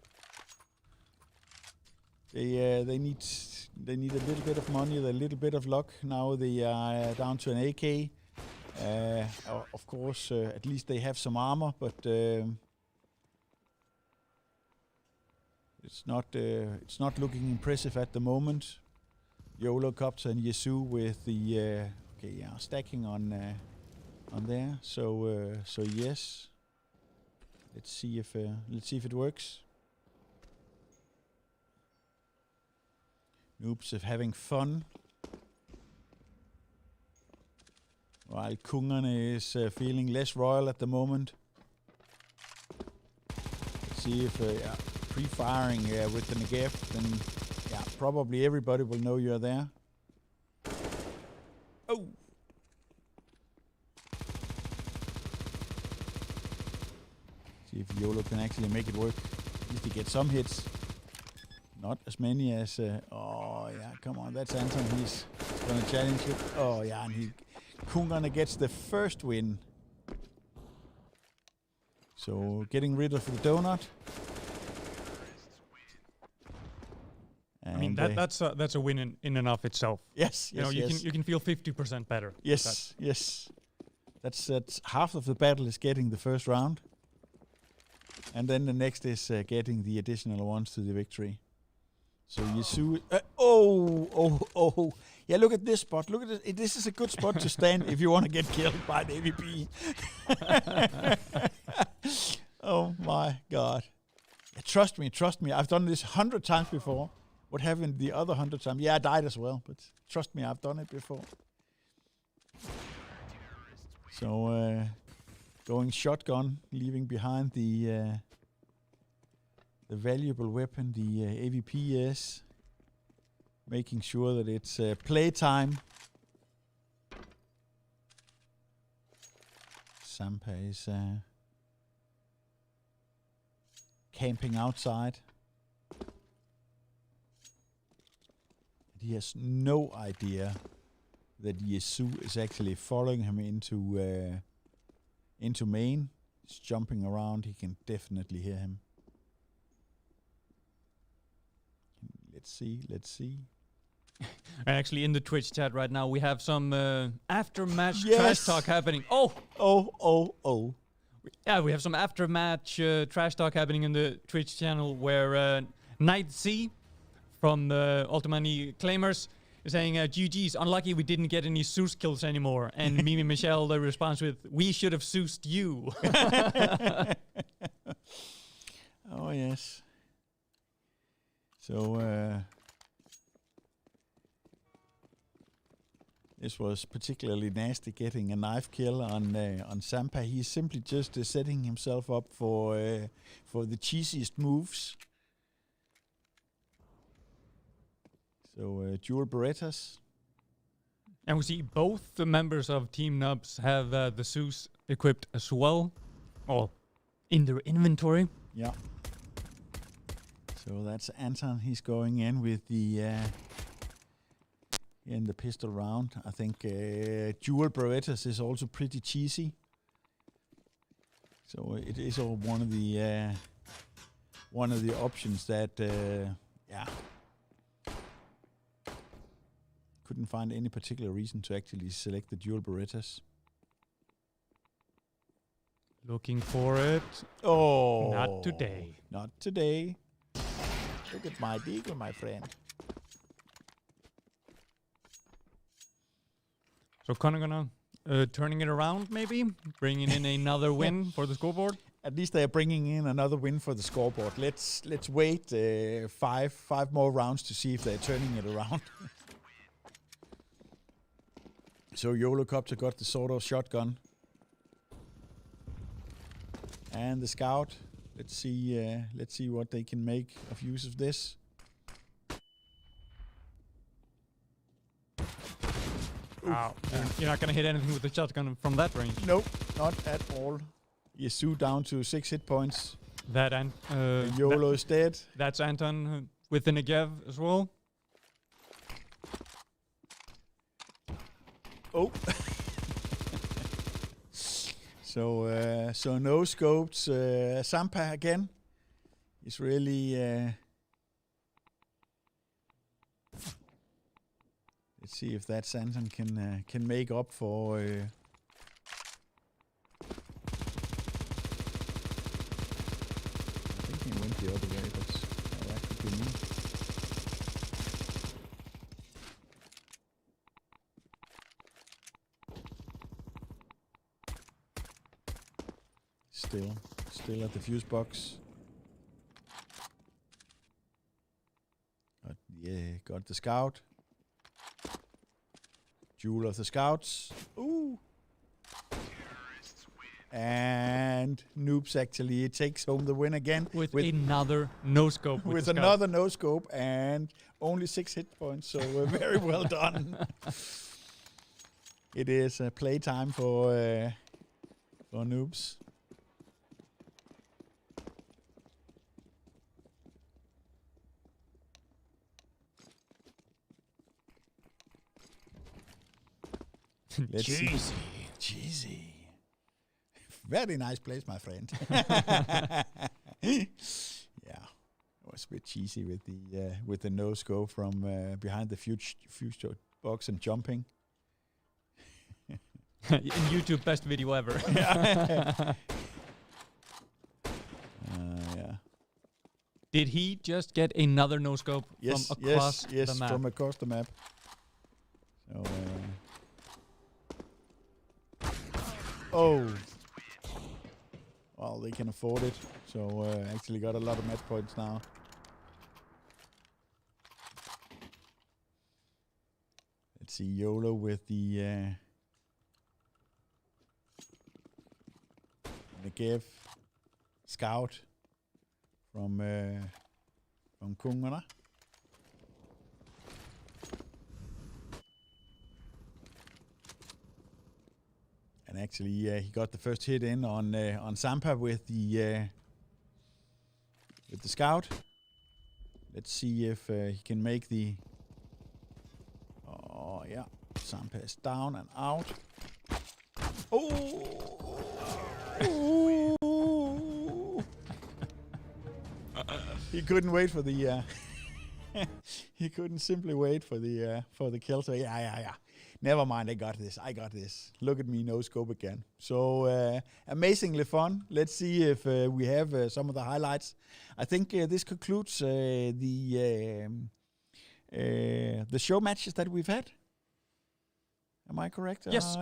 They need a little bit of money, a little bit of luck. Now they are down to an AK. Of course, at least they have some armor, but it's not looking impressive at the moment. YOLO, Copter, and Yesu with the stacking on there. So yes, let's see if it works. Noobs of having fun. While Kungana is feeling less royal at the moment. Let's see if pre-firing with the Negev, then probably everybody will know you're there. Oh! See if YOLO can actually make it work. At least he gets some hits. Not as many as... come on, that's Anton. He's going to challenge it. Oh, yeah, and Kungana gets the first win. So, getting rid of the donut. And that's a win in and of itself. Yes, you can feel 50% better. Yes, yes. That's half of the battle is getting the first round. And then the next is getting the additional ones to the victory. So Yesu... Yeah, look at this spot. Look at this. This is a good spot to stand if you want to get killed by an AVP. Oh my God. Yeah, trust me. I've done this 100 times before. What happened the other 100 times? Yeah, I died as well, but trust me, I've done it before. So, going shotgun, leaving behind the valuable weapon, the AVP is. Making sure that it's playtime. Sampa is camping outside. He has no idea that Yesu is actually following him into main. He's jumping around. He can definitely hear him. Let's see. And actually, in the Twitch chat right now, we have some after-match trash talk happening. Oh! Yeah, we have some after-match trash talk happening in the Twitch channel where Night C from the Ultimani Claimers is saying, GG's, unlucky we didn't get any Zeus kills anymore. And Mimi Michelle responds with, we should have Zeused you. Oh, yes. So, this was particularly nasty, getting a knife kill on Zampa. He's simply just setting himself up for the cheesiest moves. So, dual Berettas. And we see both the members of Team Nubs have the Zeus equipped as well. Or in their inventory. Yeah. So that's Anton. He's going in with the in the pistol round. I think dual Berettas is also pretty cheesy. So it is all one of the options that yeah. Couldn't find any particular reason to actually select the dual Berettas. Looking for it. Oh, Not today. Not today. Look at my deagle, my friend. So Connor gonna turning it around, maybe bringing in another win for the scoreboard. At least they are bringing in another win for the scoreboard. Let's wait five more rounds to see if they're turning it around. So Yolocopter got the sort of shotgun. And the scout. Let's see what they can make of use of this. Wow. You're not gonna hit anything with the shotgun from that range. Nope, not at all. Yesu down to 6 hit points. That and YOLO is dead. That's Anton with the Negev as well. Oh. So no scopes. Zampa again. He's really. Let's see if that Santon can make up for. I think he went the other way, but that could be me. Still at the fuse box. Got the scout. Jewel of the scouts. Ooh. And Noobs actually takes home the win again. With another no-scope. With another no-scope and only 6 hit points. So very well done. It is playtime for Noobs. Cheesy. Very nice place, my friend. Yeah, it was a bit cheesy with the no scope from behind the fuse box and jumping. In YouTube, best video ever. Yeah. Did he just get another no scope from across the map? From across the map. So. Oh. Well, they can afford it. So actually got a lot of match points now. Let's see YOLO with the Negev scout from Kungana. And actually, he got the first hit in on Zampa with the scout. Let's see if he can make the. Oh yeah, Zampa is down and out. Oh! He couldn't wait for the. He couldn't simply wait for the kill. So yeah. Never mind, I got this. Look at me, no scope again. So amazingly fun. Let's see if we have some of the highlights. I think this concludes the show matches that we've had. Am I correct? Yes.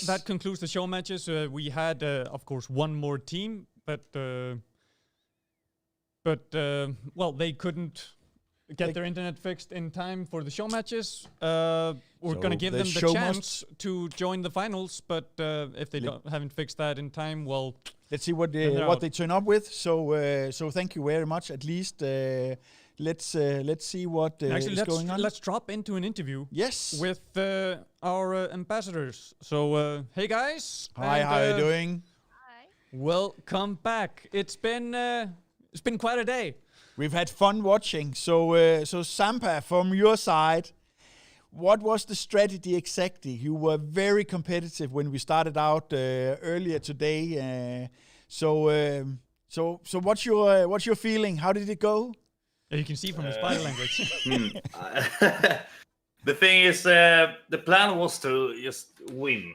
That concludes the show matches. We had, of course, one more team, but well, they couldn't get their internet fixed in time for the show matches. We're going to give them the chance to join the finals, but if they haven't fixed that in time, well, let's see what they turn up with. So thank you very much. At least let's see what is going on. Let's drop into an interview. Yes, with our ambassadors. So hey guys. Hi, how are you doing? Hi. Welcome back. It's been quite a day. We've had fun watching. So Sampa, from your side, what was the strategy exactly? You were very competitive when we started out earlier today. So what's your feeling? How did it go? You can see from his body language. The thing is, the plan was to just win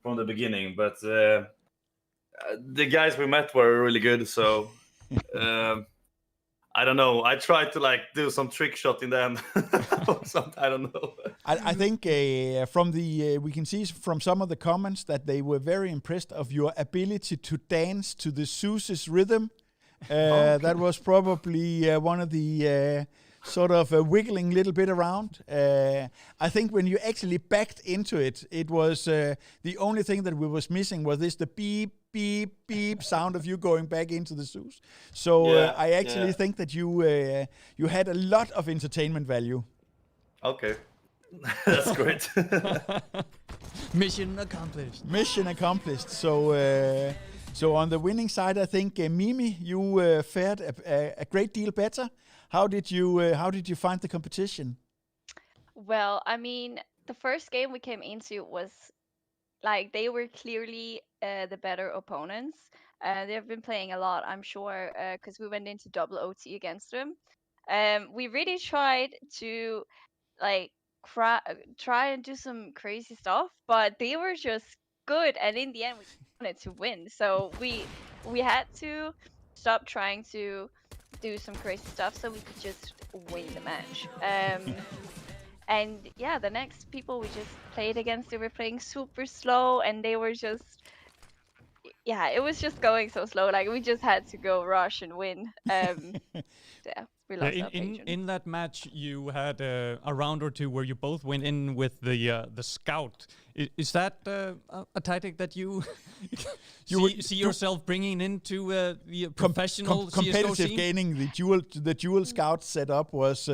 from the beginning, but the guys we met were really good, so I don't know. I tried to do some trick shot in them or something. I don't know. I think from we can see from some of the comments that they were very impressed of your ability to dance to the Zeus's rhythm. That was probably one of the sort of wiggling little bit around. I think when you actually backed into it, it was the only thing that we was missing was the beep, beep, beep sound of you going back into the Zeus. So I actually think that you had a lot of entertainment value. Okay. That's great. Mission accomplished. Mission accomplished. So on the winning side, I think Mimi, you fared a great deal better. How did you find the competition? Well, I mean, the first game we came into was they were clearly the better opponents. They've been playing a lot, I'm sure, because we went into double OT against them. We really tried to try and do some crazy stuff, but they were just good, and in the end we wanted to win, so we had to stop trying to do some crazy stuff so we could just win the match. And yeah, the next people we just played against, they were playing super slow, and they were just it was just going so slow, we just had to go rush and win. We lost in that match, you had a round or two where you both went in with the scout. Is that a tactic that you see yourself bringing into the professional competitive CS:GO scene? gaining? The dual scout setup was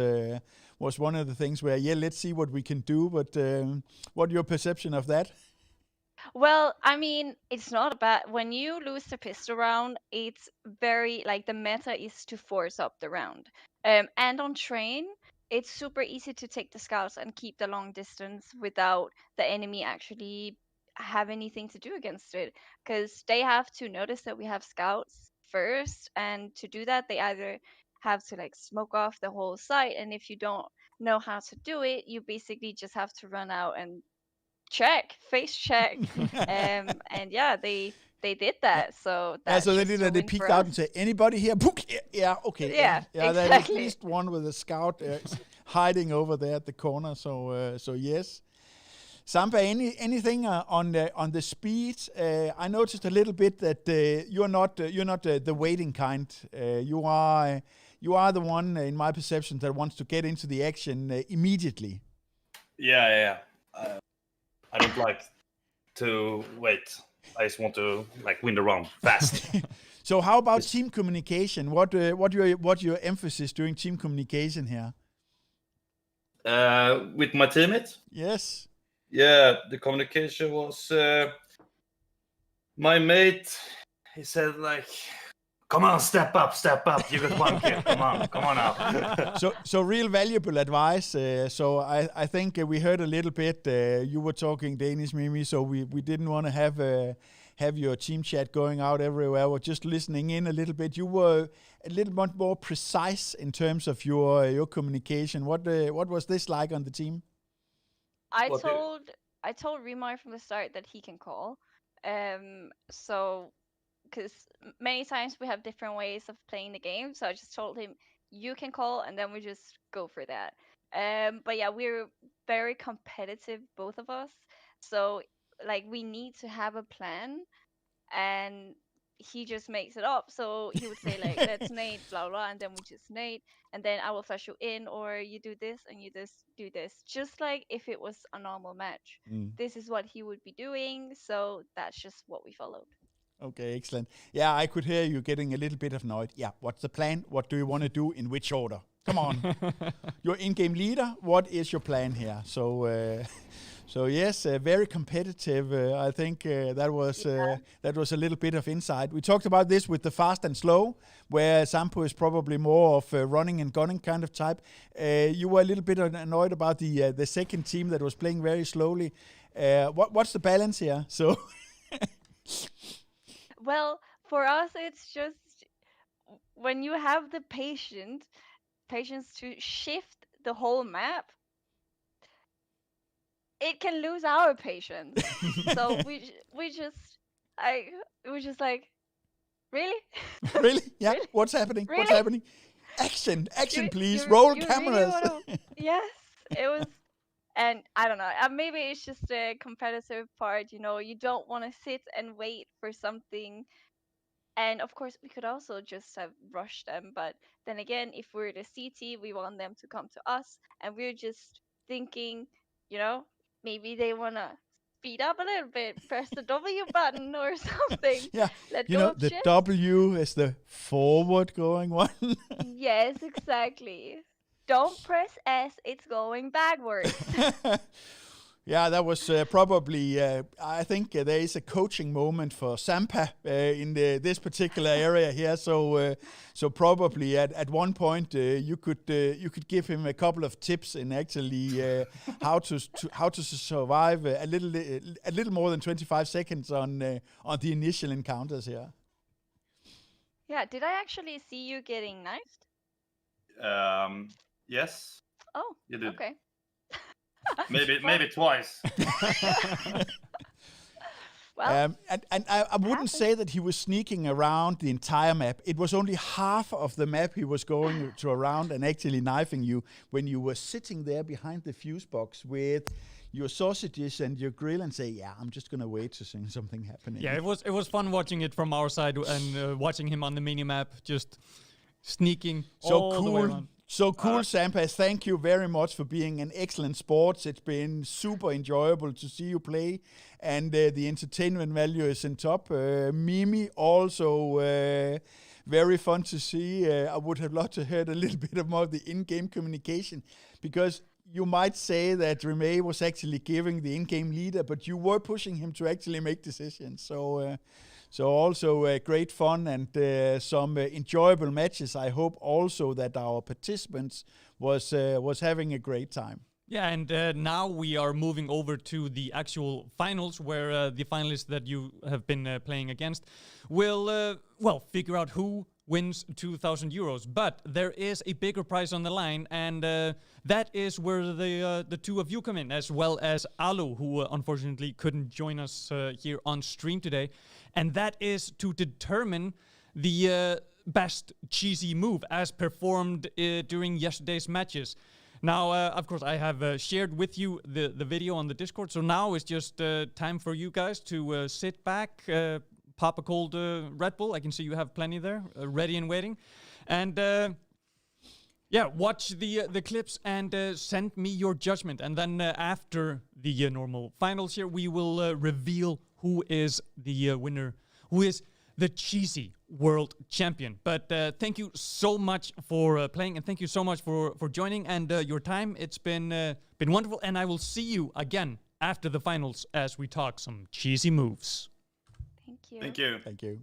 one of the things where let's see what we can do. But what your perception of that? Well, I mean, it's not bad. When you lose the pistol round, it's very the meta is to force up the round. And on train, it's super easy to take the scouts and keep the long distance without the enemy actually have anything to do against it, because they have to notice that we have scouts first, and to do that, they either have to smoke off the whole site, and if you don't know how to do it, you basically just have to run out and face check. And they did that, so so they did that. They peeked out and said, "Anybody here?" Okay. Yeah, exactly. There's at least one with a scout hiding over there at the corner. So yes. Sampa, anything on the speed? I noticed a little bit that you're not the waiting kind. You are the one, in my perception, that wants to get into the action immediately. Yeah. I don't like to wait. I just want to win the round fast. So how about team communication? What your emphasis during team communication here? With my teammates? Yes. Yeah, the communication was my mate. He said "Come on, step up! You got one kill. Come on now." So real valuable advice. So I think we heard a little bit. You were talking Danish, Mimi, so we didn't want to have your team chat going out everywhere. We're just listening in a little bit. You were a little bit more precise in terms of your communication. What was this like on the team? I What do- told Remar from the start that he can call. So because many times we have different ways of playing the game, so I just told him you can call, and then we just go for that. But yeah, we're very competitive, both of us. So like we need to have a plan, and he just makes it up. So he would say like, "Let's nade, blah blah," and then we just nade, and then I will flash you in, or you do this and you just do this, just like if it was a normal match. Mm. This is what he would be doing, so that's just what we followed. Okay, excellent. Yeah, I could hear you getting a little bit of annoyed. Yeah, what's the plan? What do you want to do? In which order? Come on. You're in-game leader. What is your plan here? So yes, very competitive. I think that was a little bit of insight. We talked about this with the fast and slow, where Sampo is probably more of a running and gunning kind of type. You were a little bit annoyed about the second team that was playing very slowly. What's the balance here? So. Well, for us, it's just when you have the patience to shift the whole map, it can lose our patience. So we just we just like, really? Really? Yeah. Really? What's happening? What's Really? happening? Action, please. You Roll you cameras. really wanna? Yes, it was. And I don't know. Maybe it's just a competitive part. You don't want to sit and wait for something. And of course, we could also just have rushed them. But then again, if we're the CT, we want them to come to us. And we're just thinking, maybe they want to speed up a little bit, press the W button or something. Yeah. Let You go know, of the shit. W is the forward going one. Yes, exactly. Don't press S, it's going backwards. Yeah, that was probably, I think there is a coaching moment for Sampa in this particular area here. So probably at one point you could give him a couple of tips in actually how to survive a little more than 25 seconds on the initial encounters here. Yeah, did I actually see you getting knifed? Yes, Oh, you did. okay. Maybe twice. Well, and I wouldn't happens. say that he was sneaking around the entire map. It was only half of the map he was going to around and actually knifing you when you were sitting there behind the fuse box with your sausages and your grill and say, yeah, I'm just going to wait to see something happening. Yeah, it was fun watching it from our side and watching him on the mini-map, just sneaking all the way around. So cool, Sampas. Thank you very much for being an excellent sport. It's been super enjoyable to see you play, and the entertainment value is in top. Mimi also very fun to see. I would have loved to hear a little bit of more of the in-game communication, because you might say that Remé was actually giving the in-game leader, but you were pushing him to actually make decisions. So also great fun and some enjoyable matches. I hope also that our participants was having a great time. Yeah, and now we are moving over to the actual finals, where the finalists that you have been playing against will, figure out who wins 2,000 euros. But there is a bigger prize on the line, and that is where the two of you come in, as well as Alu, who unfortunately couldn't join us here on stream today. And that is to determine the best cheesy move as performed during yesterday's matches. Now, of course, I have shared with you the video on the Discord, so now it's just time for you guys to sit back, pop a cold Red Bull. I can see you have plenty there, ready and waiting. And watch the clips and send me your judgment. And then after the normal finals here, we will reveal who is the winner, who is the cheesy world champion. But thank you so much for playing, and thank you so much for joining and your time. It's been wonderful, and I will see you again after the finals as we talk some cheesy moves. Thank you. Thank you. Thank you.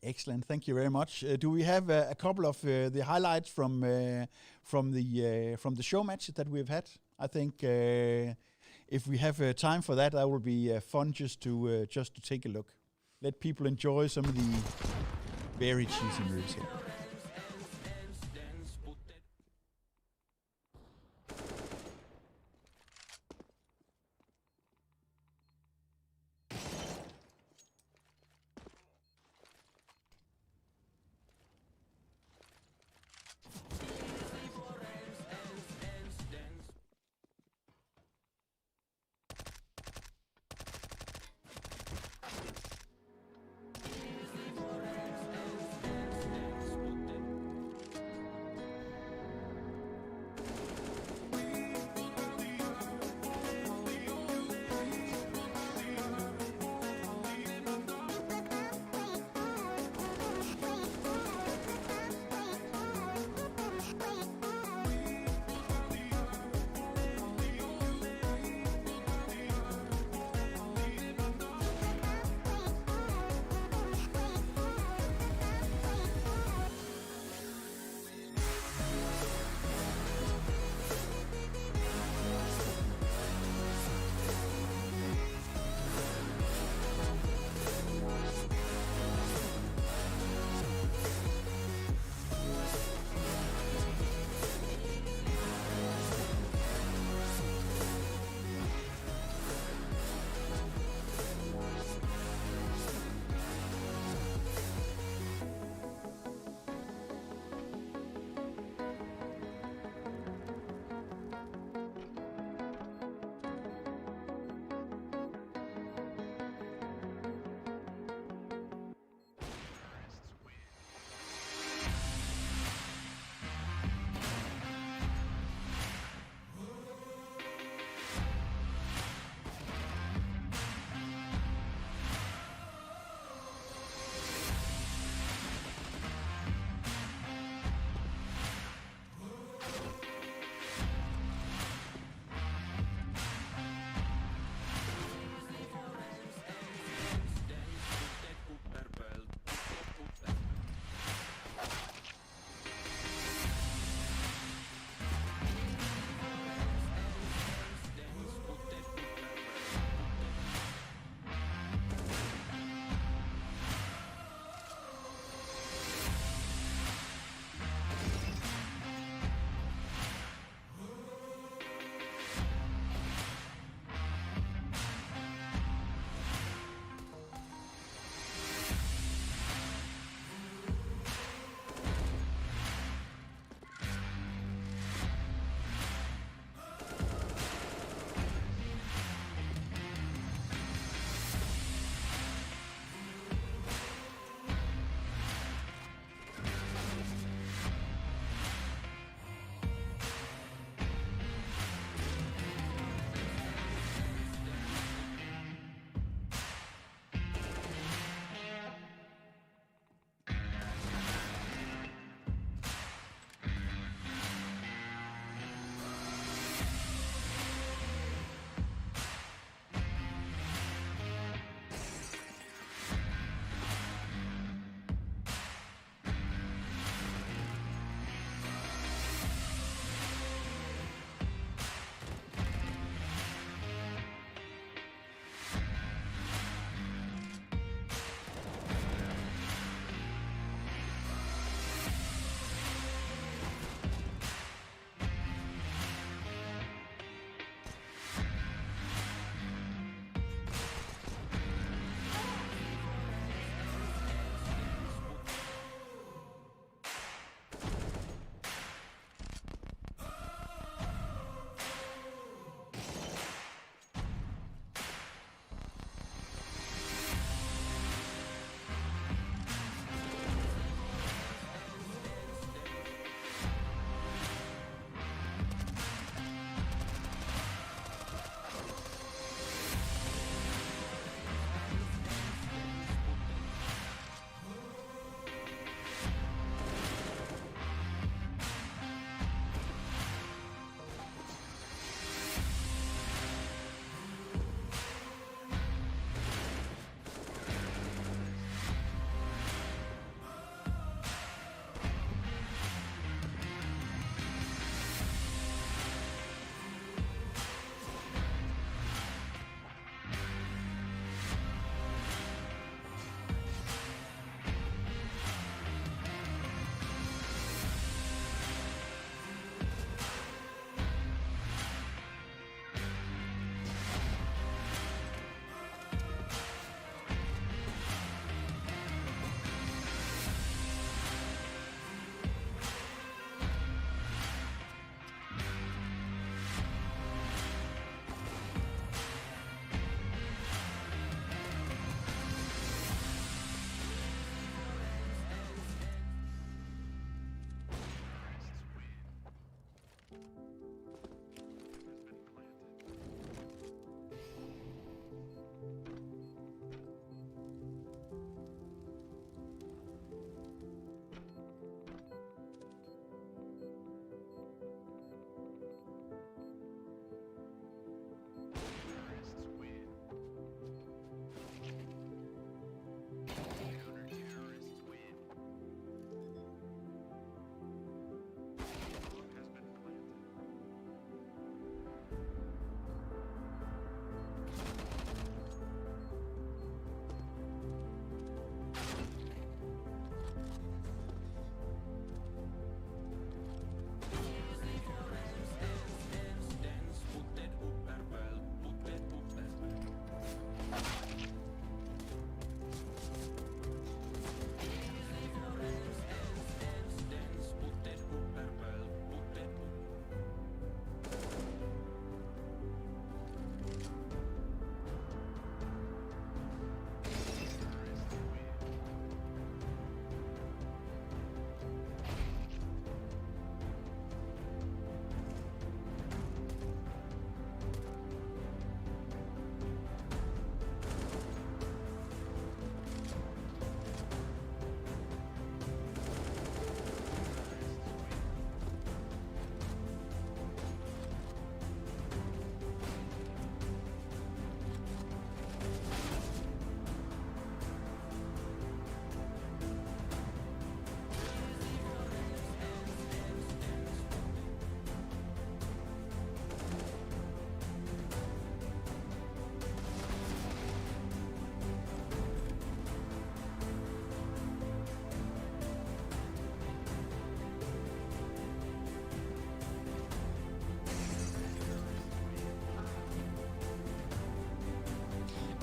Excellent. Thank you very much. Do we have a couple of the highlights from the show matches that we've had? I think if we have time for that, that will be fun just to take a look. Let people enjoy some of the very cheesy moves here.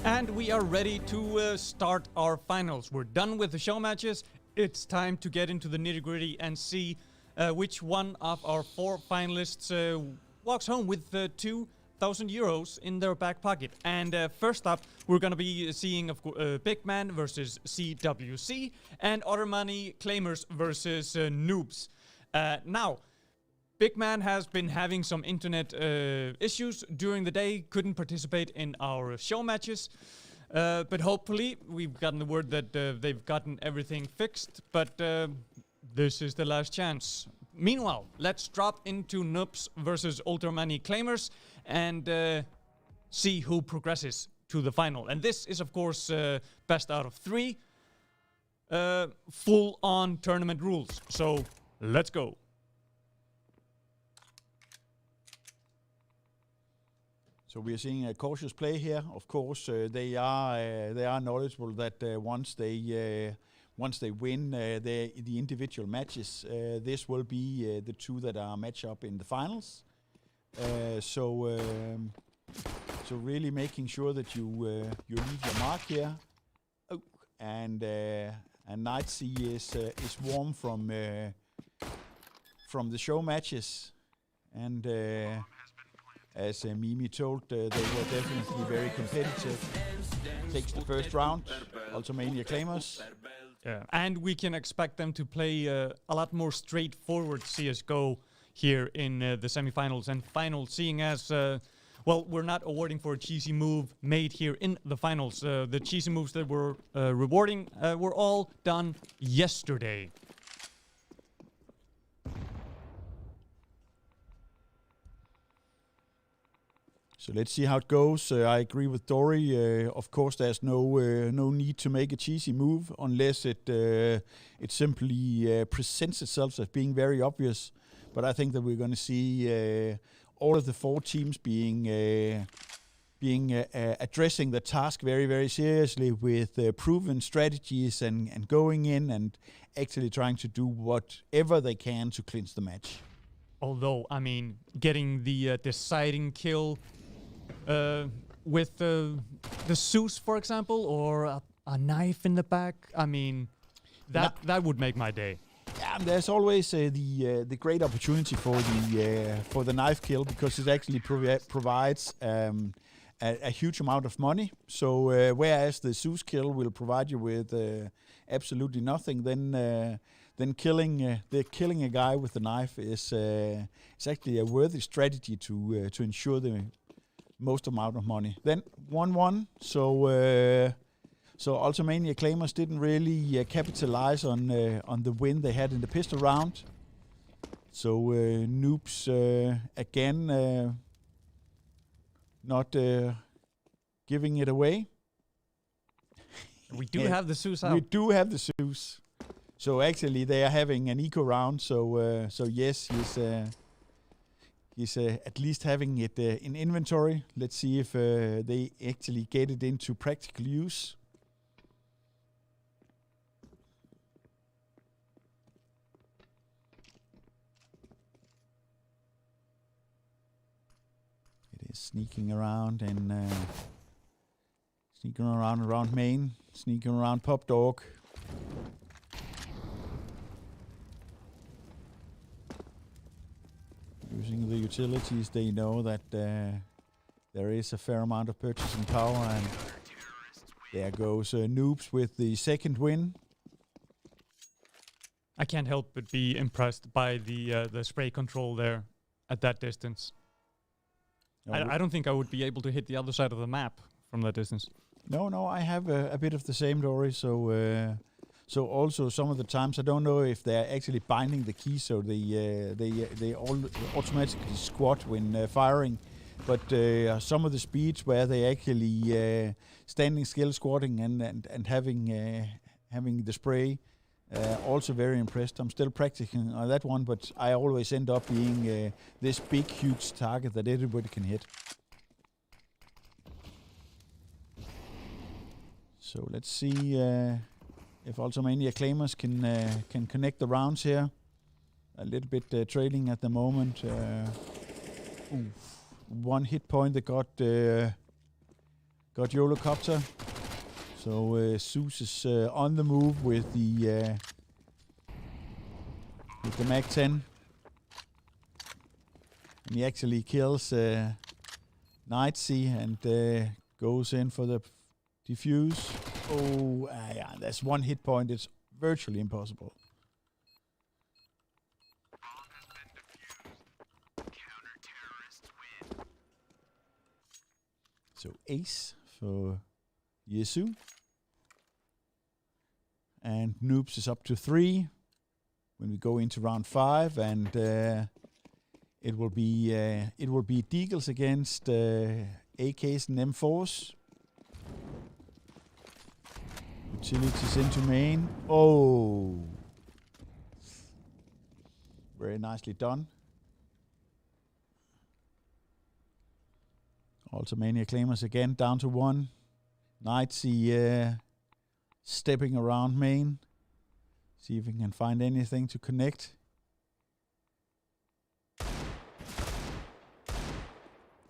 And we are ready to start our finals. We're done with the show matches. It's time to get into the nitty-gritty and see which one of our 4 finalists walks home with 2,000 euros in their back pocket. And first up, we're going to be seeing Big Man versus CWC and Other Money Claimers versus Noobs. Now, Big Man has been having some internet issues during the day, couldn't participate in our show matches. But hopefully, we've gotten the word that they've gotten everything fixed. But this is the last chance. Meanwhile, let's drop into Noobs versus Ultra Money Claimers and see who progresses to the final. And this is, of course, best out of 3. Full-on tournament rules. So, let's go. So we are seeing a cautious play here. Of course, they are knowledgeable that once they win the individual matches, this will be the 2 that are match up in the finals. So really making sure that you leave your mark here. Oh, and Night Sea is warm from the show matches, and. As Mimi told, they were definitely very competitive. Takes the first round, Ultimania Claimers. Yeah. And we can expect them to play a lot more straightforward CSGO here in the semifinals and finals, seeing as, well, we're not awarding for a cheesy move made here in the finals. The cheesy moves that we're rewarding were all done yesterday. So let's see how it goes. I agree with Dory. Of course, there's no need to make a cheesy move unless it simply presents itself as being very obvious. But I think that we're going to see all of the 4 teams being addressing the task very, very seriously with proven strategies and going in and actually trying to do whatever they can to clinch the match. Although, I mean, getting the deciding kill with the Zeus, for example, or a knife in the back, I mean, that would make my day. Yeah, and there's always the great opportunity for the knife kill, because it actually provides a huge amount of money. So whereas the Zeus kill will provide you with absolutely nothing, then killing a guy with the knife is actually a worthy strategy to ensure the most amount of money. Then 1-1. So Ultimania Claimers didn't really capitalize on the win they had in the pistol round. So Noobs again not giving it away. We do have the Zeus out. We do have the Zeus. So actually they are having an eco round. So yes, he's at least having it in inventory. Let's see if they actually get it into practical use. It is sneaking around and sneaking around main, sneaking around Pop Dog. Using the utilities, they know that there is a fair amount of purchasing power, and there goes Noobs with the second win. I can't help but be impressed by the spray control there at that distance. I don't think I would be able to hit the other side of the map from that distance. No, I have a bit of the same, Dory. So also some of the times I don't know if they're actually binding the key, so they all automatically squat when firing. But some of the speeds where they actually standing still, squatting and having the spray, also very impressed. I'm still practicing on that one, but I always end up being this big, huge target that everybody can hit. So let's see if Ultimania Claimers can connect the rounds here. A little bit trailing at the moment. One hit point that got got Eurocopter. So Zeus is on the move with the Mag-10. And he actually kills Nightsea and goes in for the defuse. Oh, yeah, that's one hit point. It's virtually impossible. So ace for Yesu. And Noobs is up to 3 when we go into round 5, and it will be Deagles against AKs and M4s. Utilities into main. Oh, very nicely done. Ultimania Claimers again down to 1. Nightsea stepping around main. See if we can find anything to connect.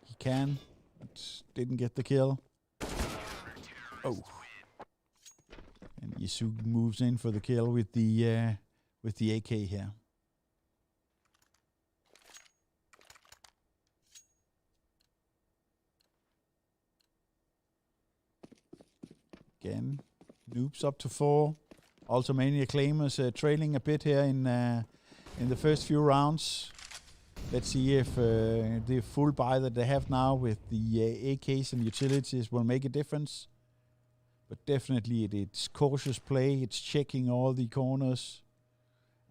He can, but didn't get the kill. Oh. And Yesu moves in for the kill with the AK here. Again, Noobs up to 4. Ultimania Claimers trailing a bit here in the first few rounds. Let's see if the full buy that they have now with the AKs and utilities will make a difference. But definitely it's cautious play. It's checking all the corners.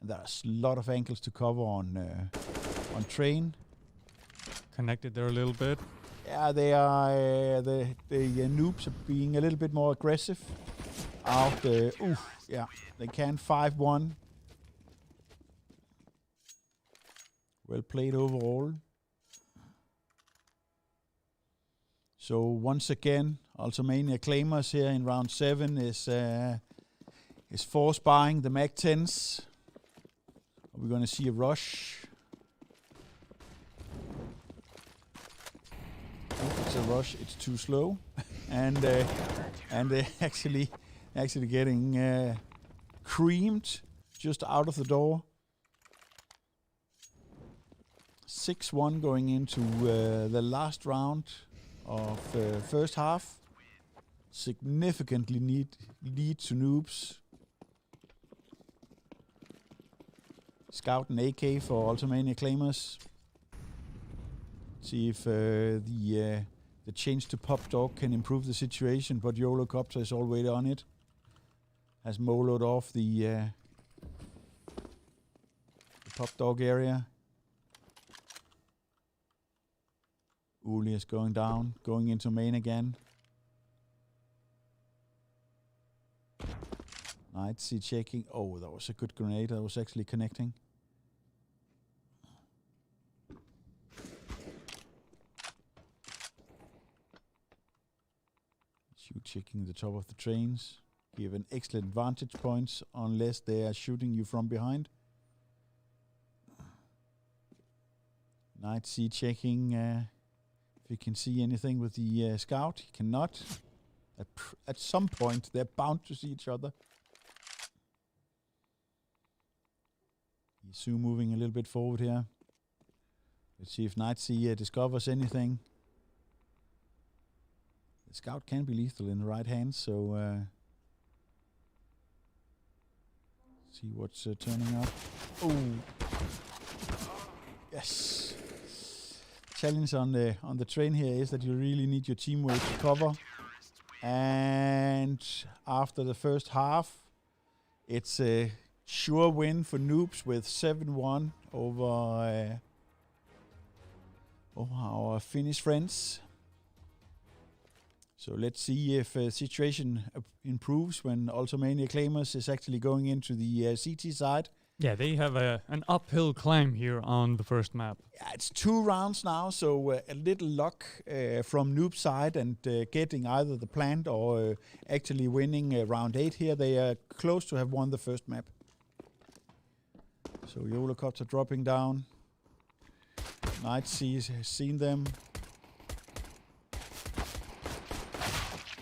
And there's a lot of angles to cover on train. Connected there a little bit. Yeah, they are the Noobs are being a little bit more aggressive. Yeah, they can 5-1. Well played overall. So once again, Ultimania Claimers here in round 7 is force buying the Mag-10s. Are we going to see a rush? If it's a rush, it's too slow, and they're actually getting creamed just out of the door. 6-1 going into the last round of first half. Significantly lead to Noobs. Scout and AK for Ultimania Claimers. See if the change to Pop Dog can improve the situation, but Eurocopter is already on it. Has moloed off the Pop Dog area. Uli is going down, going into main again. Nightsea checking. Oh, that was a good grenade. That was actually connecting. You checking the top of the trains. Give an excellent vantage points unless they are shooting you from behind. Nightsea checking if he can see anything with the scout. He cannot. At some point they're bound to see each other. Yesu moving a little bit forward here. Let's see if Nightsea discovers anything. The scout can be lethal in the right hand, so see what's turning up. Oh, yes. Challenge on the train here is that you really need your teamwork to cover. And after the first half, it's a sure win for Noobs with 7-1 over our Finnish friends. So let's see if the situation improves when Ultimania Claimers is actually going into the CT side. Yeah, they have an uphill climb here on the first map. Yeah, it's 2 rounds now, so a little luck from Noob side and getting either the plant or actually winning round 8 here. They are close to have won the first map. So Eurocopter dropping down. Nightsea has seen them.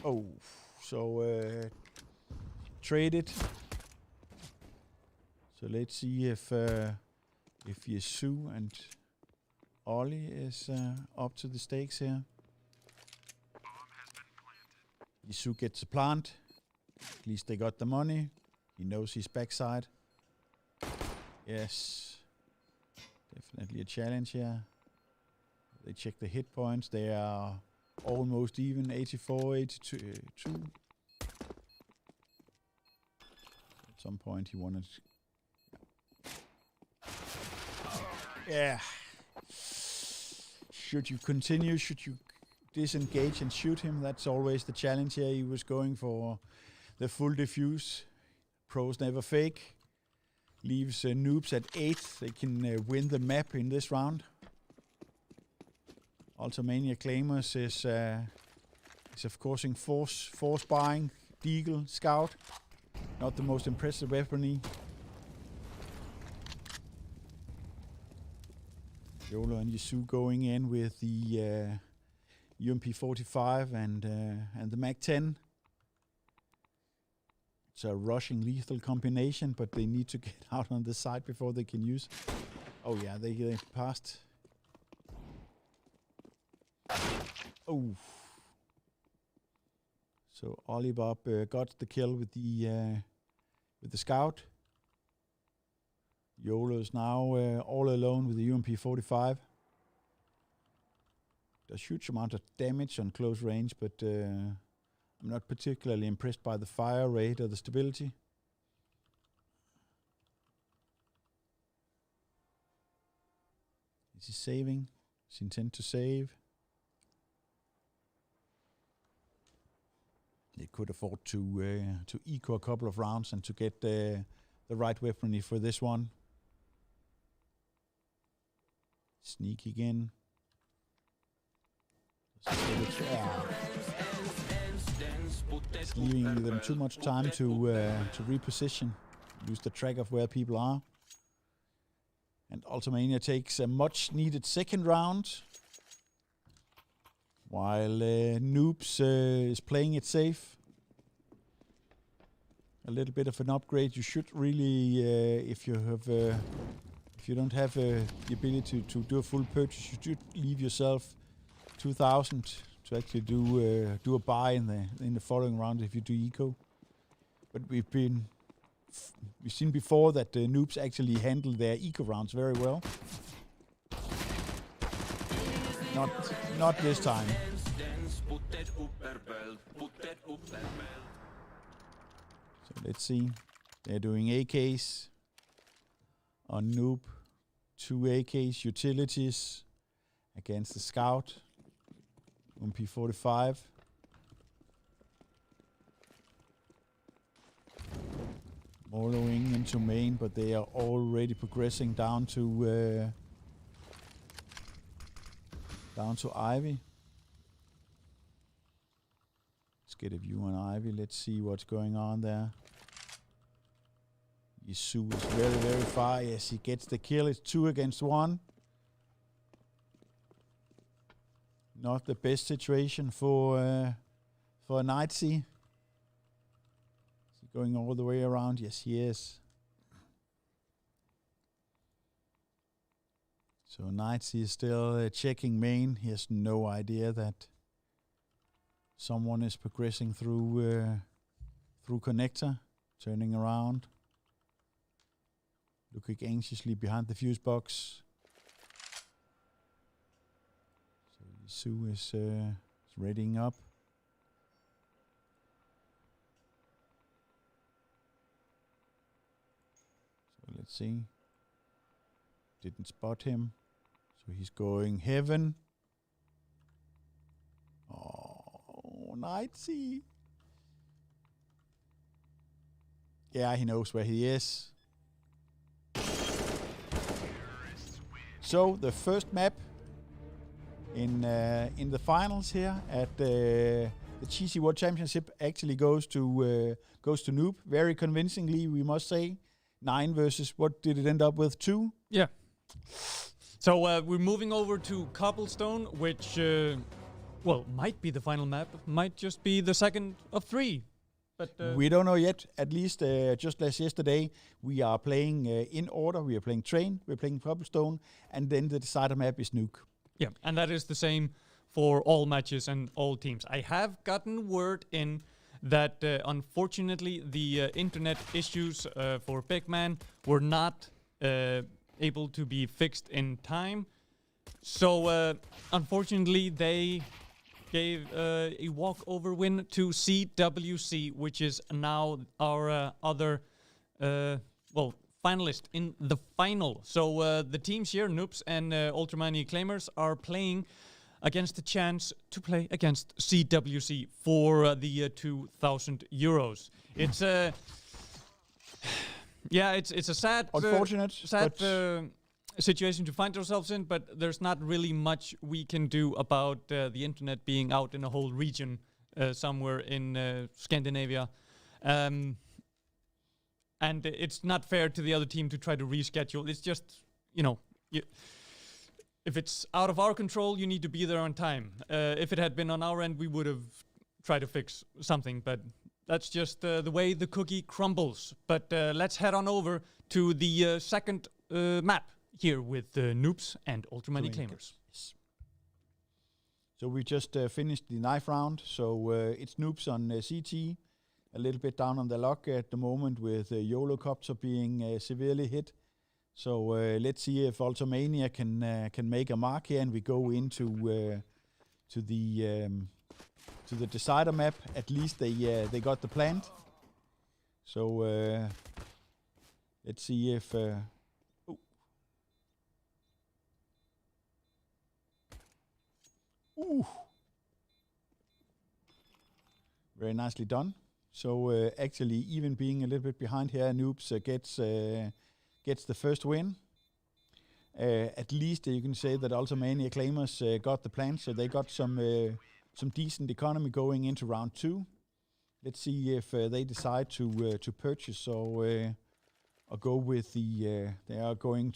Oh, so trade it. So let's see if Yesu and Ollie is up to the stakes here. Yesu gets a plant. At least they got the money. He knows his backside. Yes. Definitely a challenge here. They check the hit points. They are almost even. 84, 82. At some point he wanted... Yeah. Should you continue? Should you disengage and shoot him? That's always the challenge here. He was going for the full defuse. Pros never fake. Leaves noobs at 8. They can win the map in this round. Ultimania Claimers is of course in force buying. Deagle, Scout. Not the most impressive weaponry. Yolo and Yesu going in with the UMP-45 and the Mag-10. It's a rushing lethal combination, but they need to get out on the side before they can use. Oh yeah, they passed. Oh. So Olibop got the kill with the Scout. Yolo is now all alone with the UMP-45. Does huge amount of damage on close range, but I'm not particularly impressed by the fire rate or the stability. Is he saving? Does he intend to save? They could afford to eco a couple of rounds and to get the right weaponry for this one. Sneak again. It's leaving them too much time to reposition, lose the track of where people are. And Ultimania takes a much needed second round, while Noobs is playing it safe. A little bit of an upgrade. You should really, if you don't have the ability to do a full purchase, you should leave yourself 2,000 to actually do a buy in the following round if you do eco. But we've seen before that the Noobs actually handle their eco rounds very well. Not this time. So let's see. They're doing AKs on Noob. 2 AKs, utilities against the Scout. MP45. Moloing into main, but they are already progressing down to Ivy. Let's get a view on Ivy. Let's see what's going on there. Yesu is very, very far. Yes, he gets the kill. It's 2 against 1. Not the best situation for a Nightsea. Is he going all the way around? Yes, he is. So Nightsea is still checking main. He has no idea that someone is progressing through connector, turning around, looking anxiously behind the fuse box. Yesu is readying up. So let's see. Didn't spot him. So he's going heaven. Oh, Nightsea. Yeah, he knows where he is. So the first map in the finals here at the GC World Championship actually goes to Noob very convincingly, we must say. 9 versus, what did it end up with? 2? Yeah. So we're moving over to Cobblestone, which well, might be the final map, might just be the second of 3. But we don't know yet. At least just as yesterday, we are playing in order. We are playing Train, we're playing Cobblestone, and then the decider map is Nuke. yeah, and that is the same for all matches and all teams. I have gotten word in that unfortunately the internet issues for Big Man were not able to be fixed in time. So unfortunately they gave a walkover win to CWC, which is now our other finalist in the final. So the teams here, Noobs and Ultramani Claimers, are playing against the chance to play against CWC for the 2,000 euros. It's a it's a sad, unfortunate, situation to find ourselves in, but there's not really much we can do about the internet being out in a whole region somewhere in Scandinavia. And it's not fair to the other team to try to reschedule. It's just, if it's out of our control, you need to be there on time. If it had been on our end, we would have tried to fix something, but that's just the way the cookie crumbles. But let's head on over to the second map here with Noobs and Ultramani Claimers. Yes. So we just finished the knife round. So it's Noobs on CT, a little bit down on the luck at the moment with Yolocopter being severely hit. So let's see if Ultramania can make a mark here, and we go into to the decider map. At least they got the plant. So let's see if. Ooh. Very nicely done. So actually, even being a little bit behind here, Noobs gets the first win. At least you can say that Ultramania Claimers got the plan, so they got some decent economy going into round 2. Let's see if they decide to purchase or go with the. They're going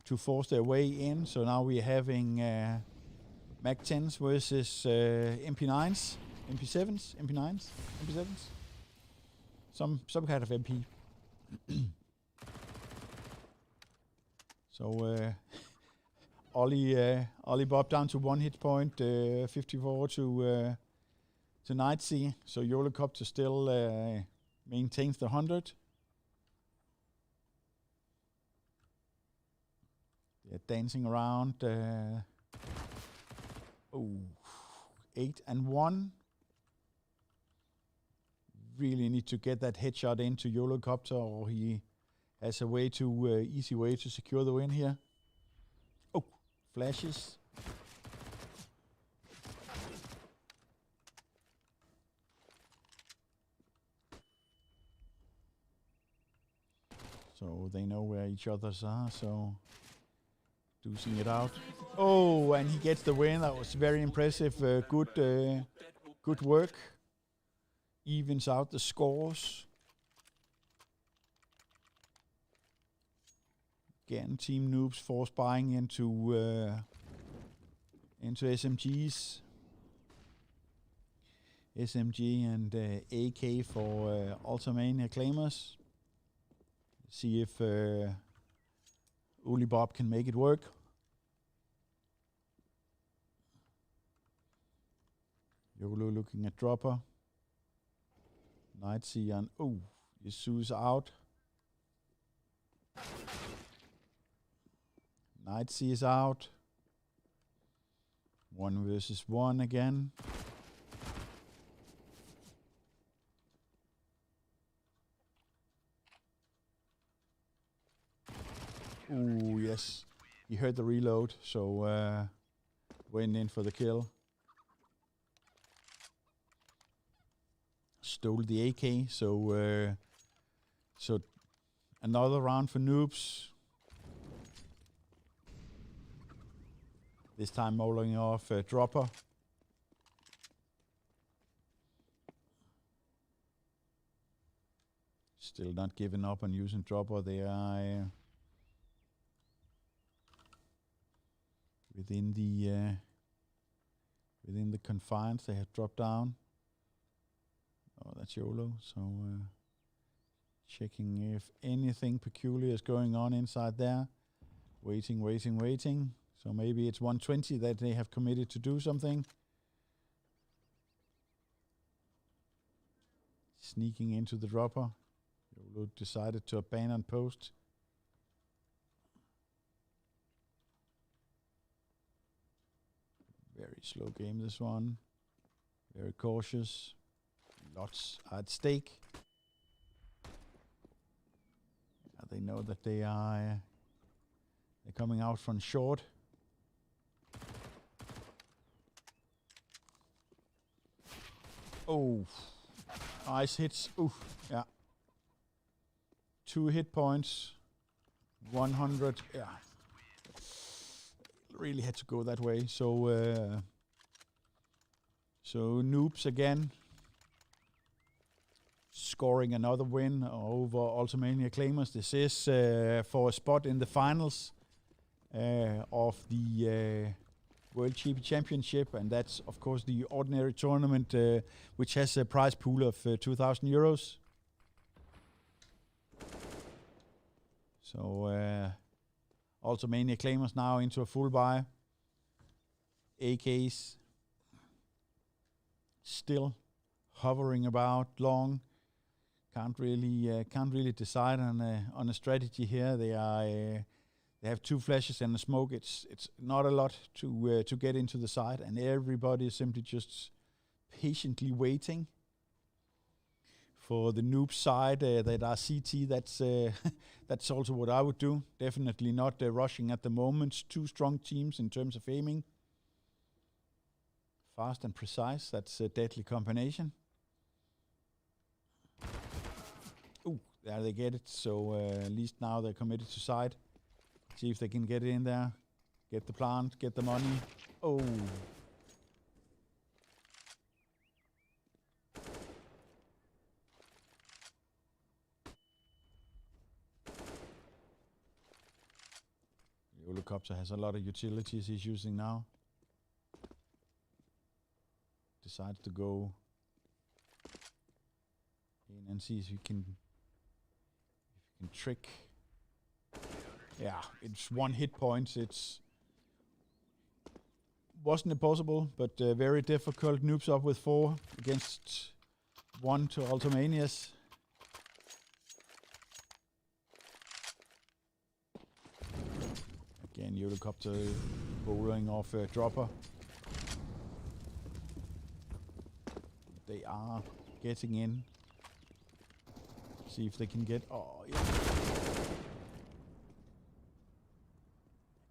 to force their way in. So now we're having Mac 10s versus MP9s, MP7s, MP9s, MP7s. Some kind of MP. So Ollie Bob down to 1 hit point, 54 to Nightsea. So Yolocopter still maintains the 100. They're dancing around. 8 and 1. Really need to get that headshot into Yolocopter, or he has a way to easy way to secure the win here. Oh, flashes. So they know where each others are, so deucing it out. Oh, and he gets the win. That was very impressive. Good work. Evens out the scores. Again, Team Noobs force buying into SMGs. SMG and AK for Ultramania Claimers. See if Uli Bob can make it work. Yolo looking at dropper. Nightsea and Yasu's out. Nightsea is out. 1 versus 1 again. Ooh, yes. He heard the reload, so went in for the kill. Stole the AK, so another round for Noobs. This time rolling off dropper. Still not giving up on using dropper. They are within the within the confines. They have dropped down. Oh, that's YOLO. So checking if anything peculiar is going on inside there. Waiting. So maybe it's 120 that they have committed to do something. Sneaking into the dropper. YOLO decided to abandon post. Very slow game, this one. Very cautious. Lots at stake. They know that they're coming out from short. Oh, nice hits. Oof, yeah. 2 hit points. 100. Yeah. Really had to go that way. So Noobs again. Scoring another win over Ultimania Claimers. This is for a spot in the finals of the World GP Championship, and that's of course the ordinary tournament, which has a prize pool of 2,000 euros. So Ultimania Claimers now into a full buy. AKs still hovering about long. Can't really decide on a strategy here. They have 2 flashes and a smoke. It's not a lot to get into the side, and everybody is simply just patiently waiting for the noob side that are CT. That's also what I would do. Definitely not rushing at the moment. 2 strong teams in terms of aiming. Fast and precise. That's a deadly combination. Ooh, there they get it. So at least now they're committed to side. See if they can get it in there. Get the plant, get the money. Oh. The helicopter has a lot of utilities he's using now. Decides to go in and see if he can trick. Yeah, it's 1 hit point. Wasn't impossible, but very difficult. Noobs up with 4 against 1 to Ultimanias. Again, helicopter bowling off a dropper. They are getting in. See if they can get. Oh, yeah.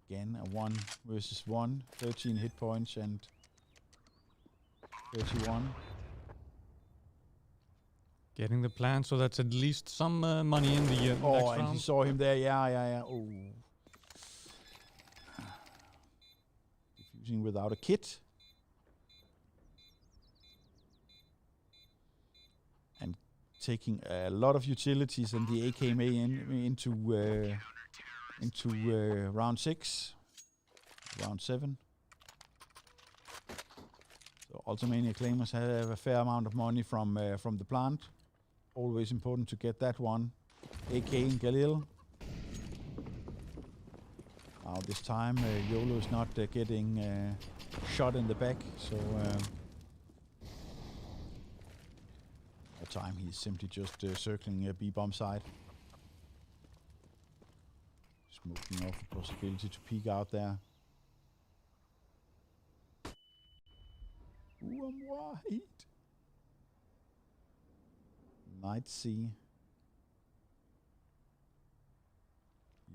Again, a 1 versus 1. 13 hit points and 31. Getting the plan, so that's at least some money in the next round. And he saw him there. Yeah. Oh. Defusing without a kit. And taking a lot of utilities and the AKMA into round 6, round 7. So Ultimania Claimers have a fair amount of money from the plant. Always important to get that one. AK and Galil. Now this time YOLO is not getting shot in the back, so that time he's simply just circling B-bomb side. Smoking off the possibility to peek out there. Ooh, I'm wide. Night C.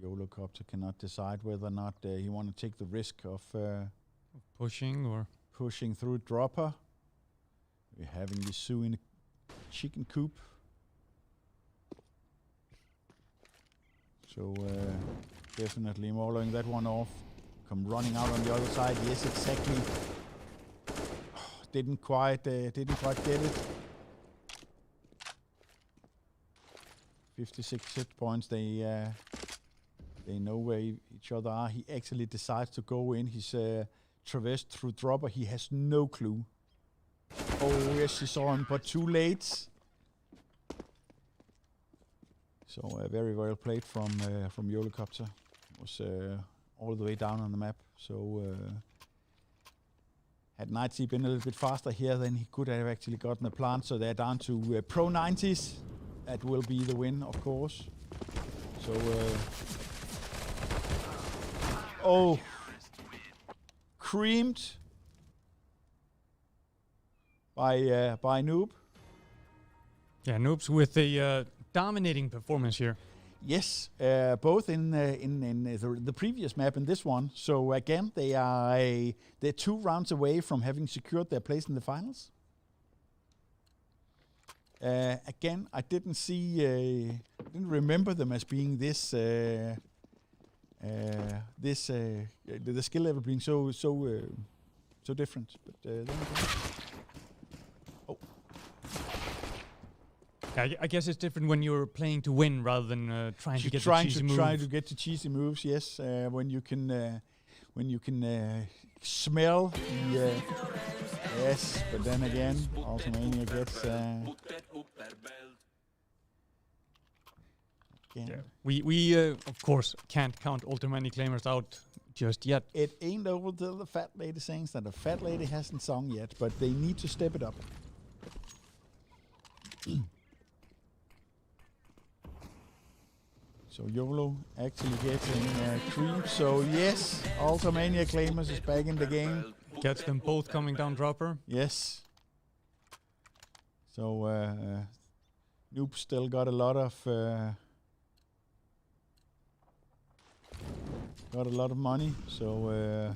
YOLOcopter cannot decide whether or not he want to take the risk of pushing through dropper. We're having the Sue in a chicken coop. So definitely mauling that one off. Come running out on the other side. Yes, exactly. Didn't quite get it. 56 hit points. They know where each other are. He actually decides to go in. He's traversed through dropper. He has no clue. Oh, yes, she saw him, but too late. So very well played from Helicopter. It was all the way down on the map. So had Nightsea been a little bit faster here, then he could have actually gotten the plant. So they're down to pro 90s. That will be the win, of course. So oh, creamed by Noob. Yeah, Noobs with a dominating performance here. Yes, both in the previous map and this one. So again, they're 2 rounds away from having secured their place in the finals. Again, I didn't remember them as being this the skill level being so different. But then again. I guess it's different when you're playing to win rather than trying to get the cheesy moves. Try to get the cheesy moves, yes. When you can smell the yes, but then again, Ultimania gets again. Yeah. We of course can't count Ultimania claimers out just yet. It ain't over till the fat lady sings that the fat lady hasn't sung yet, but they need to step it up. So YOLO actually getting cream. So yes, Ultimania claimers is back in the game. Gets them both coming down dropper. Yes. So Noob still got a lot of money. So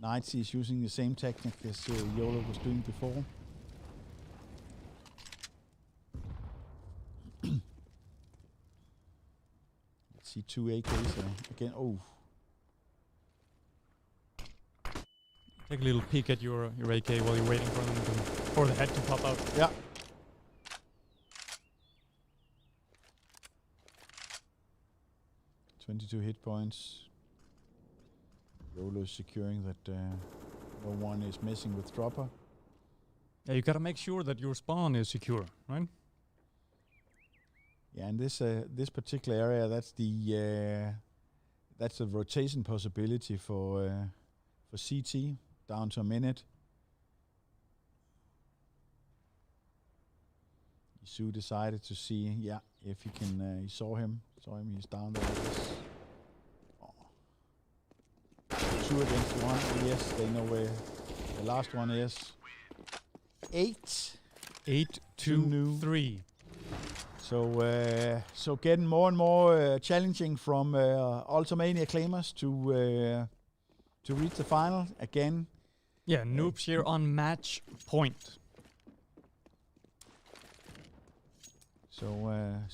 Nightsea is using the same technique as YOLO was doing before. See 2 AKs again. Oh. Take a little peek at your AK while you're waiting for them for the head to pop out. Yeah. .22 hit points. YOLO is securing that no one is messing with dropper. Yeah, you gotta make sure that your spawn is secure, right? Yeah, and this particular area, that's the rotation possibility for CT down to a minute. Isu decided to see, if he can. He saw him. He's down there. Oh. 2 against 1. Yes, they know where the last one is. 8. 8, 2, 3. So getting more and more challenging from Ultimania claimers to reach the final again. Yeah, Noobs here on match point. So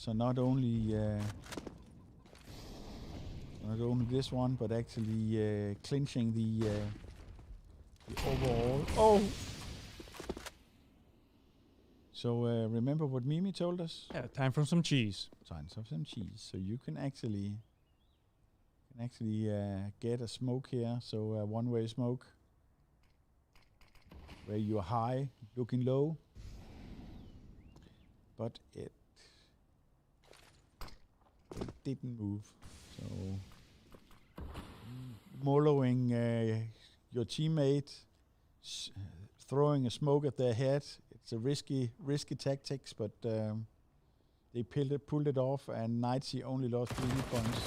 not only this one, but actually clinching the overall. Oh. So remember what Mimi told us? Yeah, time for some cheese. Time for some cheese. So you can actually get a smoke here. So a one-way smoke where you're high, looking low, but it didn't move. So moloing your teammate, throwing a smoke at their head. It's a risky tactics, but they pulled it off, and Nightsea only lost 3 hit points.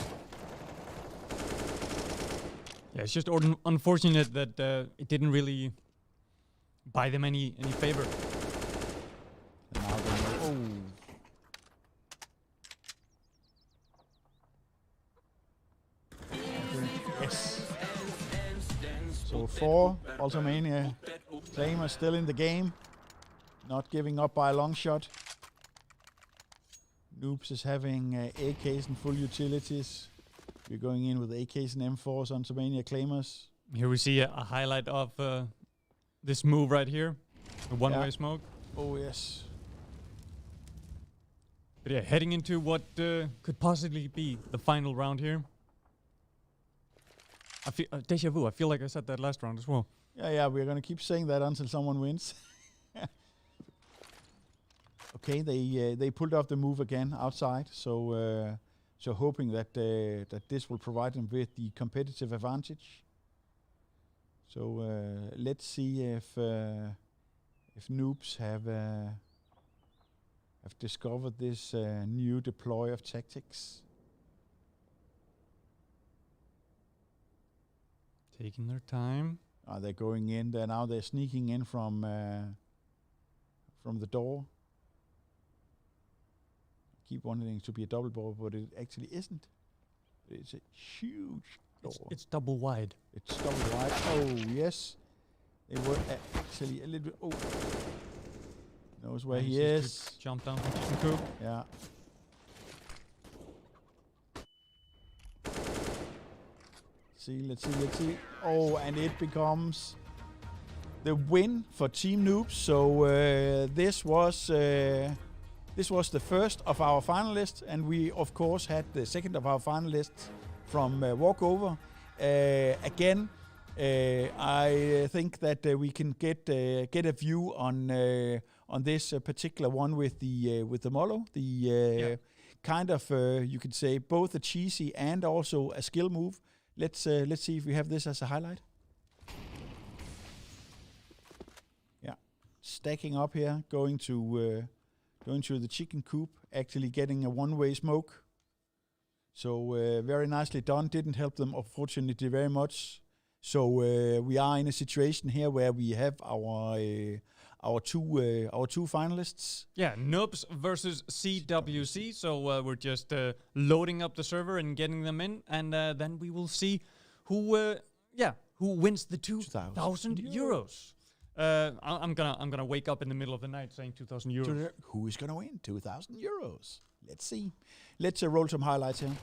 Yeah, it's just unfortunate that it didn't really buy them any favor. And now they know, yes. So 4 Ultimania claimers still in the game. Not giving up by a long shot. Noobs is having AKs and full utilities. We're going in with AKs and M4s on Ultimania claimers. Here we see a highlight of this move right here. The one-way smoke. Oh, yes. But yeah, heading into what could possibly be the final round here. I feel deja vu. I feel like I said that last round as well. Yeah, we're gonna keep saying that until someone wins. Okay, they pulled off the move again outside, so hoping that that this will provide them with the competitive advantage. So let's see if noobs have discovered this new deploy of tactics. Taking their time. Are they going in there now? They're sneaking in from the door. Keep wanting it to be a double door, but it actually isn't. It's a huge door. It's double wide. It's double wide. Oh yes, they were actually a little bit. Oh, knows where he is. Jump down from chicken coop. Yeah. Let's see. Oh, and it becomes the win for Team Noobs. So this was the first of our finalists, and we of course had the second of our finalists from Walkover. Again, I think that we can get a view on this particular one with the Molo, kind of you could say both a cheesy and also a skill move. Let's see if we have this as a highlight. Yeah, stacking up here, going to the chicken coop, actually getting a one-way smoke. So very nicely done. Didn't help them, unfortunately, very much. So we are in a situation here where we have our two finalists. Yeah, Noobs versus CWC. So we're just loading up the server and getting them in, and then we will see who wins the 2,000 euros. I'm gonna wake up in the middle of the night saying 2,000 euros. Who is gonna win 2,000 euros? Let's see. Let's roll some highlights here.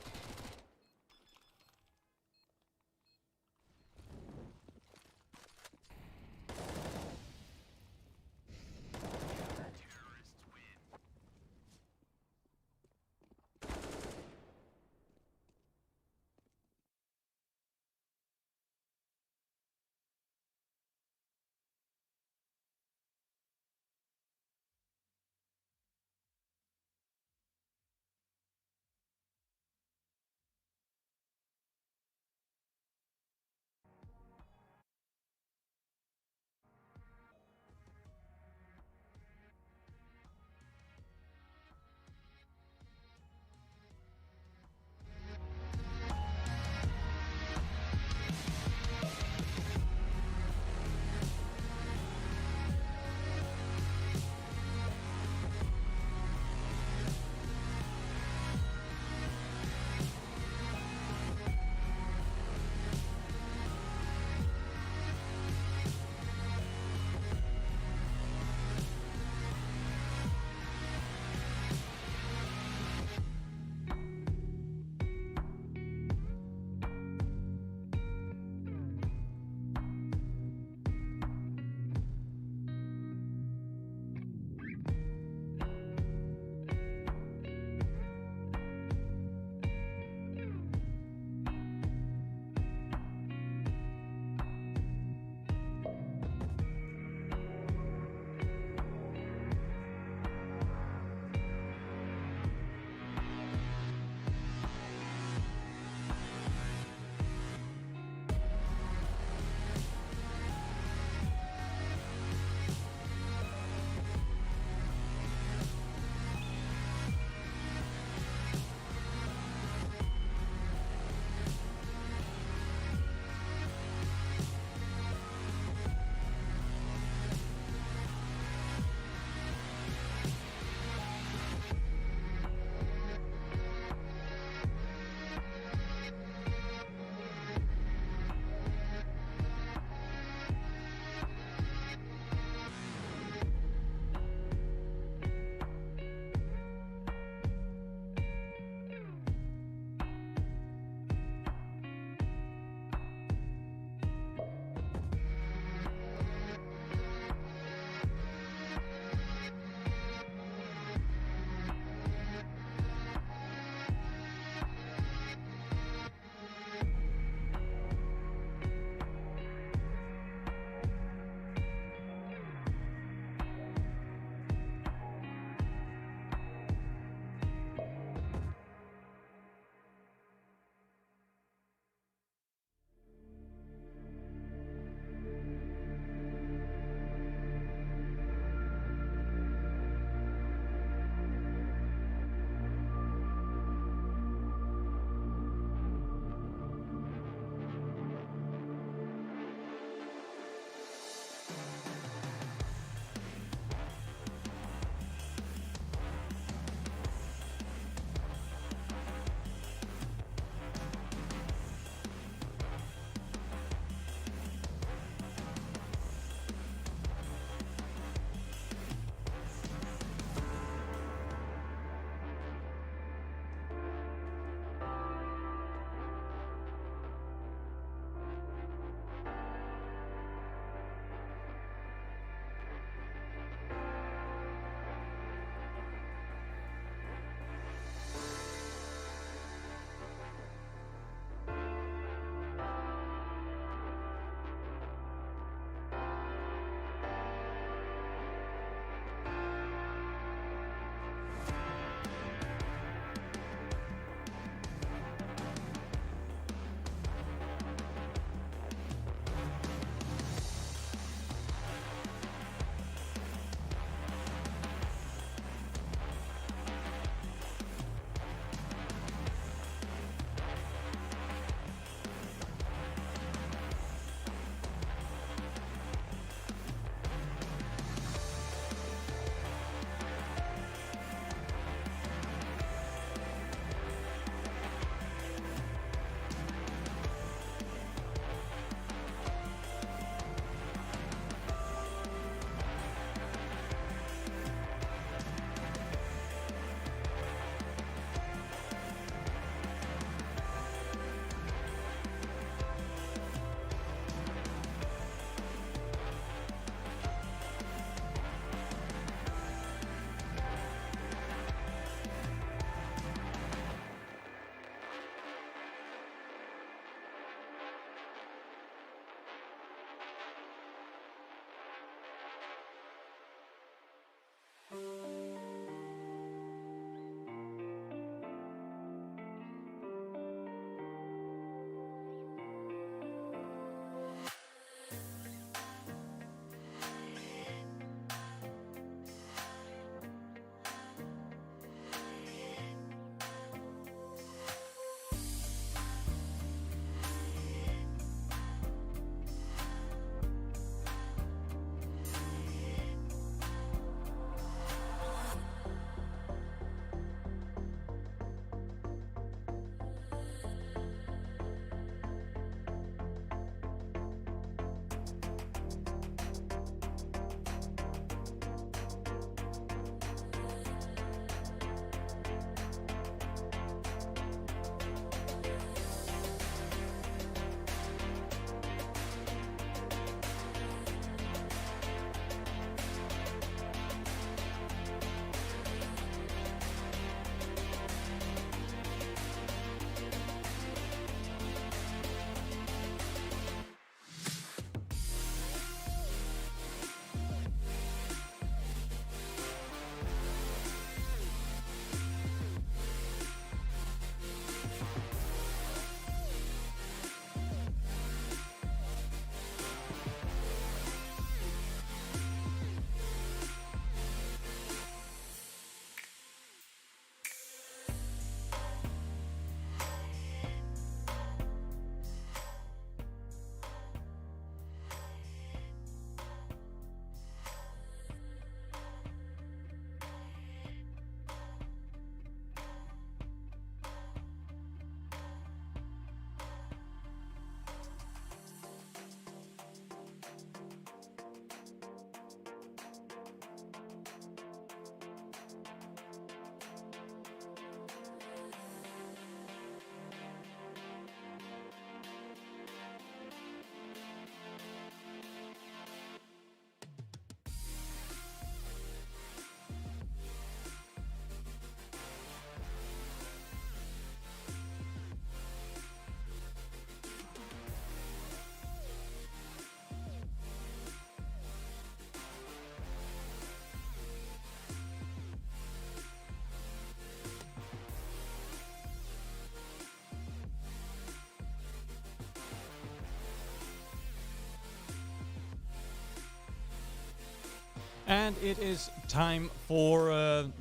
And it is time for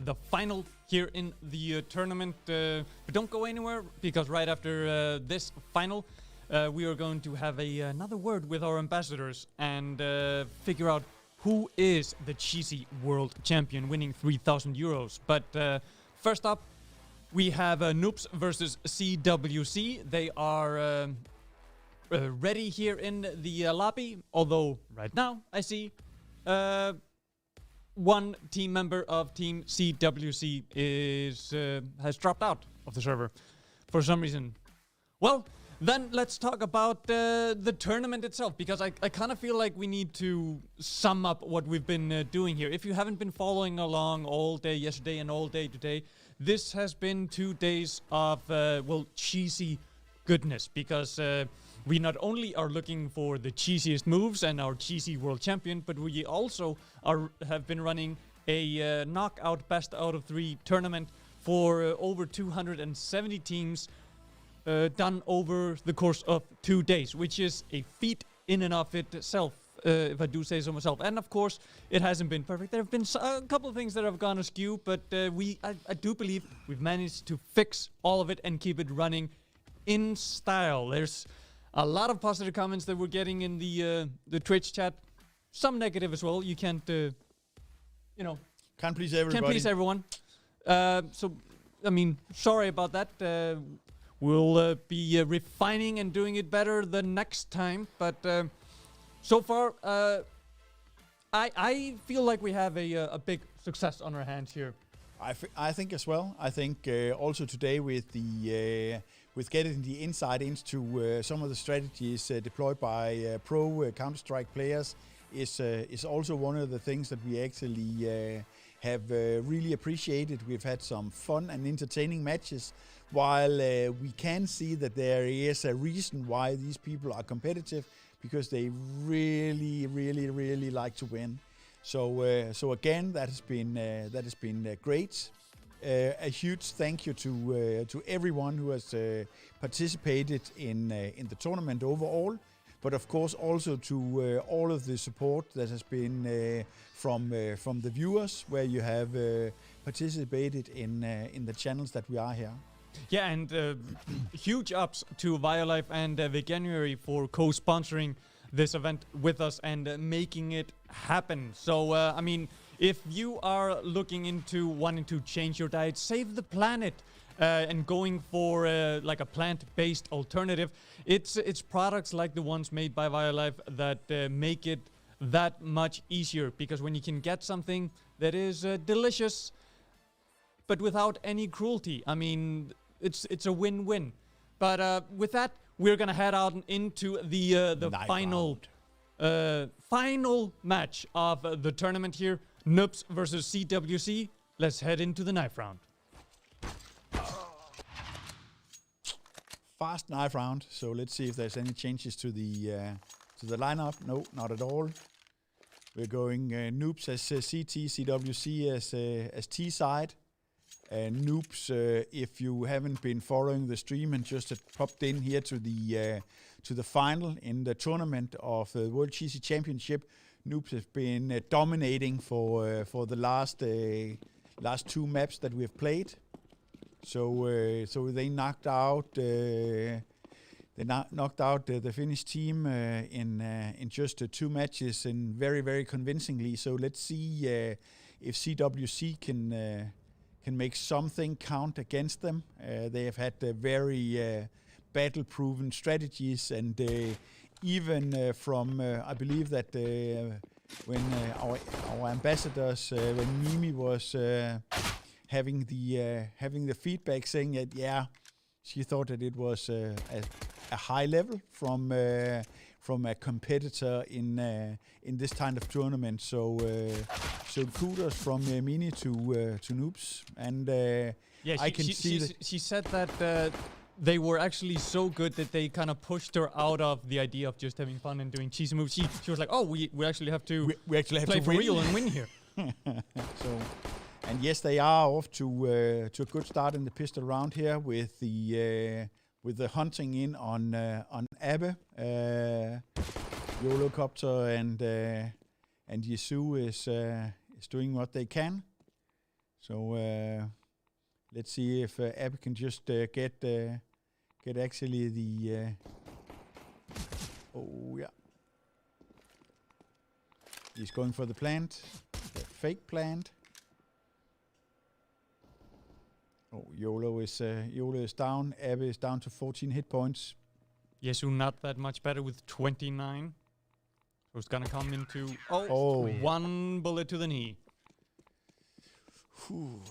the final here in the tournament. But don't go anywhere, because right after this final, we are going to have another word with our ambassadors and figure out who is the Cheesy World Champion winning 3,000 euros. But first up, we have Noobs versus CWC. They are ready here in the lobby, although right now I see one team member of Team CWC has dropped out of the server for some reason. Well, then let's talk about the tournament itself, because I kind of feel like we need to sum up what we've been doing here. If you haven't been following along all day yesterday and all day today, this has been 2 days of, cheesy goodness, because we not only are looking for the cheesiest moves and our cheesy world champion, but we also have been running a knockout best out of 3 tournament for over 270 teams done over the course of 2 days, which is a feat in and of itself, if I do say so myself. And of course, it hasn't been perfect. There have been a couple of things that have gone askew, but I do believe we've managed to fix all of it and keep it running in style. There's a lot of positive comments that we're getting in the Twitch chat. Some negative as well. You can't, Can't please everybody. Can't please everyone. So, I mean, sorry about that. We'll be refining and doing it better the next time. But so far, I feel like we have a big success on our hands here. I think as well. I think also today with the with getting the insight into some of the strategies deployed by pro Counter-Strike players is also one of the things that we actually have really appreciated. We've had some fun and entertaining matches, while we can see that there is a reason why these people are competitive, because they really like to win. So again, that has been great. A huge thank you to everyone who has participated in the tournament overall, but of course also to all of the support that has been from the viewers, where you have participated in the channels that we are here. Yeah, and huge ups to Violife and Veganuary for co-sponsoring this event with us and making it happen. So, I mean, if you are looking into wanting to change your diet, save the planet, and going for like a plant-based alternative, it's products like the ones made by Violife that make it that much easier. Because when you can get something that is delicious, but without any cruelty, I mean, it's a win-win. But with that, we're gonna head out into the final match of the tournament here. Noobs versus CWC. Let's head into the knife round. Fast knife round. So let's see if there's any changes to the lineup. No, not at all. We're going Noobs as CT, CWC as T side. Noobs, if you haven't been following the stream and just popped in here to the final in the tournament of the World Cheesy Championship, Noobs have been dominating for the last 2 maps that we've played. So they knocked out the Finnish team in just 2 matches, and very convincingly. So let's see if CWC can make something count against them. They have had very battle-proven strategies, and even from I believe that when our ambassadors, when Mimi was having the feedback saying that she thought that it was a high level from a competitor in this kind of tournament. So kudos from Mini to Noobs, and I can see that she said that they were actually so good that they kind of pushed her out of the idea of just having fun and doing cheesy moves. She was like, "Oh, we actually have to play for real and win here." So, and yes, they are off to a good start in the pistol round here with the hunting in on Abbe, Yolocopter, and Yesu is doing what they can. So let's see if Abby can just get actually the. Oh yeah, he's going for the plant, the fake plant. Oh, YOLO is down. Abby is down to 14 hit points. Yesu not that much better with 29. So it's gonna come into Oh. one bullet to the knee. Whew.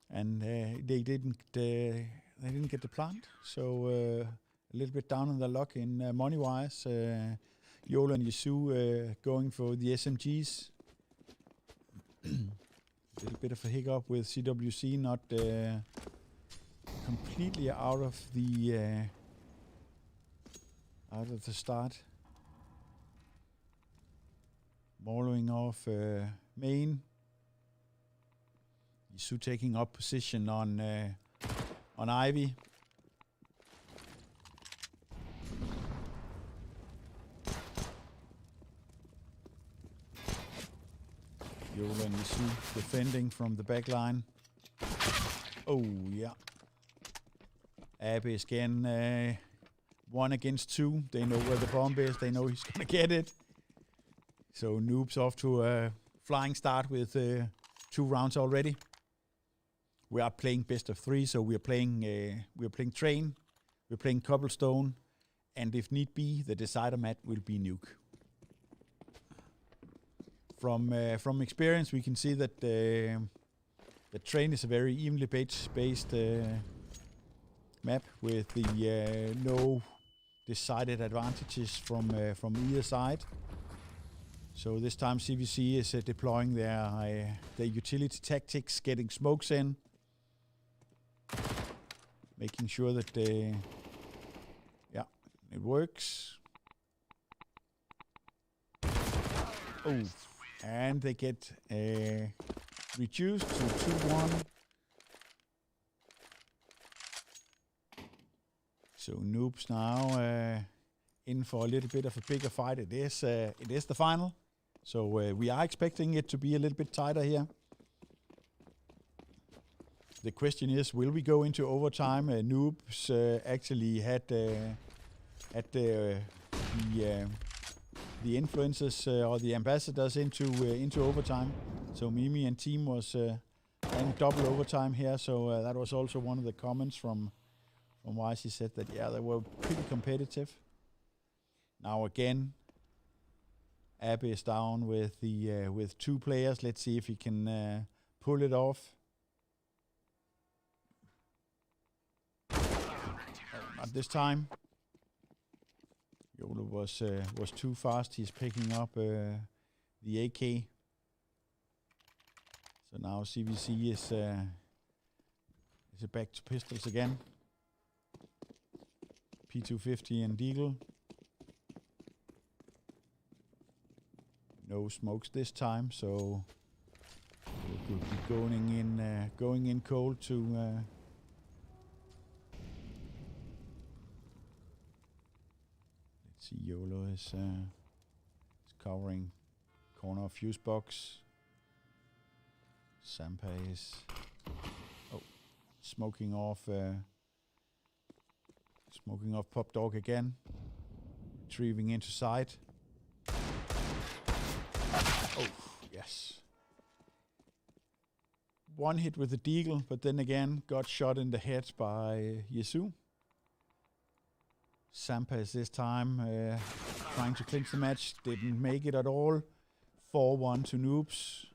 And they didn't get the plant, so a little bit down on the luck in money wise. YOLO and Yesu going for the SMGs. A little bit of a hiccup with CWC not completely out of the start. Mauling off main. Yesu taking up position on Ivy. YOLO and Yesu defending from the back line. Oh, yeah. Abby is again 1 against 2. They know where the bomb is. They know he's going to get it. So Noob's off to a flying start with 2 rounds already. We are playing best of 3, so we're playing train, we're playing cobblestone, and if need be, the decider mat will be nuke. From experience, we can see that the train is a very evenly based map with the no decided advantages from either side. So this time CVC is deploying their utility tactics, getting smokes in, making sure that it works. Oh, and they get reduced to 2-1. So Noobs now in for a little bit of a bigger fight. It is the final. So we are expecting it to be a little bit tighter here. The question is, will we go into overtime? Noobs actually had the influencers or the ambassadors into overtime. So Mimi and team was in double overtime here. So that was also one of the comments from why she said that they were pretty competitive. Now again, Abby is down with 2 players. Let's see if he can pull it off. Not this time. YOLO was too fast. He's picking up the AK. So now CVC is back to pistols again. P250 and Deagle. No smokes this time, so we'll be going in cold to. Let's see, YOLO is covering corner of fuse box. Sampa is smoking off Pop Dog again, retrieving into side. Oh, yes. 1 hit with the Deagle, but then again got shot in the head by Yesu. Sampa is this time trying to clinch the match. Didn't make it at all. 4-1 to Noobs.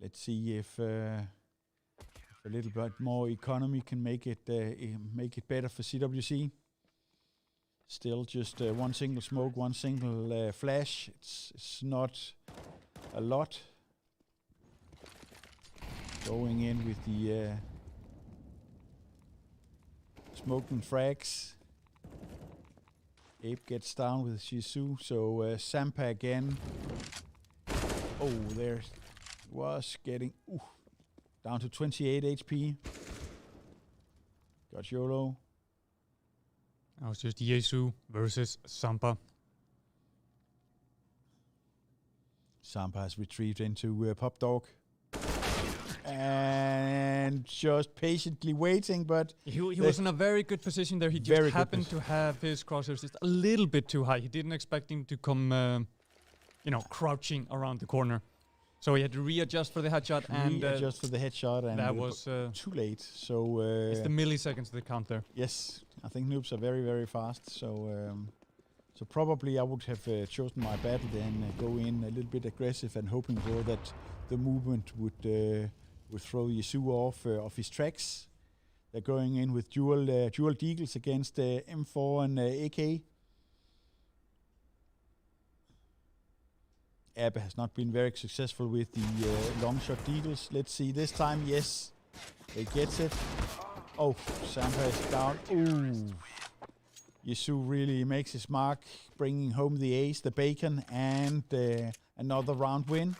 Let's see if a little bit more economy can make it better for CWC. Still just 1 single smoke, 1 single flash. It's not a lot. Going in with the smoking frags. Abe gets down with Yesu, so Sampa again. Oh, there was getting down to 28 HP. Got YOLO. That was just Yesu versus Sampa. Sampa has retrieved into Pop Dog. And just patiently waiting, but He was in a very good position there. He just happened to have his crosshairs just a little bit too high. He didn't expect him to come, crouching around the corner. So he had to readjust for the headshot, and that was too late. So it's the milliseconds that count there. Yes, I think noobs are very, very fast. So probably I would have chosen my battle then, go in a little bit aggressive and hoping for that the movement would throw Yesu off his tracks. They're going in with dual deagles against M4 and AK. Abba has not been very successful with the long shot deagles. Let's see this time. Yes, they gets it. Oh, Sampa is down. Ooh. Yesu really makes his mark, bringing home the ace, the bacon, and another round win.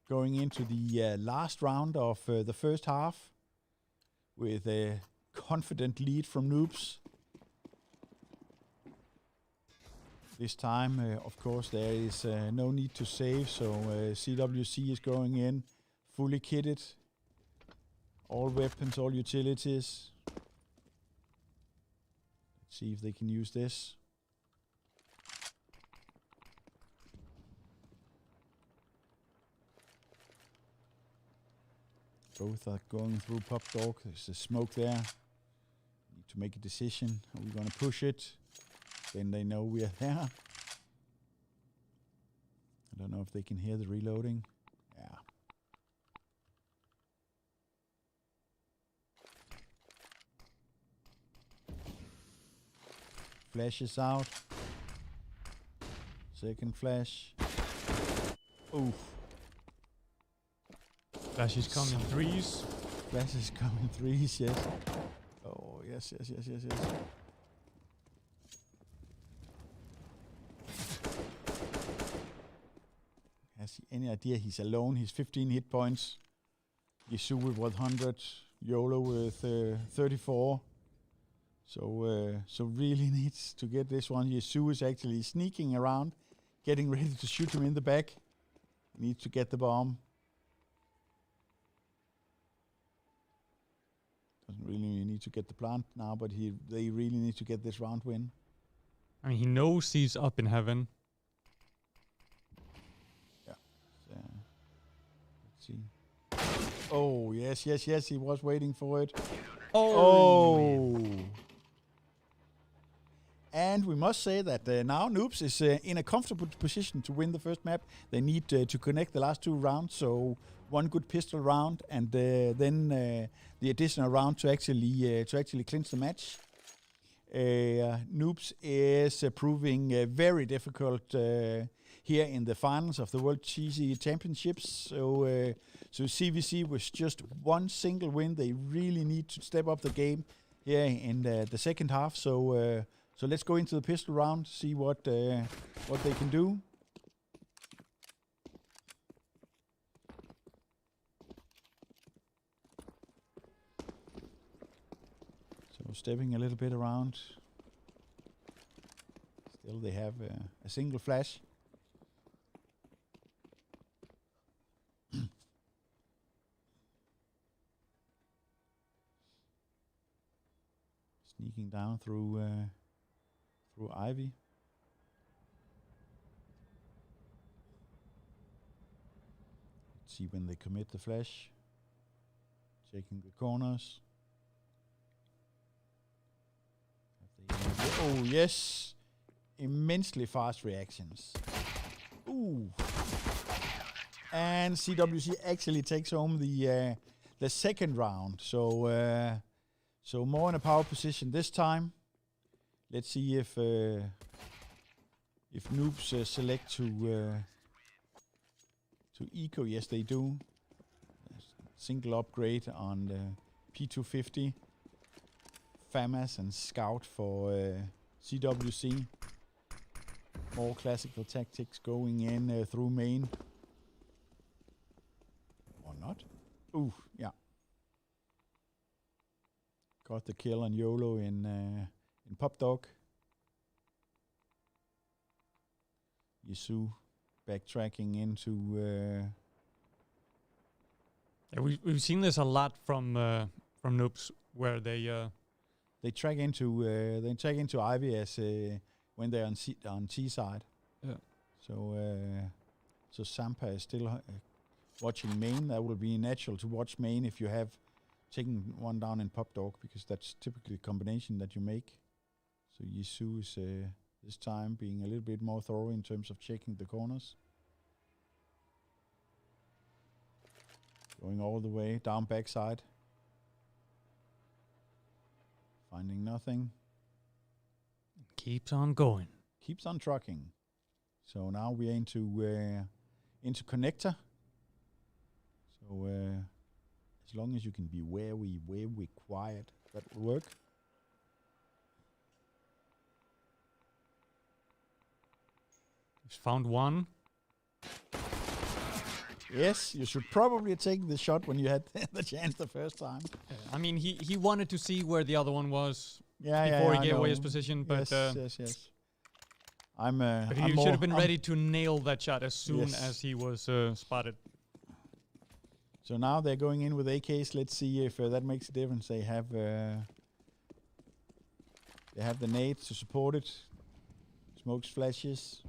Going into the last round of the first half with a confident lead from noobs. This time, of course, there is no need to save, so CWC is going in fully kitted. All weapons, all utilities. Let's see if they can use this. Both are going through Pop Dog. There's a smoke there. Need to make a decision. Are we going to push it? Then they know we are there. I don't know if they can hear the reloading. Yeah. Flash is out. Second flash. Oof. Flash is coming threes. Flash is coming threes, yes. Oh, yes. Has he any idea he's alone? He's 15 hit points. Yesu with 100. YOLO with 34. So really needs to get this one. Yesu is actually sneaking around, getting ready to shoot him in the back. Needs to get the bomb. Doesn't really need to get the plant now, but they really need to get this round win. I mean, he knows he's up in heaven. Yeah. Let's see. Oh, yes. He was waiting for it. Oh. And we must say that now Noobs is in a comfortable position to win the first map. They need to connect the last two rounds, so one good pistol round, and then the additional round to actually clinch the match. Noobs is proving very difficult here in the finals of the World GC Championships. So CVC was just one single win. They really need to step up the game here in the second half. So let's go into the pistol round, see what they can do. So stepping a little bit around. Still they have a single flash. Sneaking down through Ivy. Let's see when they commit the flash. Checking the corners. Oh yes, immensely fast reactions. Ooh, and CWC actually takes home the second round. So more in a power position this time. Let's see if noobs select to eco. Yes, they do. Single upgrade on the P250. FAMAS and Scout for CWC. More classical tactics going in through main. Or not. Ooh, yeah. Got the kill on YOLO in Pop Dog. Yisu backtracking into... Yeah, we've seen this a lot from noobs, where they track into Ivy as when they're on T side. Yeah. So Sampa is still watching main. That will be natural to watch main if you have taken one down in Pop Dog, because that's typically a combination that you make. So Yisu is this time being a little bit more thorough in terms of checking the corners. Going all the way down backside. Finding nothing. keeps on going. Keeps on trucking. So now we're into connector. So as long as you can be very quiet, that will work. Just found one. Yes, you should probably take the shot when you had the chance the first time. I mean, he wanted to see where the other one was Yeah, before he I gave away know. his position, but Yes. I'm but he should have been ready to nail that shot as soon as he was spotted. So now they're going in with AKs. Let's see if that makes a difference. They have the nades to support it. Smokes, flashes.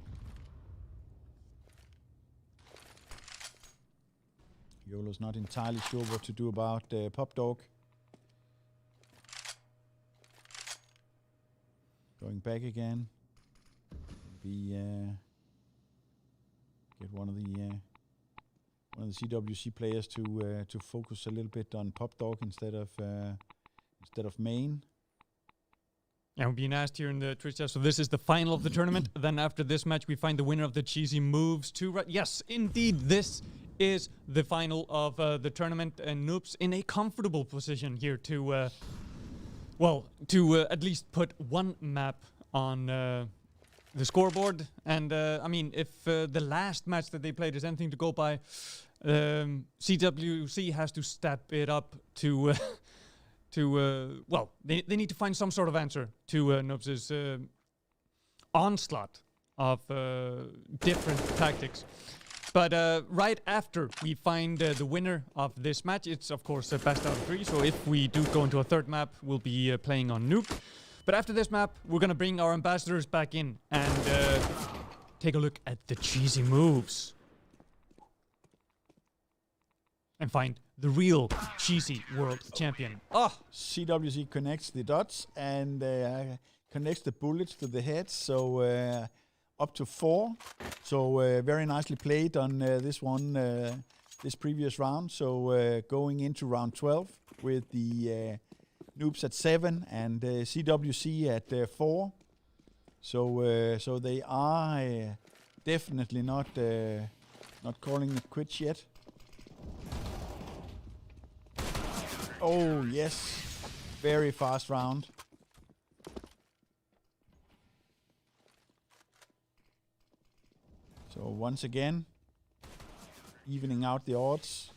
YOLO's not entirely sure what to do about Pop Dog. Going back again. Get one of the CWC players to focus a little bit on Pop Dog instead of main. Yeah, we're being asked here in the Twitch chat. So this is the final of the tournament. Then after this match, we find the winner of the cheesy moves to yes, indeed, this is the final of the tournament, and Noobs in a comfortable position here to at least put one map on the scoreboard. And I mean, if the last match that they played is anything to go by, CWC has to step it up to they need to find some sort of answer to Noobs' onslaught of different tactics. But right after we find the winner of this match, it's of course a best out of 3. So if we do go into a third map, we'll be playing on Nuke. But after this map, we're gonna bring our ambassadors back in and take a look at the cheesy moves. And find the real cheesy world champion. Oh! CWC connects the dots and connects the bullets to the head. So up to 4. So very nicely played on this one, this previous round. So going into round 12 with the Noobs at 7 and CWC at 4. So they are definitely not calling it quits yet. Oh yes, very fast round. So once again, evening out the odds.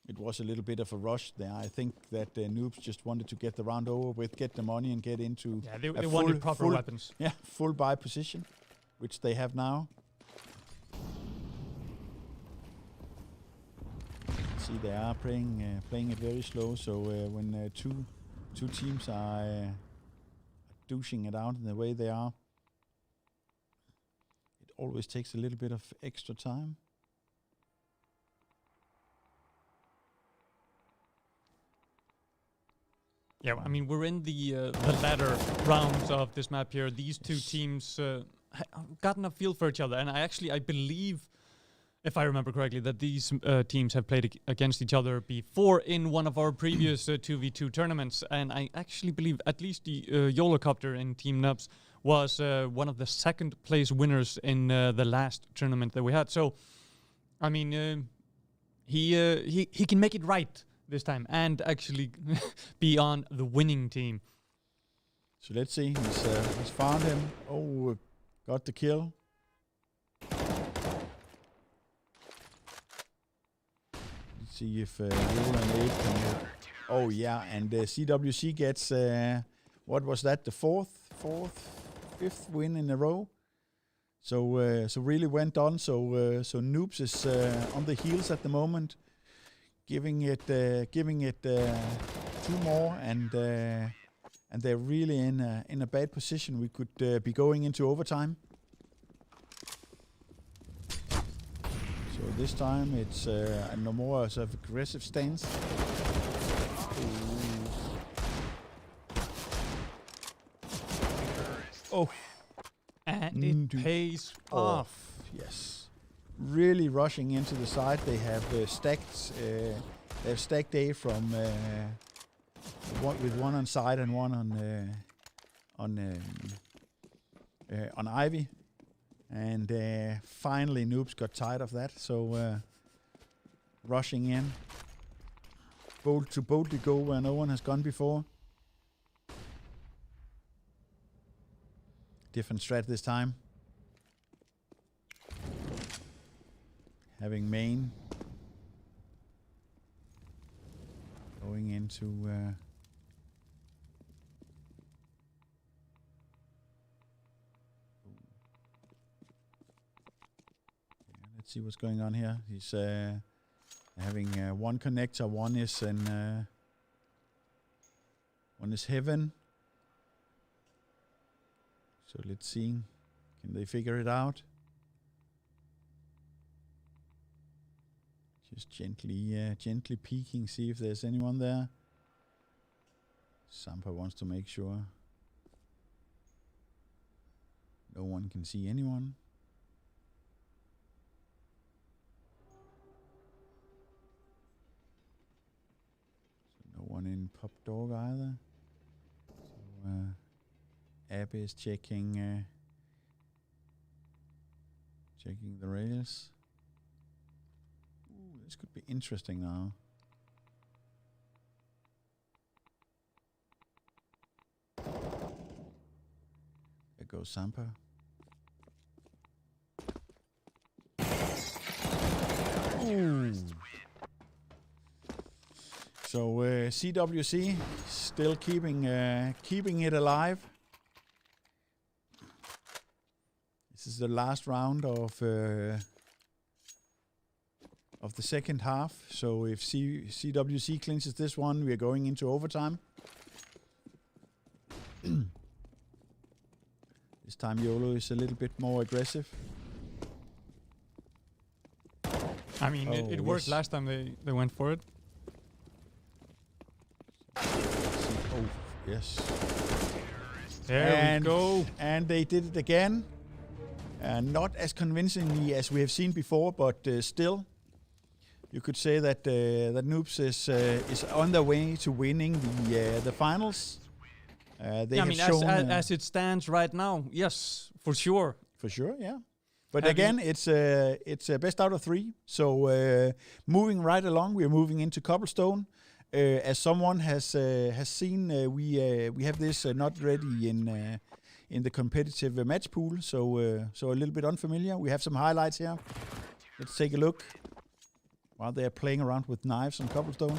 It was a little bit of a rush there. I think that Noobs just wanted to get the round over with, get the money and get into they wanted proper weapons. Yeah, full buy position, which they have now. See, they are playing it very slow. So when two teams are douching it out in the way they are, it always takes a little bit of extra time. Yeah, I mean, we're in the latter rounds of this map here. These two teams have gotten a feel for each other, and I believe, if I remember correctly, that these teams have played against each other before in one of our previous 2v2 tournaments, and I actually believe at least the YOLOcopter in Team Nubs was one of the second place winners in the last tournament that we had. So, I mean, he can make it right this time and actually be on the winning team. So let's see. He's found him. Oh, got the kill. Let's see if Will and Abe can. Oh yeah, and CWC gets what was that? The fifth win in a row. So really went on. So Noobs is on the heels at the moment, giving it 2 more, and they're really in a bad position. We could be going into overtime. So this time it's a no more sort of aggressive stance. Oh. And it pays off. Yes. Really rushing into the side. They have stacked A from with one on side and one on Ivy. And finally Noobs got tired of that, so rushing in. Boldly go where no one has gone before. Different strat this time. Having main. Going into... let's see what's going on here. He's having one connector. One is heaven. So let's see. Can they figure it out? Just gently peeking, see if there's anyone there. Sampa wants to make sure no one can see anyone. So no one in Pop Dog either. So Abby is checking the rails. Ooh, this could be interesting now. There goes Sampa. Ooh. So CWC still keeping it alive. This is the last round of the second half. So if CWC clinches this one, we are going into overtime. This time YOLO is a little bit more aggressive. I mean, it worked last time they went for it. Oh, yes. There we go. And they did it again. Not as convincingly as we have seen before, but still, you could say that that Noobs is on their way to winning the finals. They have shown, as it stands right now, yes, for sure. For sure, yeah. But again, it's best out of 3. So moving right along, we are moving into Cobblestone. As someone has seen, we have this not ready in the competitive match pool, so a little bit unfamiliar. We have some highlights here. Let's take a look while they are playing around with knives on Cobblestone.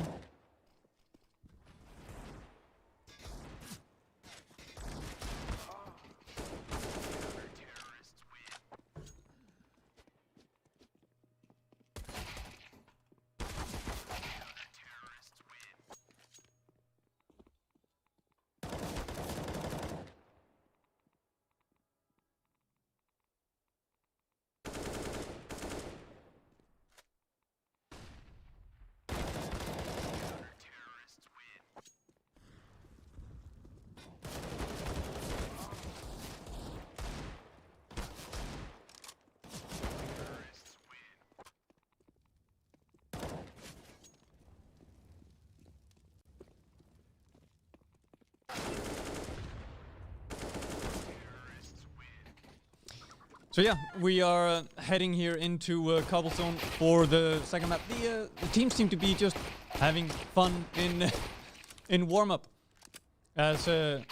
So yeah, we are heading here into Cobblestone for the second map. The teams seem to be just having fun in warm-up, as I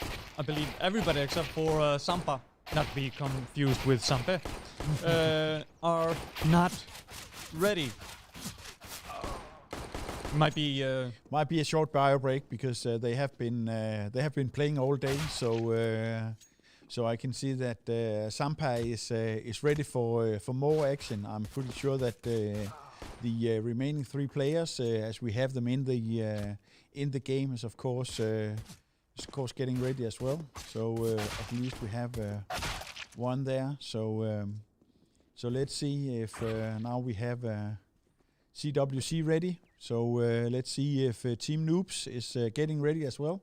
believe everybody except for Sampa, not be confused with Sampe, are not ready. Might be a short bio break because they have been playing all day. So I can see that Sampa is ready for more action. I'm pretty sure that the remaining 3 players, as we have them in the game, is of course getting ready as well. So at least we have one there. So let's see if now we have CWC ready. So let's see if Team Noobs is getting ready as well.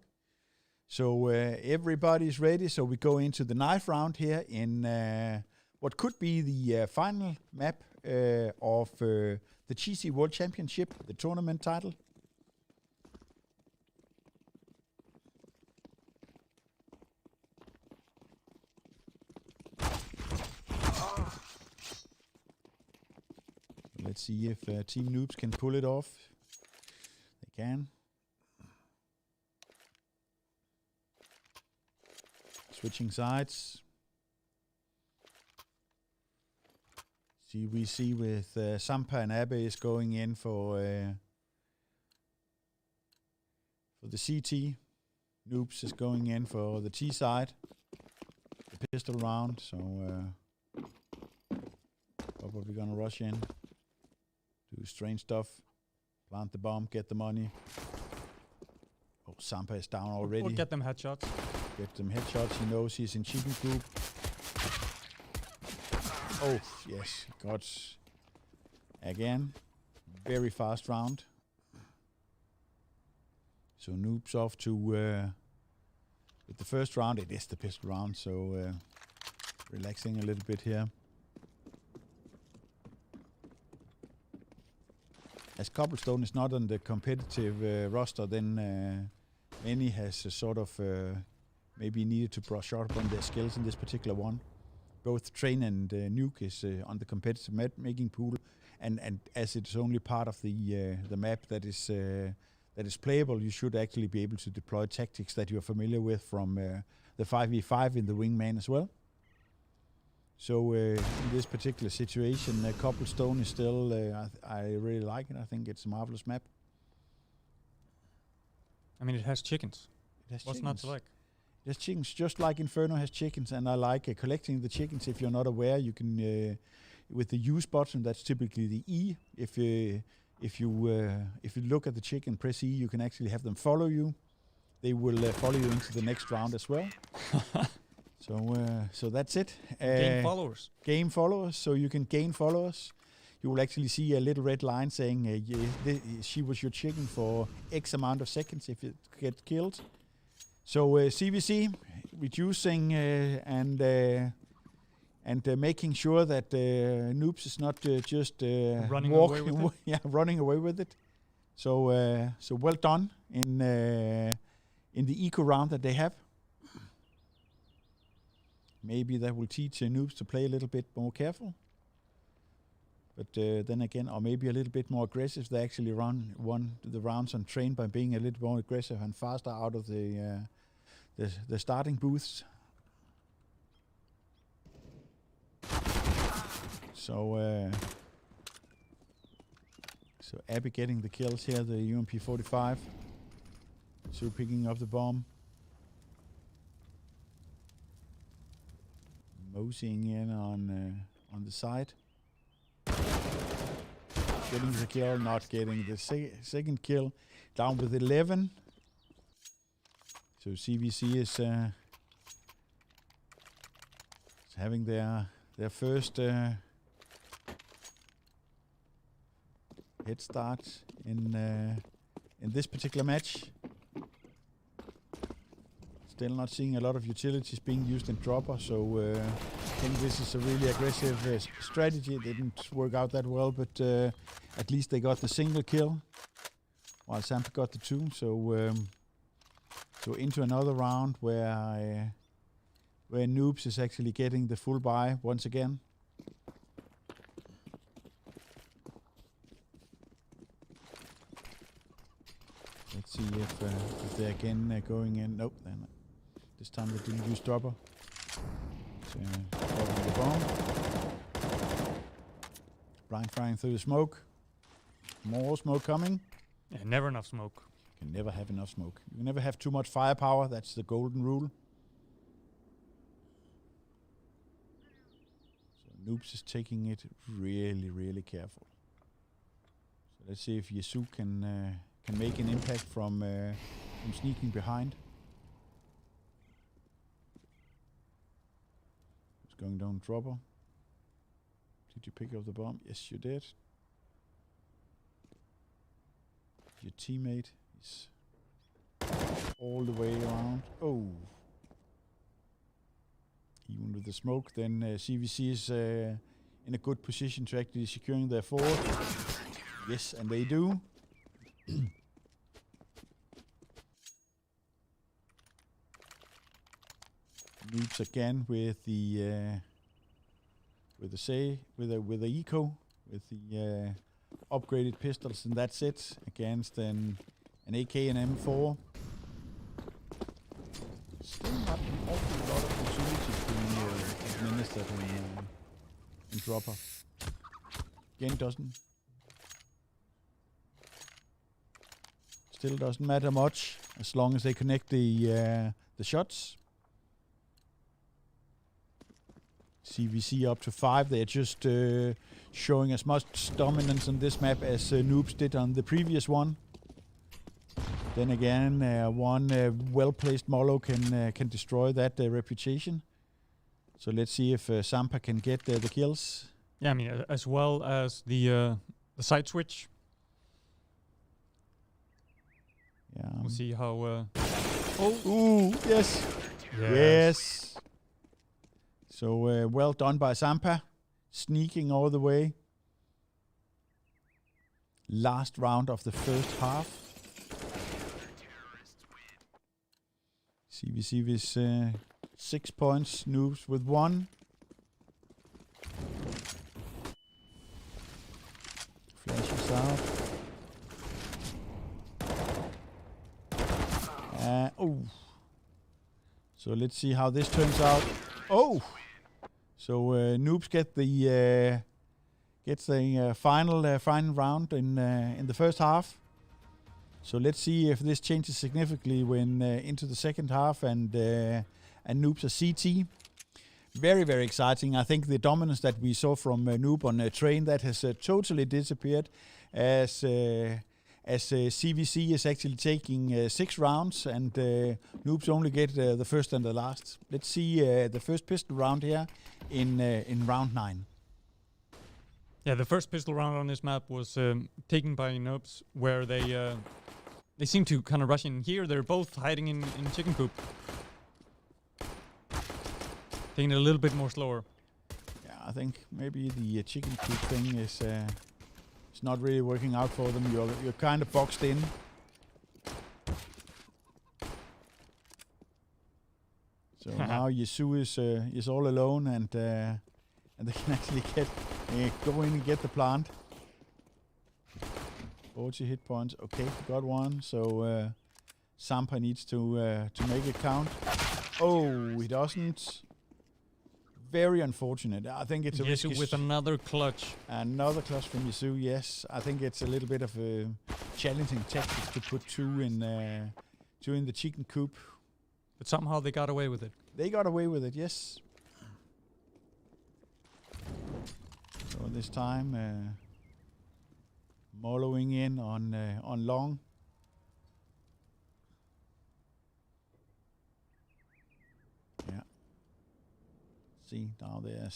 So everybody's ready. So we go into the knife round here in what could be the final map of the GC World Championship, the tournament title. Let's see if Team Noobs can pull it off. They can. Switching sides. We see with Sampa and Abbe is going in for the CT. Noobs is going in for the T side. The pistol round. So probably gonna rush in. Do strange stuff. Plant the bomb, get the money. Oh, Sampa is down already. Or get them headshots. Get them headshots. He knows he's in chicken group. Oh, yes. Got again. Very fast round. So Noobs off to with the first round. It is the pistol round, so relaxing a little bit here. As Cobblestone is not on the competitive roster, then many has sort of maybe needed to brush up on their skills in this particular one. Both Train and Nuke is on the competitive map making pool, and as it's only part of the map that is playable, you should actually be able to deploy tactics that you're familiar with from the 5v5 in the Wingman as well. So in this particular situation, Cobblestone is still, I really like it. I think it's a marvelous map. I mean, it has chickens. It has What's chickens. not to like? It has chickens, just like Inferno has chickens, and I like collecting the chickens. If you're not aware, you can, with the use button, that's typically the E. If you look at the chicken, press E, you can actually have them follow you. They will follow you into the next round as well. So that's it. Gain followers. Game followers, so you can gain followers. You will actually see a little red line saying she was your chicken for X amount of seconds if it gets killed. So CVC reducing and making sure that Noobs is not just Running away with it. Yeah, running away with it. So well done in the eco round that they have. Maybe that will teach Noobs to play a little bit more careful. But then again, or maybe a little bit more aggressive. They actually won the rounds on Train by being a little more aggressive and faster out of the starting booths. So Abby getting the kills here, the UMP-45. So picking up the bomb. Moseying in on the side. Getting the kill, not getting the second kill. Down with 11. So CVC is having their first head start in this particular match. Still not seeing a lot of utilities being used in dropper, so I think this is a really aggressive strategy. It didn't work out that well, but at least they got the single kill, while Sampa got the 2. So into another round where Noobs is actually getting the full buy once again. Let's see if they're again going in. Nope, they're not. This time they didn't use dropper. So, dropping the bomb. Blind flying through the smoke. More smoke coming. Yeah, never enough smoke. You can never have enough smoke. You can never have too much firepower. That's the golden rule. Noobs is taking it really, really careful. So let's see if Yesu can make an impact from sneaking behind. It's going down dropper. Did you pick up the bomb? Yes, you did. Your teammate is all the way around. Oh. Even with the smoke, then CVC is in a good position to actually securing their forward. Yes, and they do. Noobs again with the eco, with the upgraded pistols, and that's it against an AK and M4. Still not an awful lot of opportunities being administered in dropper. Again, still doesn't matter much as long as they connect the shots. CVC up to 5. They're just showing as much dominance on this map as Noobs did on the previous one. Then again, one well-placed Molo can destroy that reputation. So let's see if Sampa can get the kills. Yeah, I mean, as well as the side switch. Yeah. We'll see how... Ooh, yes. Yes. So well done by Sampa. Sneaking all the way. Last round of the first half. CVC with 6 points. Noobs with 1. Flashes out. Oh. So let's see how this turns out. Oh. So Noobs get the final round in the first half. So let's see if this changes significantly when into the second half and Noobs are CT. Very, very exciting. I think the dominance that we saw from Noob on Train, that has totally disappeared as CVC is actually taking 6 rounds and Noobs only get the first and the last. Let's see the first pistol round here in round 9. Yeah, the first pistol round on this map was taken by Noobs, where they seem to kind of rush in here. They're both hiding in chicken coop. Taking it a little bit more slower. Yeah, I think maybe the chicken coop thing is not really working out for them. You're kind of boxed in. So now Yesu is all alone, and they can actually go in and get the plant. 40 hit points. Okay, got one. So Sampa needs to make it count. Oh, he doesn't. Very unfortunate. I think it's a risky Yesu with another clutch. Another clutch from Yesu, yes. I think it's a little bit of a challenging tactic to put two in the chicken coop. But somehow they got away with it. They got away with it, yes. So this time, Moloing in on long. Yeah. See, now they're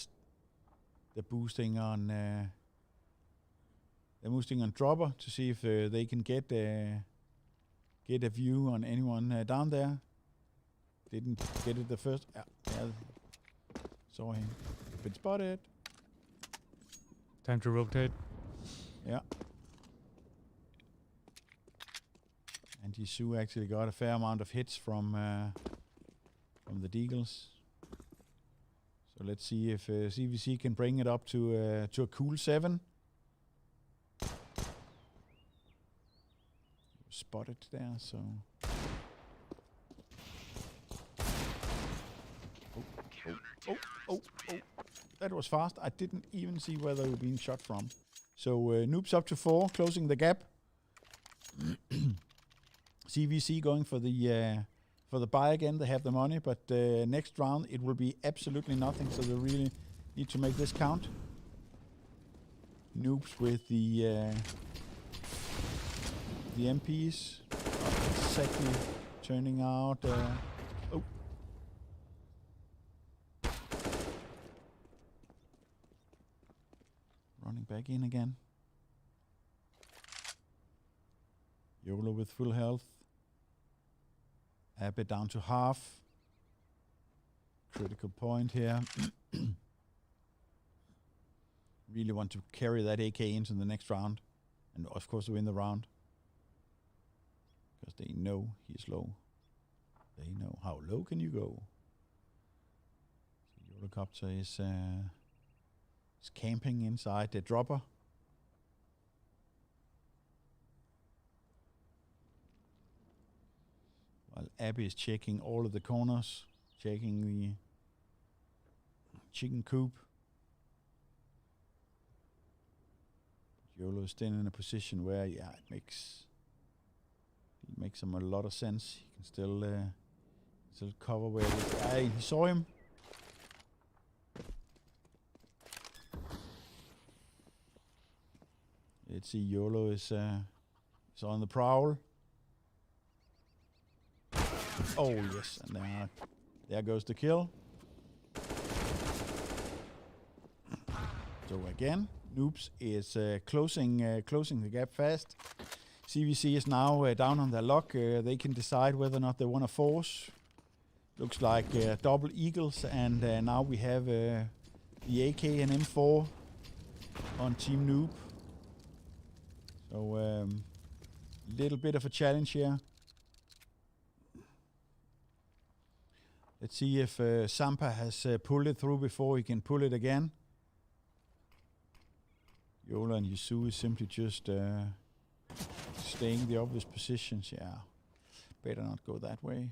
boosting on dropper to see if they can get a view on anyone down there. Didn't get it the first. Yeah, saw him. Been spotted. Time to rotate. Yeah. And Yesu actually got a fair amount of hits from the Deagles. So let's see if CVC can bring it up to a cool 7. Spotted there, so. Oh. That was fast. I didn't even see where they were being shot from. So Noobs up to 4, closing the gap. CVC going for the buy again. They have the money, but next round it will be absolutely nothing. So they really Need to make this count. Noobs with the MPs. Exactly turning out. Oh. Running back in again. YOLO with full health. Abbe down to half. Critical point here. Really want to carry that AK into the next round. And of course win the round. Because they know he's low. They know. How low can you go? So Eurocopter is camping inside the dropper. While Abby is checking all of the corners. Checking the chicken coop. YOLO is still in a position where, yeah, it makes him a lot of sense. He can still cover where he saw him. Let's see, YOLO is on the prowl. Oh yes, and there goes the kill. So again, Noobs is closing the gap fast. CVC is now down on their luck. They can decide whether or not they want to force. Looks like double eagles, and now we have the AK and M4 on Team Noob. So little bit of a challenge here. Let's see if Sampa has pulled it through before he can pull it again. YOLO and Yusu is simply just staying the obvious positions. Yeah, better not go that way.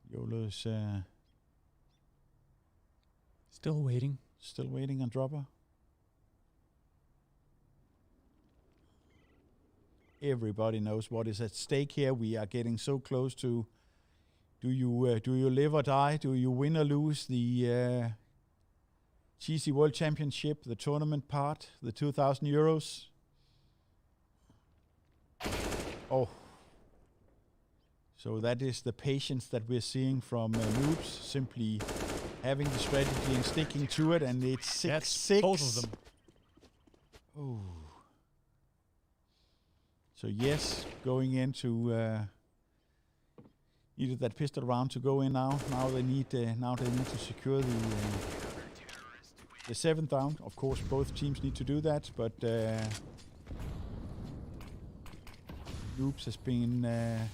YOLO is Still waiting. Still waiting on dropper. Everybody knows what is at stake here. We are getting so close to do you live or die? Do you win or lose the GC World Championship, the tournament part, the 2,000 euros? Oh. So that is the patience that we're seeing from Noobs, simply having the strategy and sticking to it, and it's 6-6. Both of them. Oh. So yes, going into needed that pistol round to go in now. Now they need to secure the 7th round. Of course, both teams need to do that, but Noobs has been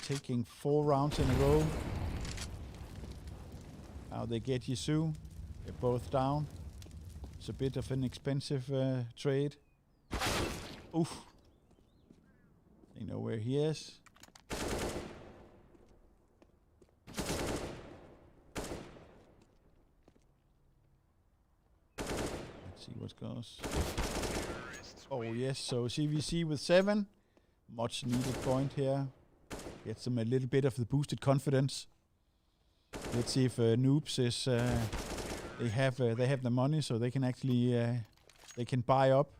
taking 4 rounds in a row. Now they get Yisu. They're both down. It's a bit of an expensive trade. Oof. They know where he is. Let's see what goes. Oh yes, so CVC with 7. Much needed point here. Gets them a little bit of the boosted confidence. Let's see if Noobs is they have the money, so they can actually they can buy up.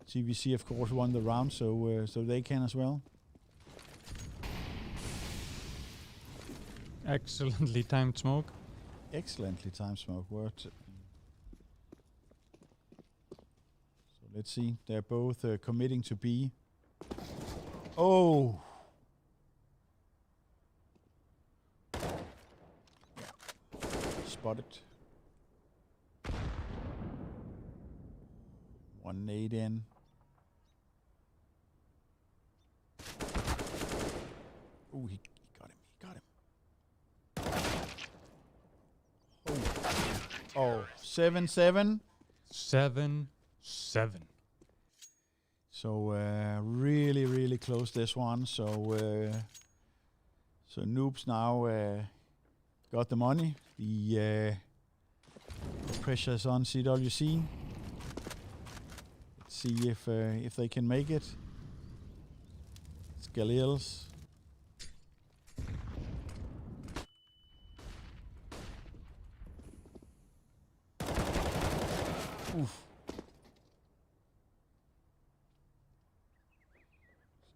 CVC of course won the round, so they can as well. Excellently timed smoke. Excellently timed smoke. Word. So let's see. They're both committing to B. Oh. Spotted. 1 nade in. Oh, he got him. He got him. Oh, 7-7. 7-7. So really, really close this one. So Noobs now got the money. The pressure is on CWC. Let's see if they can make it. It's Galils. Oof.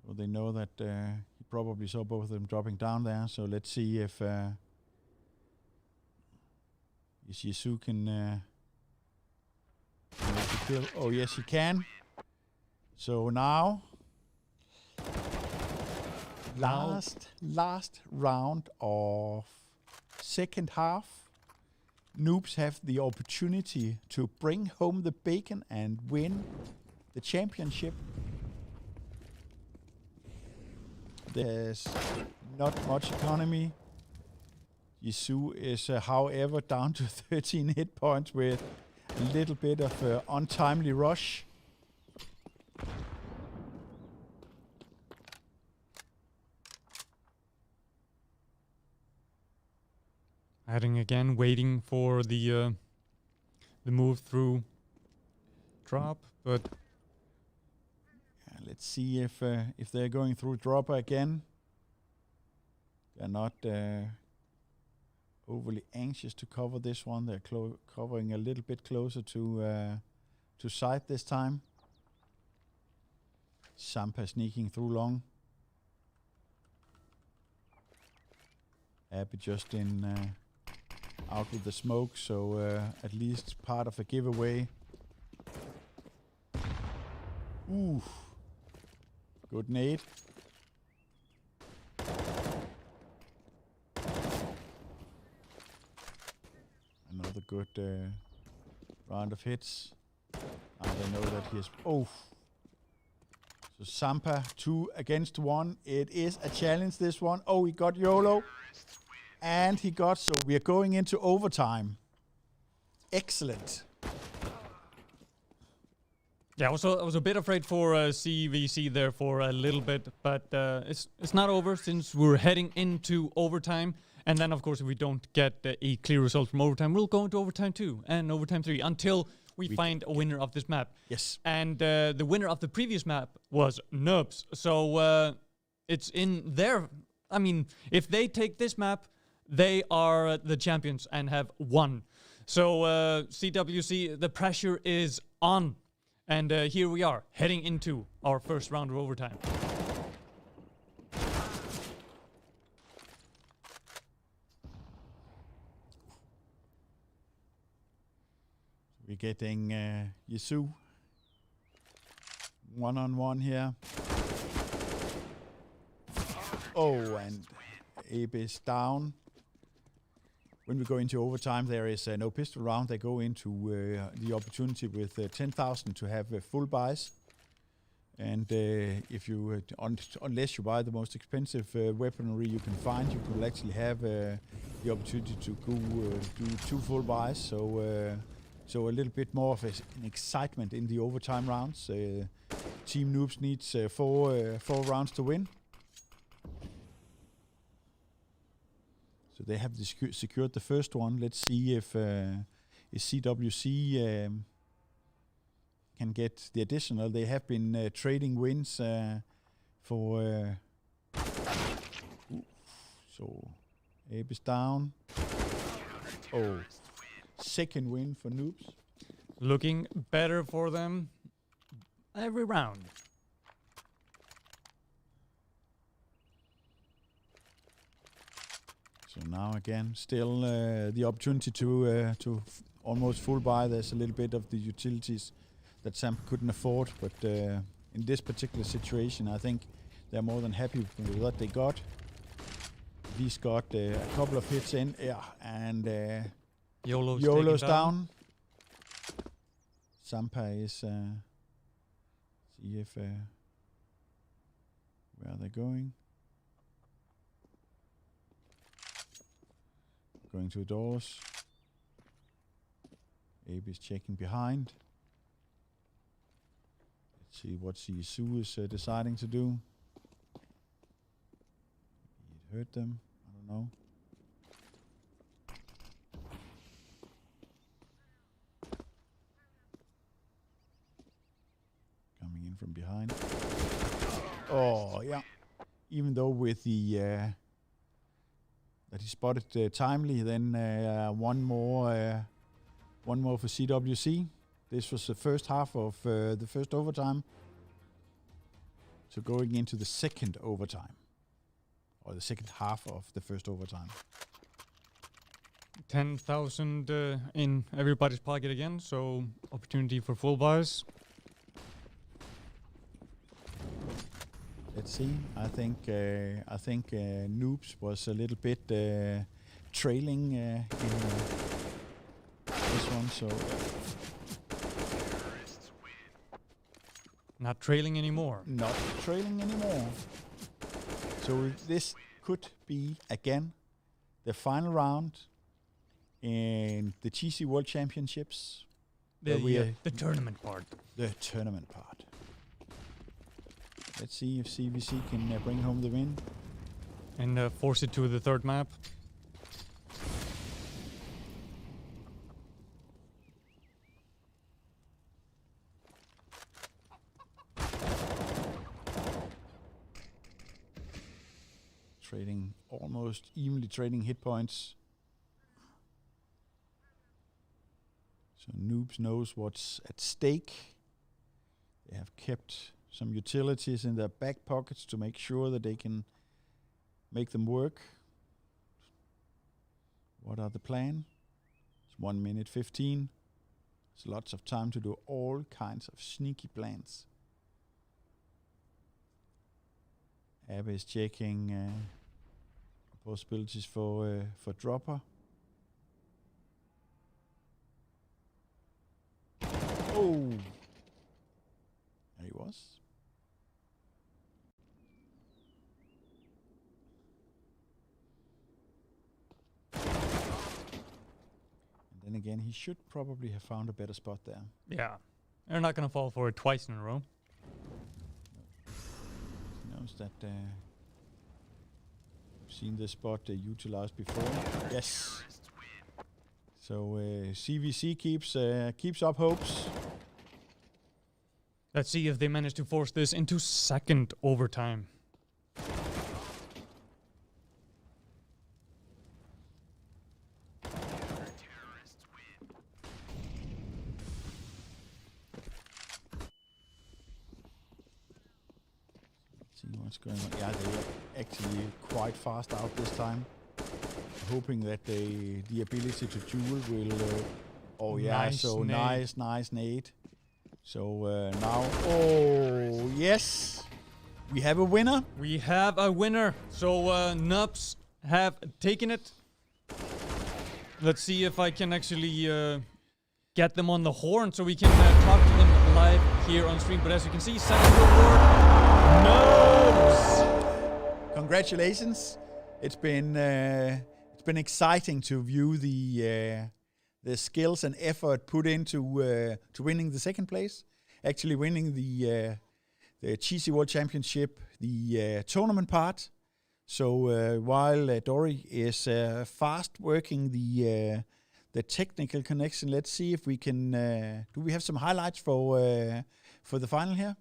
So they know that he probably saw both of them dropping down there. So let's see if Yisu can make the kill. Oh yes, he can. So now, last round of second half. Noobs have the opportunity to bring home the bacon and win the championship. There's not much economy. Yisu is, however, down to 13 hit points with a little bit of untimely rush. Heading again, waiting for the move through drop, but Let's see if they're going through dropper again. They're not overly anxious to cover this one. They're covering a little bit closer to side this time. Sampa sneaking through long. Abby just in out with the smoke, so at least part of a giveaway. Ooh. Good nade. Another good round of hits. Now they know that he is... Oh! So Sampa 2 against 1. It is a challenge, this one. Oh, he got YOLO. And he got... So we are going into overtime. Excellent. yeah, I was a bit afraid for CVC there for a little bit, but it's not over since we're heading into overtime. And then, of course, if we don't get a clear result from overtime, we'll go into overtime 2 and overtime 3 until we find a winner of this map. Yes. And the winner of the previous map was Nubs. So it's in their... I mean, if they take this map, they are the champions and have won. So CWC, the pressure is on. And here we are, heading into our first round of overtime. We're getting Yisu one-on-one here. Oh, and Abe is down. When we go into overtime, there is no pistol round. They go into the opportunity with 10,000 to have full buys. And if you, unless you buy the most expensive weaponry you can find, you will actually have the opportunity to go do 2 full buys. So a little bit more of an excitement in the overtime rounds. Team Noobs needs 4 rounds to win. So they have secured the first one. Let's see if CWC can get the additional. They have been trading wins for... so Abe is down. Oh, second win for Noobs. Looking better for them every round. So now again, still the opportunity to almost full buy. There's a little bit of the utilities that Sam couldn't afford, but in this particular situation, I think they're more than happy with what they got. He's got a couple of hits in, and YOLO's down. Sampa is see if where are they going? Going to the doors. Abe is checking behind. Let's see what Yisu is deciding to do. It hurt them. I don't know. Coming in from behind. Oh, yeah. Even though with the... that he spotted timely, then one more for CWC. This was the first half of the first overtime. So going into the second overtime. Or the second half of the first overtime. 10,000 in everybody's pocket again, so opportunity for full buys. Let's see. I think Noobs was a little bit trailing in this one, so Not trailing anymore. not trailing anymore. So this could be again the final round in the GC World Championships. The tournament part. The tournament part. Let's see if CVC can bring home the win. And force it to the third map. Trading almost evenly trading hit points. So Noobs knows what's at stake. They have kept some utilities in their back pockets to make sure that they can make them work. What are the plan? It's 1 minute 15. There's lots of time to do all kinds of sneaky plans. Abbe is checking possibilities for dropper. Oh, there he was. And then again, he should probably have found a better spot there. Yeah. They're not gonna fall for it twice in a row. He knows that we've seen this spot utilized before. Yes. So CVC keeps up hopes. Let's see if they manage to force this into second overtime. See what's going on. Yeah, they are actually quite fast out this time. Hoping that the ability to duel will... oh yeah, Nice so nade. nice nade. So now... oh, yes! We have a winner. We have a winner. So Nubs have taken it. Let's see if I can actually get them on the horn so we can talk to them live here on stream. But as you can see, second reward, Nubs! Congratulations. It's been exciting to view the skills and effort put into to winning the second place. Actually winning the GC World Championship, the tournament part. So while Dory is fast working the technical connection, let's see if we can. Do we have some highlights for the final here?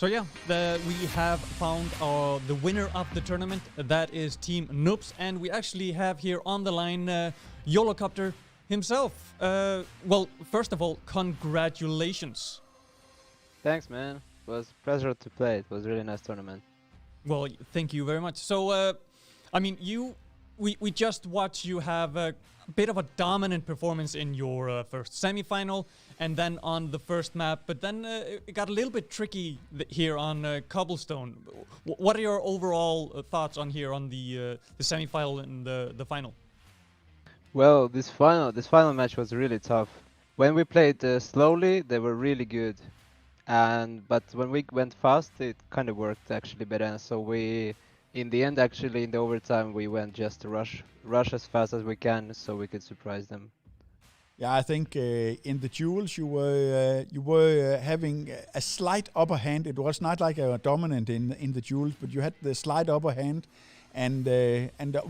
So yeah, we have found the winner of the tournament. That is Team Noobs, and we actually have here on the line Yolocopter himself. Well, first of all, congratulations. Thanks, man. It was a pleasure to play. It was a really nice tournament. Well, thank you very much. So, I mean, we just watched you have a bit of a dominant performance in your first semifinal, and then on the first map. But then it got a little bit tricky here on Cobblestone. What are your overall thoughts on here on the semifinal and the final? Well, this final match was really tough. When we played slowly, they were really good, but when we went fast, it kind of worked actually better. So we, in the end, actually in the overtime, we went just to rush as fast as we can, so we could surprise them. Yeah, I think in the duels you were having a slight upper hand. It was not like a dominant in the duels, but you had the slight upper hand. And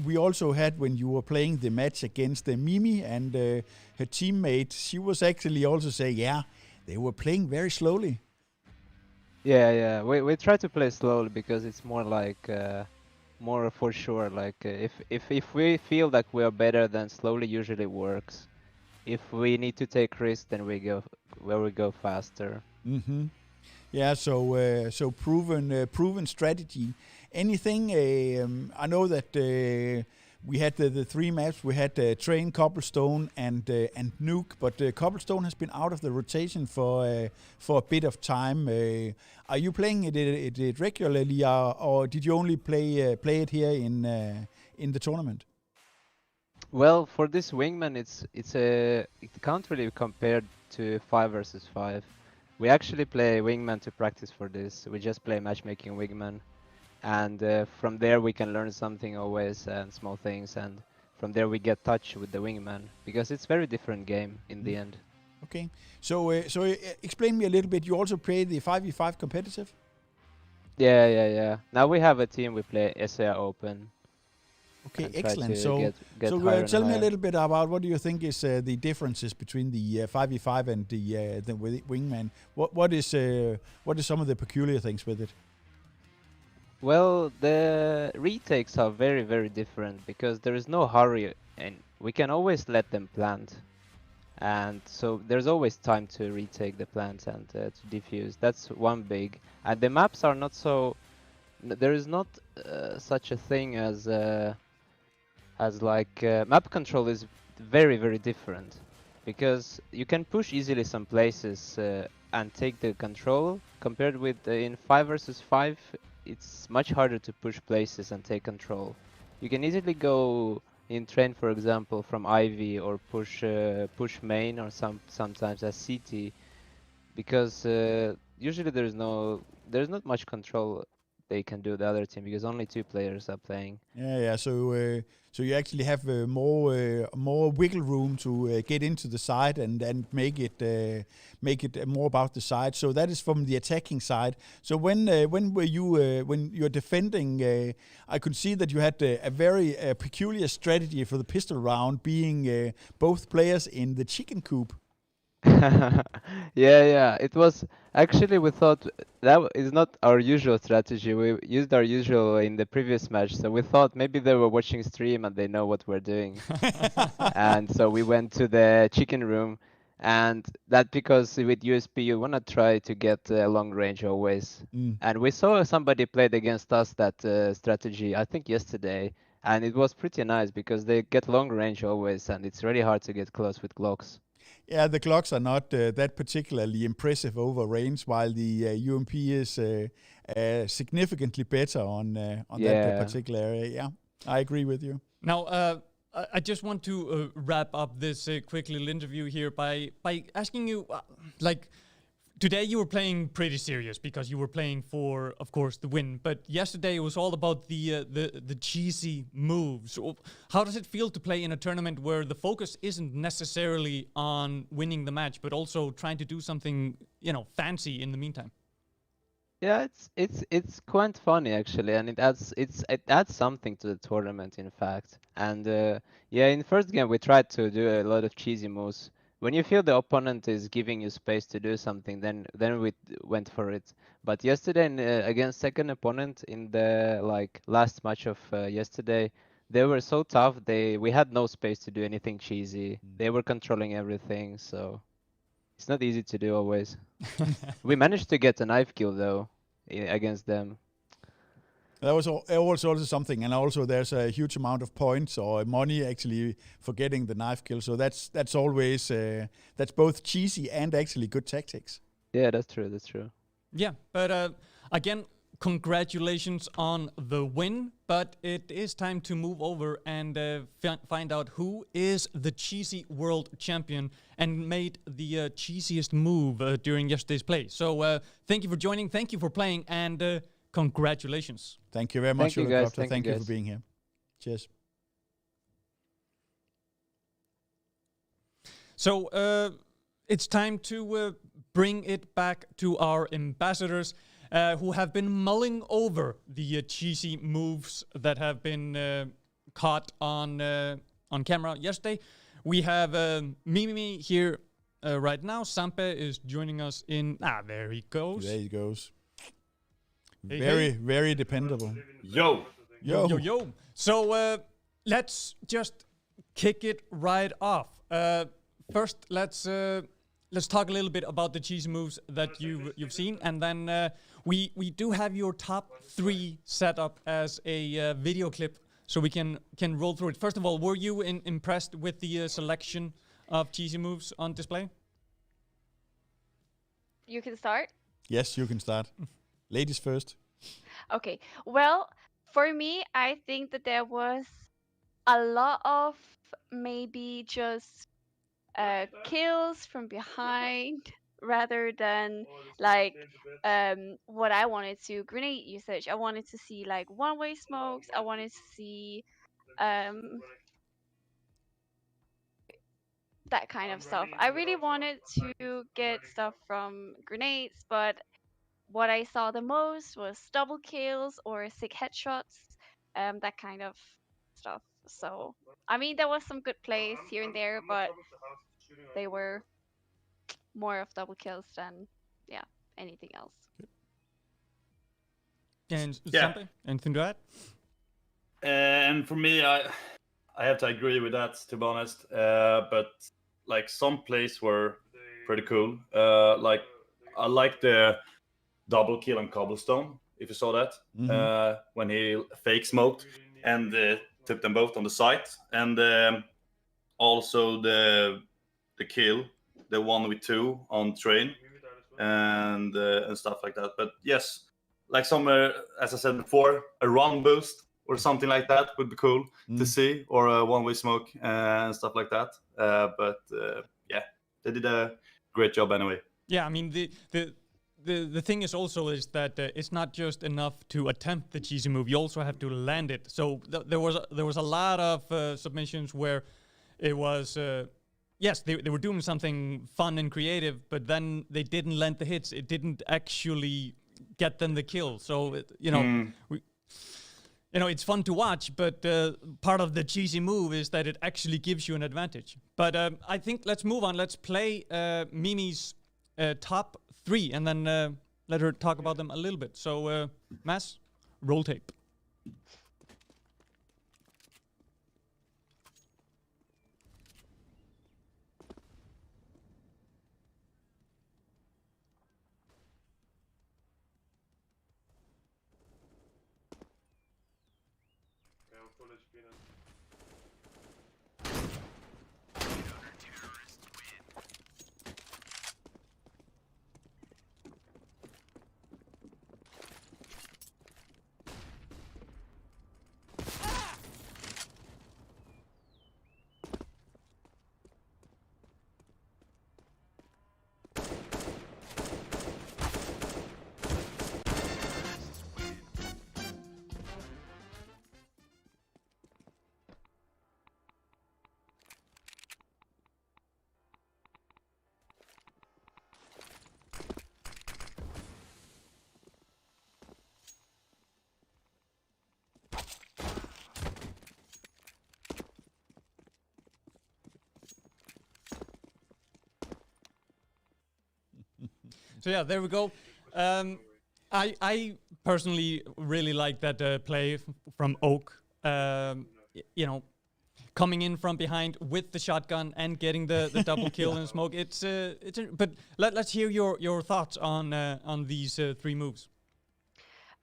we also had, when you were playing the match against Mimi and her teammate, she was actually also saying, yeah, they were playing very slowly. Yeah. We try to play slowly because it's more like more for sure. Like if we feel like we are better, then slowly usually works. If we need to take risks, then we go faster. Mm-hmm. Yeah, so proven strategy. Anything? I know that we had the three maps. We had Train, Cobblestone, and Nuke. But Cobblestone has been out of the rotation for a bit of time. Are you playing it regularly, or did you only play it here in the tournament? Well, for this wingman, it can't really be compared to 5 versus 5. We actually play wingman to practice for this. We just play matchmaking wingman, and from there we can learn something always and small things, and from there we get touch with the wingman because it's very different game in the end. Okay, so explain me a little bit. You also play the 5v5 competitive? Yeah. Now we have a team. We play SA Open. Okay, and try excellent. to So, get so higher and tell me a higher. little bit about what do you think is the differences between the 5v5 and the wingman? What is some of the peculiar things with it? Well, the retakes are very, very different because there is no hurry and we can always let them plant. And so there's always time to retake the plants and to defuse. That's one big. And the maps are not so... There is not such a thing as map control is very, very different. Because you can push easily some places and take the control. Compared with in 5 versus 5, it's much harder to push places and take control. You can easily go in train, for example, from Ivy or push main or sometimes as CT, because usually there's not much control they can do the other team because only 2 players are playing. Yeah. So you actually have more wiggle room to get into the side and make it more about the side. So that is from the attacking side. So when were you when you're defending? I could see that you had a very peculiar strategy for the pistol round, being both players in the chicken coop. Yeah. It was actually, we thought that is not our usual strategy. We used our usual in the previous match, so we thought maybe they were watching stream and they know what we're doing. And so we went to the chicken room, and that because with USP you wanna try to get long range always. And we saw somebody played against us that strategy, I think yesterday, and it was pretty nice because they get long range always, and it's really hard to get close with Glocks. Yeah, the Glocks are not that particularly impressive over range, while the UMP is significantly better on that particular area. Yeah, I agree with you. Now, I just want to wrap up this quick little interview here by asking you, today you were playing pretty serious because you were playing for, of course, the win. But yesterday it was all about the cheesy moves. So how does it feel to play in a tournament where the focus isn't necessarily on winning the match, but also trying to do something, fancy in the meantime? Yeah, it's quite funny actually, and it adds something to the tournament, in fact. And in the first game we tried to do a lot of cheesy moves. When you feel the opponent is giving you space to do something, then we went for it. But yesterday against second opponent in the last match of yesterday, they were so tough. We had no space to do anything cheesy. They were controlling everything, so it's not easy to do always. We managed to get a knife kill though against them. That was also something, and also there's a huge amount of points or money actually for getting the knife kill. So that's always that's both cheesy and actually good tactics. Yeah, that's true. Yeah, but again, congratulations on the win. But it is time to move over and find out who is the cheesy world champion and made the cheesiest move during yesterday's play. So thank you for joining, thank you for playing, and congratulations. Thank you very much, Thank you, guys. Thank you for being here. Cheers. So it's time to bring it back to our ambassadors who have been mulling over the cheesy moves that have been caught on camera yesterday. We have Mimi here right now. Sampe is joining us in... there he goes. There he goes. Hey. Very dependable. Yo. So let's just kick it right off. First, let's talk a little bit about the cheesy moves that you've seen, and then we do have your top 3 set up as a video clip. so we can roll through it. First of all, were you impressed with the selection of cheesy moves on display? You can start. Yes, you can start. Ladies first. Okay. Well, for me, I think that there was a lot of maybe just kills from behind rather than like what I wanted to grenade usage. I wanted to see like one-way smokes. I wanted to see that kind of stuff. I really wanted to get stuff from grenades, but what I saw the most was double kills or sick headshots, that kind of stuff. So, I mean, there was some good plays here and there, but they were more of double kills than, yeah, anything else. And Yeah. Sampe, anything to add? And for me, I have to agree with that, to be honest. But like some plays were pretty cool. Like I like the double kill on cobblestone. If you saw that, when he fake smoked and took them both on the site, and also the kill, the 1v2 on train, and stuff like that. But yes, like some, as I said before, a run boost or something like that would be cool to see, or a one-way smoke and stuff like that. But yeah, they did a great job anyway. Yeah, I mean the thing is also is that it's not just enough to attempt the cheesy move. You also have to land it. So there was a lot of submissions where it was yes, they were doing something fun and creative, but then they didn't land the hits. It didn't actually get them the kill. So it's fun to watch, but part of the cheesy move is that it actually gives you an advantage. But I think let's move on. Let's play Mimi's top 3, and then let her talk about them a little bit. So, Mads, roll tape. So yeah, there we go. I personally really like that play from Oak. Coming in from behind with the shotgun and getting the double kill and smoke. But let's hear your thoughts on these 3 moves.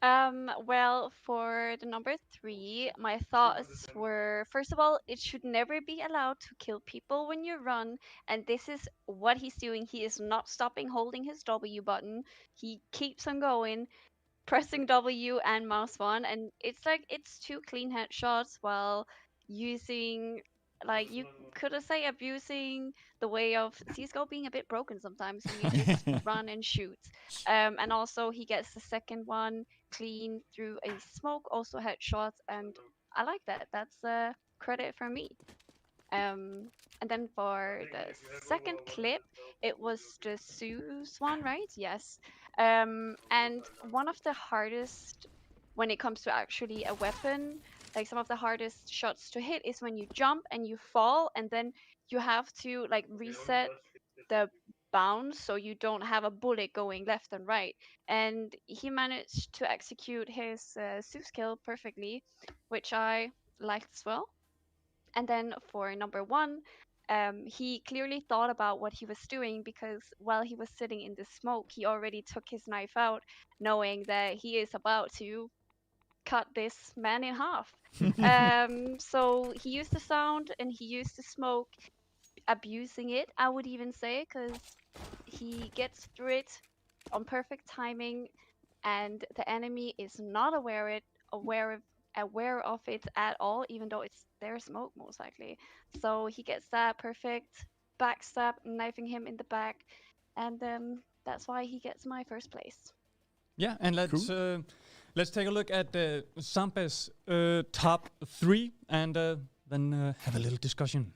Well, for the number 3, my thoughts were, first of all, it should never be allowed to kill people when you run, and this is what he's doing. He is not stopping holding his W button. He keeps on going, pressing W and mouse 1, and it's 2 clean headshots while using, like, you could say abusing the way of CSGO being a bit broken sometimes, and you just run and shoot. And also he gets the second one clean through a smoke, also headshots, and I like that. That's a credit for me. And then for the second clip, it was the Zeus one, right? Yes. And one of the hardest when it comes to actually a weapon, like some of the hardest shots to hit is when you jump and you fall, and then you have to like reset the bounce so you don't have a bullet going left and right. And he managed to execute his Zeus kill perfectly, which I liked as well. And then for number 1, he clearly thought about what he was doing, because while he was sitting in the smoke, he already took his knife out, knowing that he is about to cut this man in half. So he used the sound and he used the smoke, abusing it, I would even say, because he gets through it on perfect timing, and the enemy is not aware of it at all, even though it's their smoke most likely. So he gets that perfect backstab, knifing him in the back, and that's why he gets my first place. Yeah, and let's take a look at Sampe's top 3 and then have a little discussion.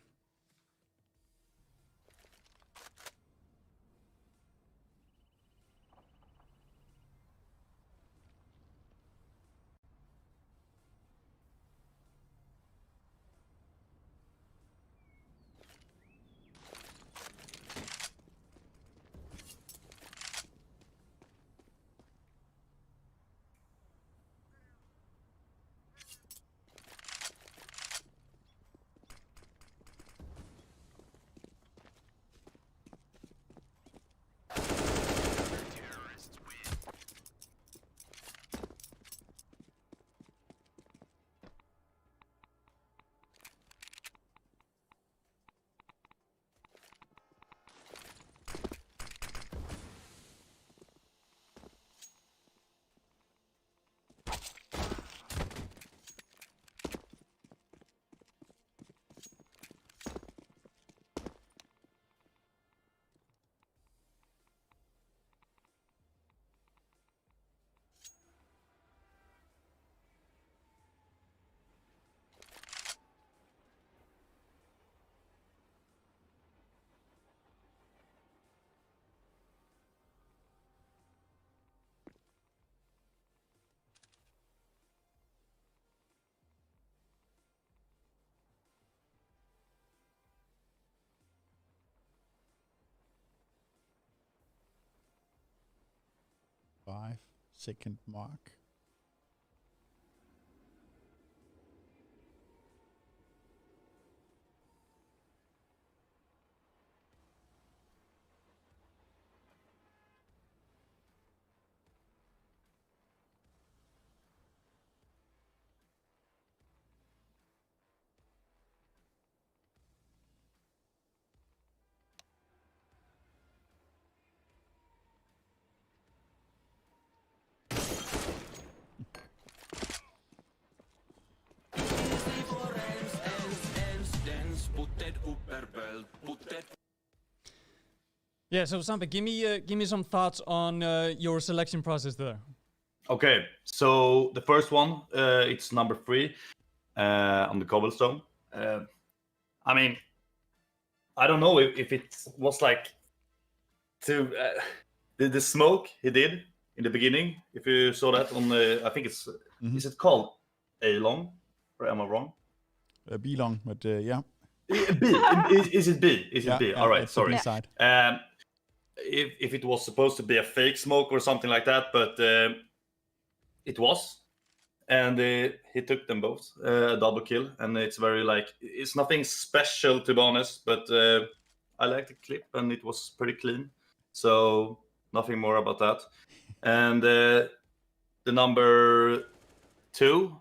Second mark. Yeah, so Sampe, give me some thoughts on your selection process there. Okay, so the first one, it's number 3 on the cobblestone. I mean, I don't know if it was like to the smoke he did in the beginning. If you saw that on the, I think it's is it called A-long, or am I wrong? B-long, but yeah. B. Is it B? Is it B? Yeah, All right, it's sorry. the B side. If it was supposed to be a fake smoke or something like that, but it was, and he took them both, a double kill, and it's very like, it's nothing special to be honest, but I like the clip and it was pretty clean, so nothing more about that. And the number 2,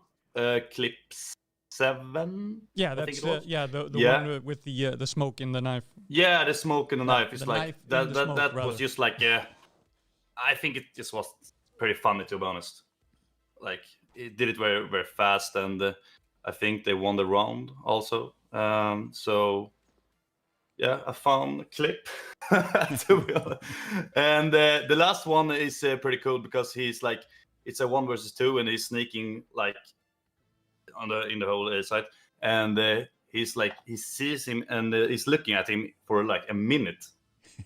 clips 7. Yeah, I think that's it was. the one with the smoke in the knife. Yeah, the smoke and the knife. It's the like knife that. in the smoke, That rather. was just like, I think it just was pretty funny to be honest. Like it did it very very fast, and I think they won the round also. So yeah, a fun clip to be honest. And the last one is pretty cool because he's like, it's a 1 versus 2, and he's sneaking like in the whole A side, and he's like, he sees him and he's looking at him for like a minute.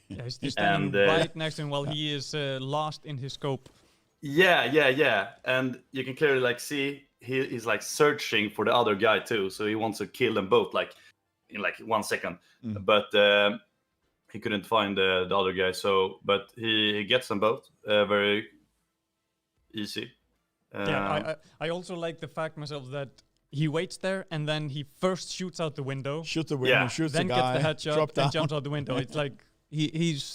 Yeah, he's standing right next to him while he is lost in his scope. Yeah. And you can clearly like see he's like searching for the other guy too. So he wants to kill them both like in like 1 second. But he couldn't find the other guy. So, but he gets them both very easy. I also like the fact myself that he waits there and then he first shoots out the window. Shoot the window, shoots then the guy, gets the headshot and jumps out the window. It's like he's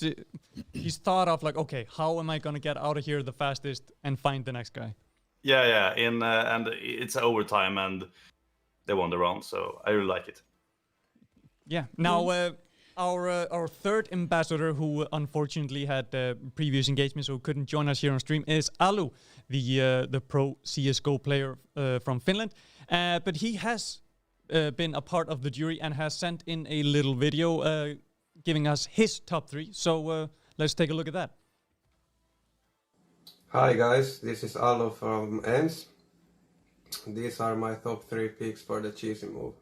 thought of like, okay, how am I gonna get out of here the fastest and find the next guy? Yeah. And it's overtime, and they won the round, so I really like it. Yeah. Now, our third ambassador, who unfortunately had previous engagements, so couldn't join us here on stream, is Alu, the pro CS:GO player from Finland. But he has been a part of the jury and has sent in a little video giving us his top 3. So let's take a look at that. Hi guys, this is Alo from ENS. These are my top 3 picks for the cheesy move.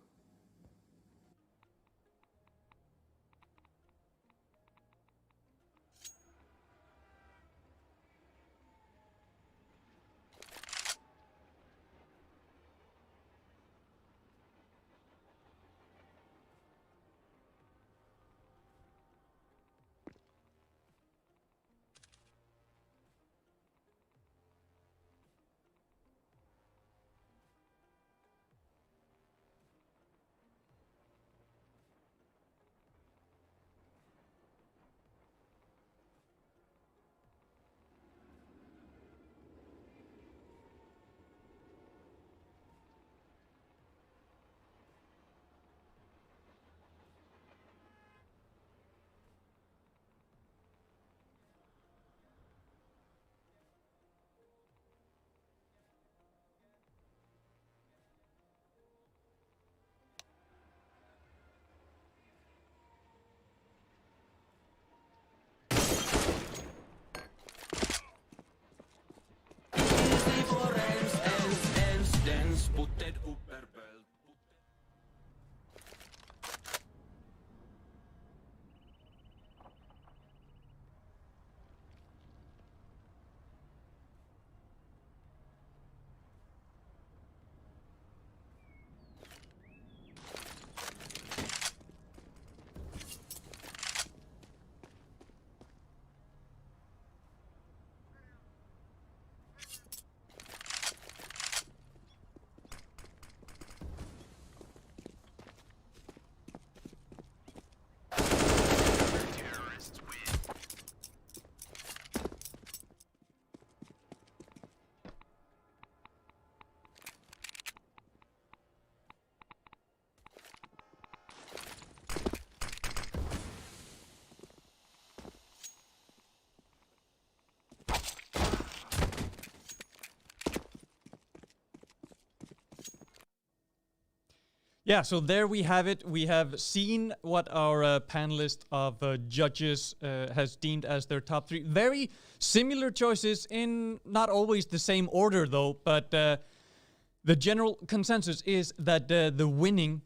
Yeah, so there we have it. We have seen what our panelist of judges has deemed as their top 3. Very similar choices in not always the same order, though. But the general consensus is that the winning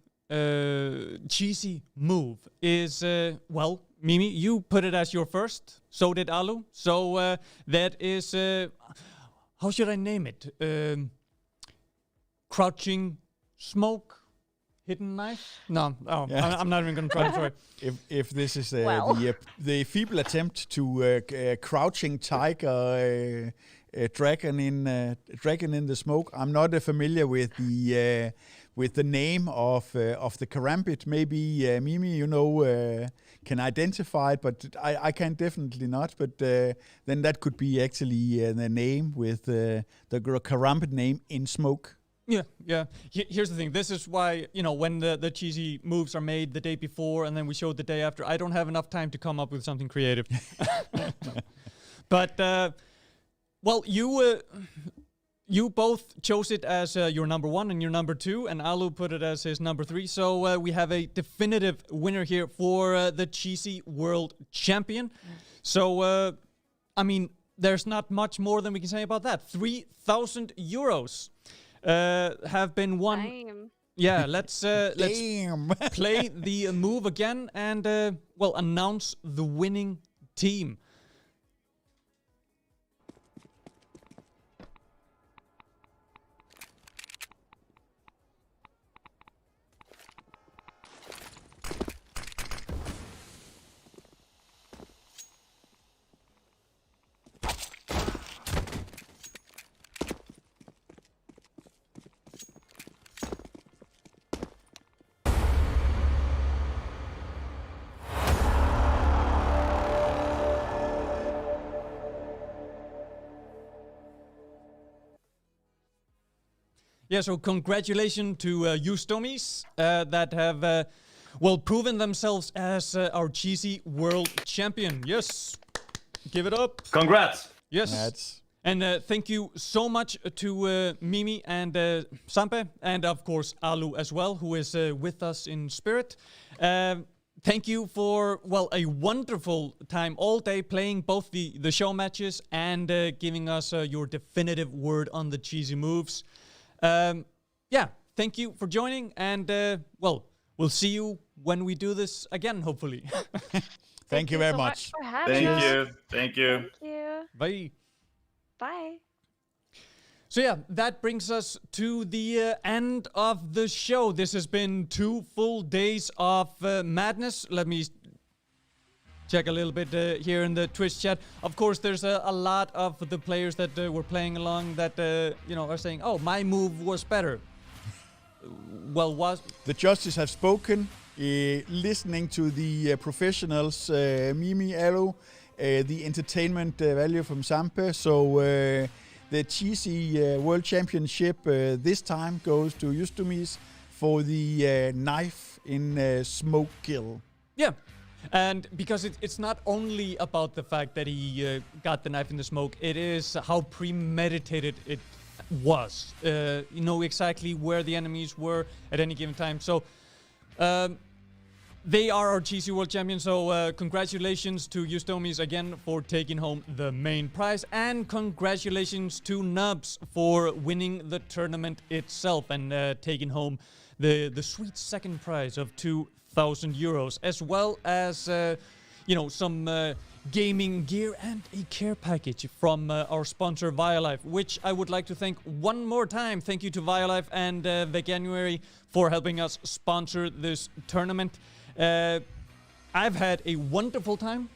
cheesy move is, well, Mimi, you put it as your first. So did Alu. So that is, how should I name it? Crouching smoke? Hidden knife? No, Yeah. I'm not even going to try. Sorry. If this is Well. the feeble attempt to crouching tiger dragon in the smoke, I'm not familiar with the name of the karambit. Maybe Mimi, can identify it, but I can definitely not. But then that could be actually the name with the karambit name in smoke. Yeah. Here's the thing. This is why, when the cheesy moves are made the day before and then we show it the day after, I don't have enough time to come up with something creative. But, well, you both chose it as your number 1 and your number 2, and Alu put it as his number 3. So we have a definitive winner here for the cheesy world champion. So, I mean, there's not much more than we can say about that. 3,000 euros. Have been won. Damn. Yeah, let's Damn. play the move again and announce the winning team. Yeah, so congratulations to you Stomies that have, proven themselves as our cheesy world champion. Yes, give it up. Congrats. Yes. That's And thank you so much to Mimi and Sampe, and of course Alu as well, who is with us in spirit. Thank you for, a wonderful time all day playing both the show matches and giving us your definitive word on the cheesy moves. Thank you for joining, and we'll see you when we do this again, hopefully. Thank you very so much. for having Thank us. you. Thank you. Thank you. Bye. Bye. So yeah, that brings us to the end of the show. This has been 2 full days of madness. Let me check a little bit here in the Twitch chat. Of course, there's a lot of the players that were playing along that are saying, "Oh, my move was better." The judges have spoken. Listening to the professionals, Mimi, Alu, the entertainment value from Sampe. So the cheesy world championship this time goes to Justumis for the knife in smoke kill. Yeah. And because it's not only about the fact that he got the knife in the smoke, it is how premeditated it was. You know exactly where the enemies were at any given time. So they are our cheesy world champions. So congratulations to Justomies again for taking home the main prize. And congratulations to Nubs for winning the tournament itself and taking home the sweet second prize of 2,000 euros, as well as some gaming gear and a care package from our sponsor Violife, which I would like to thank one more time. Thank you to Violife and Veganuary for helping us sponsor this tournament. I've had a wonderful time.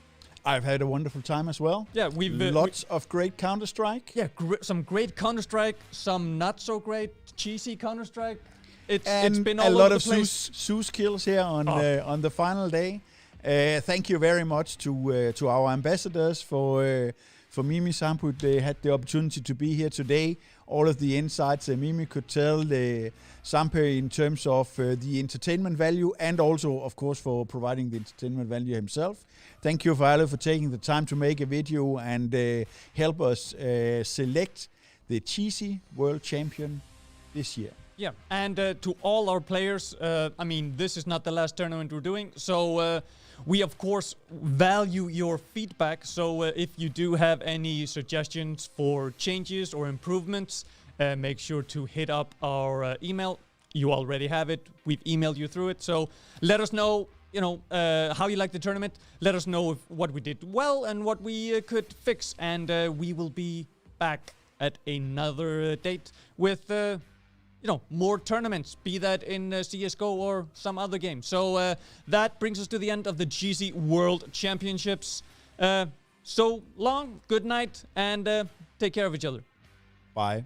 I've had a wonderful time as well. Yeah, we've lots of great Counter-Strike. Yeah, some great Counter-Strike, some not so great cheesy Counter-Strike. It's been all a over lot the of place. Zeus kills here on the final day. Thank you very much to our ambassadors for Mimi Samput. They had the opportunity to be here today. All of the insights Mimi could tell Sampe in terms of the entertainment value, and also, of course, for providing the entertainment value himself. Thank you, Violet, for taking the time to make a video and help us select the cheesy world champion this year. Yeah, and to all our players, this is not the last tournament we're doing, so we of course value your feedback. So if you do have any suggestions for changes or improvements, make sure to hit up our email. You already have it. We've emailed you through it. So let us know, how you like the tournament. Let us know what we did well and what we could fix, and we will be back at another date with more tournaments, be that in CSGO or some other game. So that brings us to the end of the Cheesy World Championships. So long, good night, and take care of each other. Bye.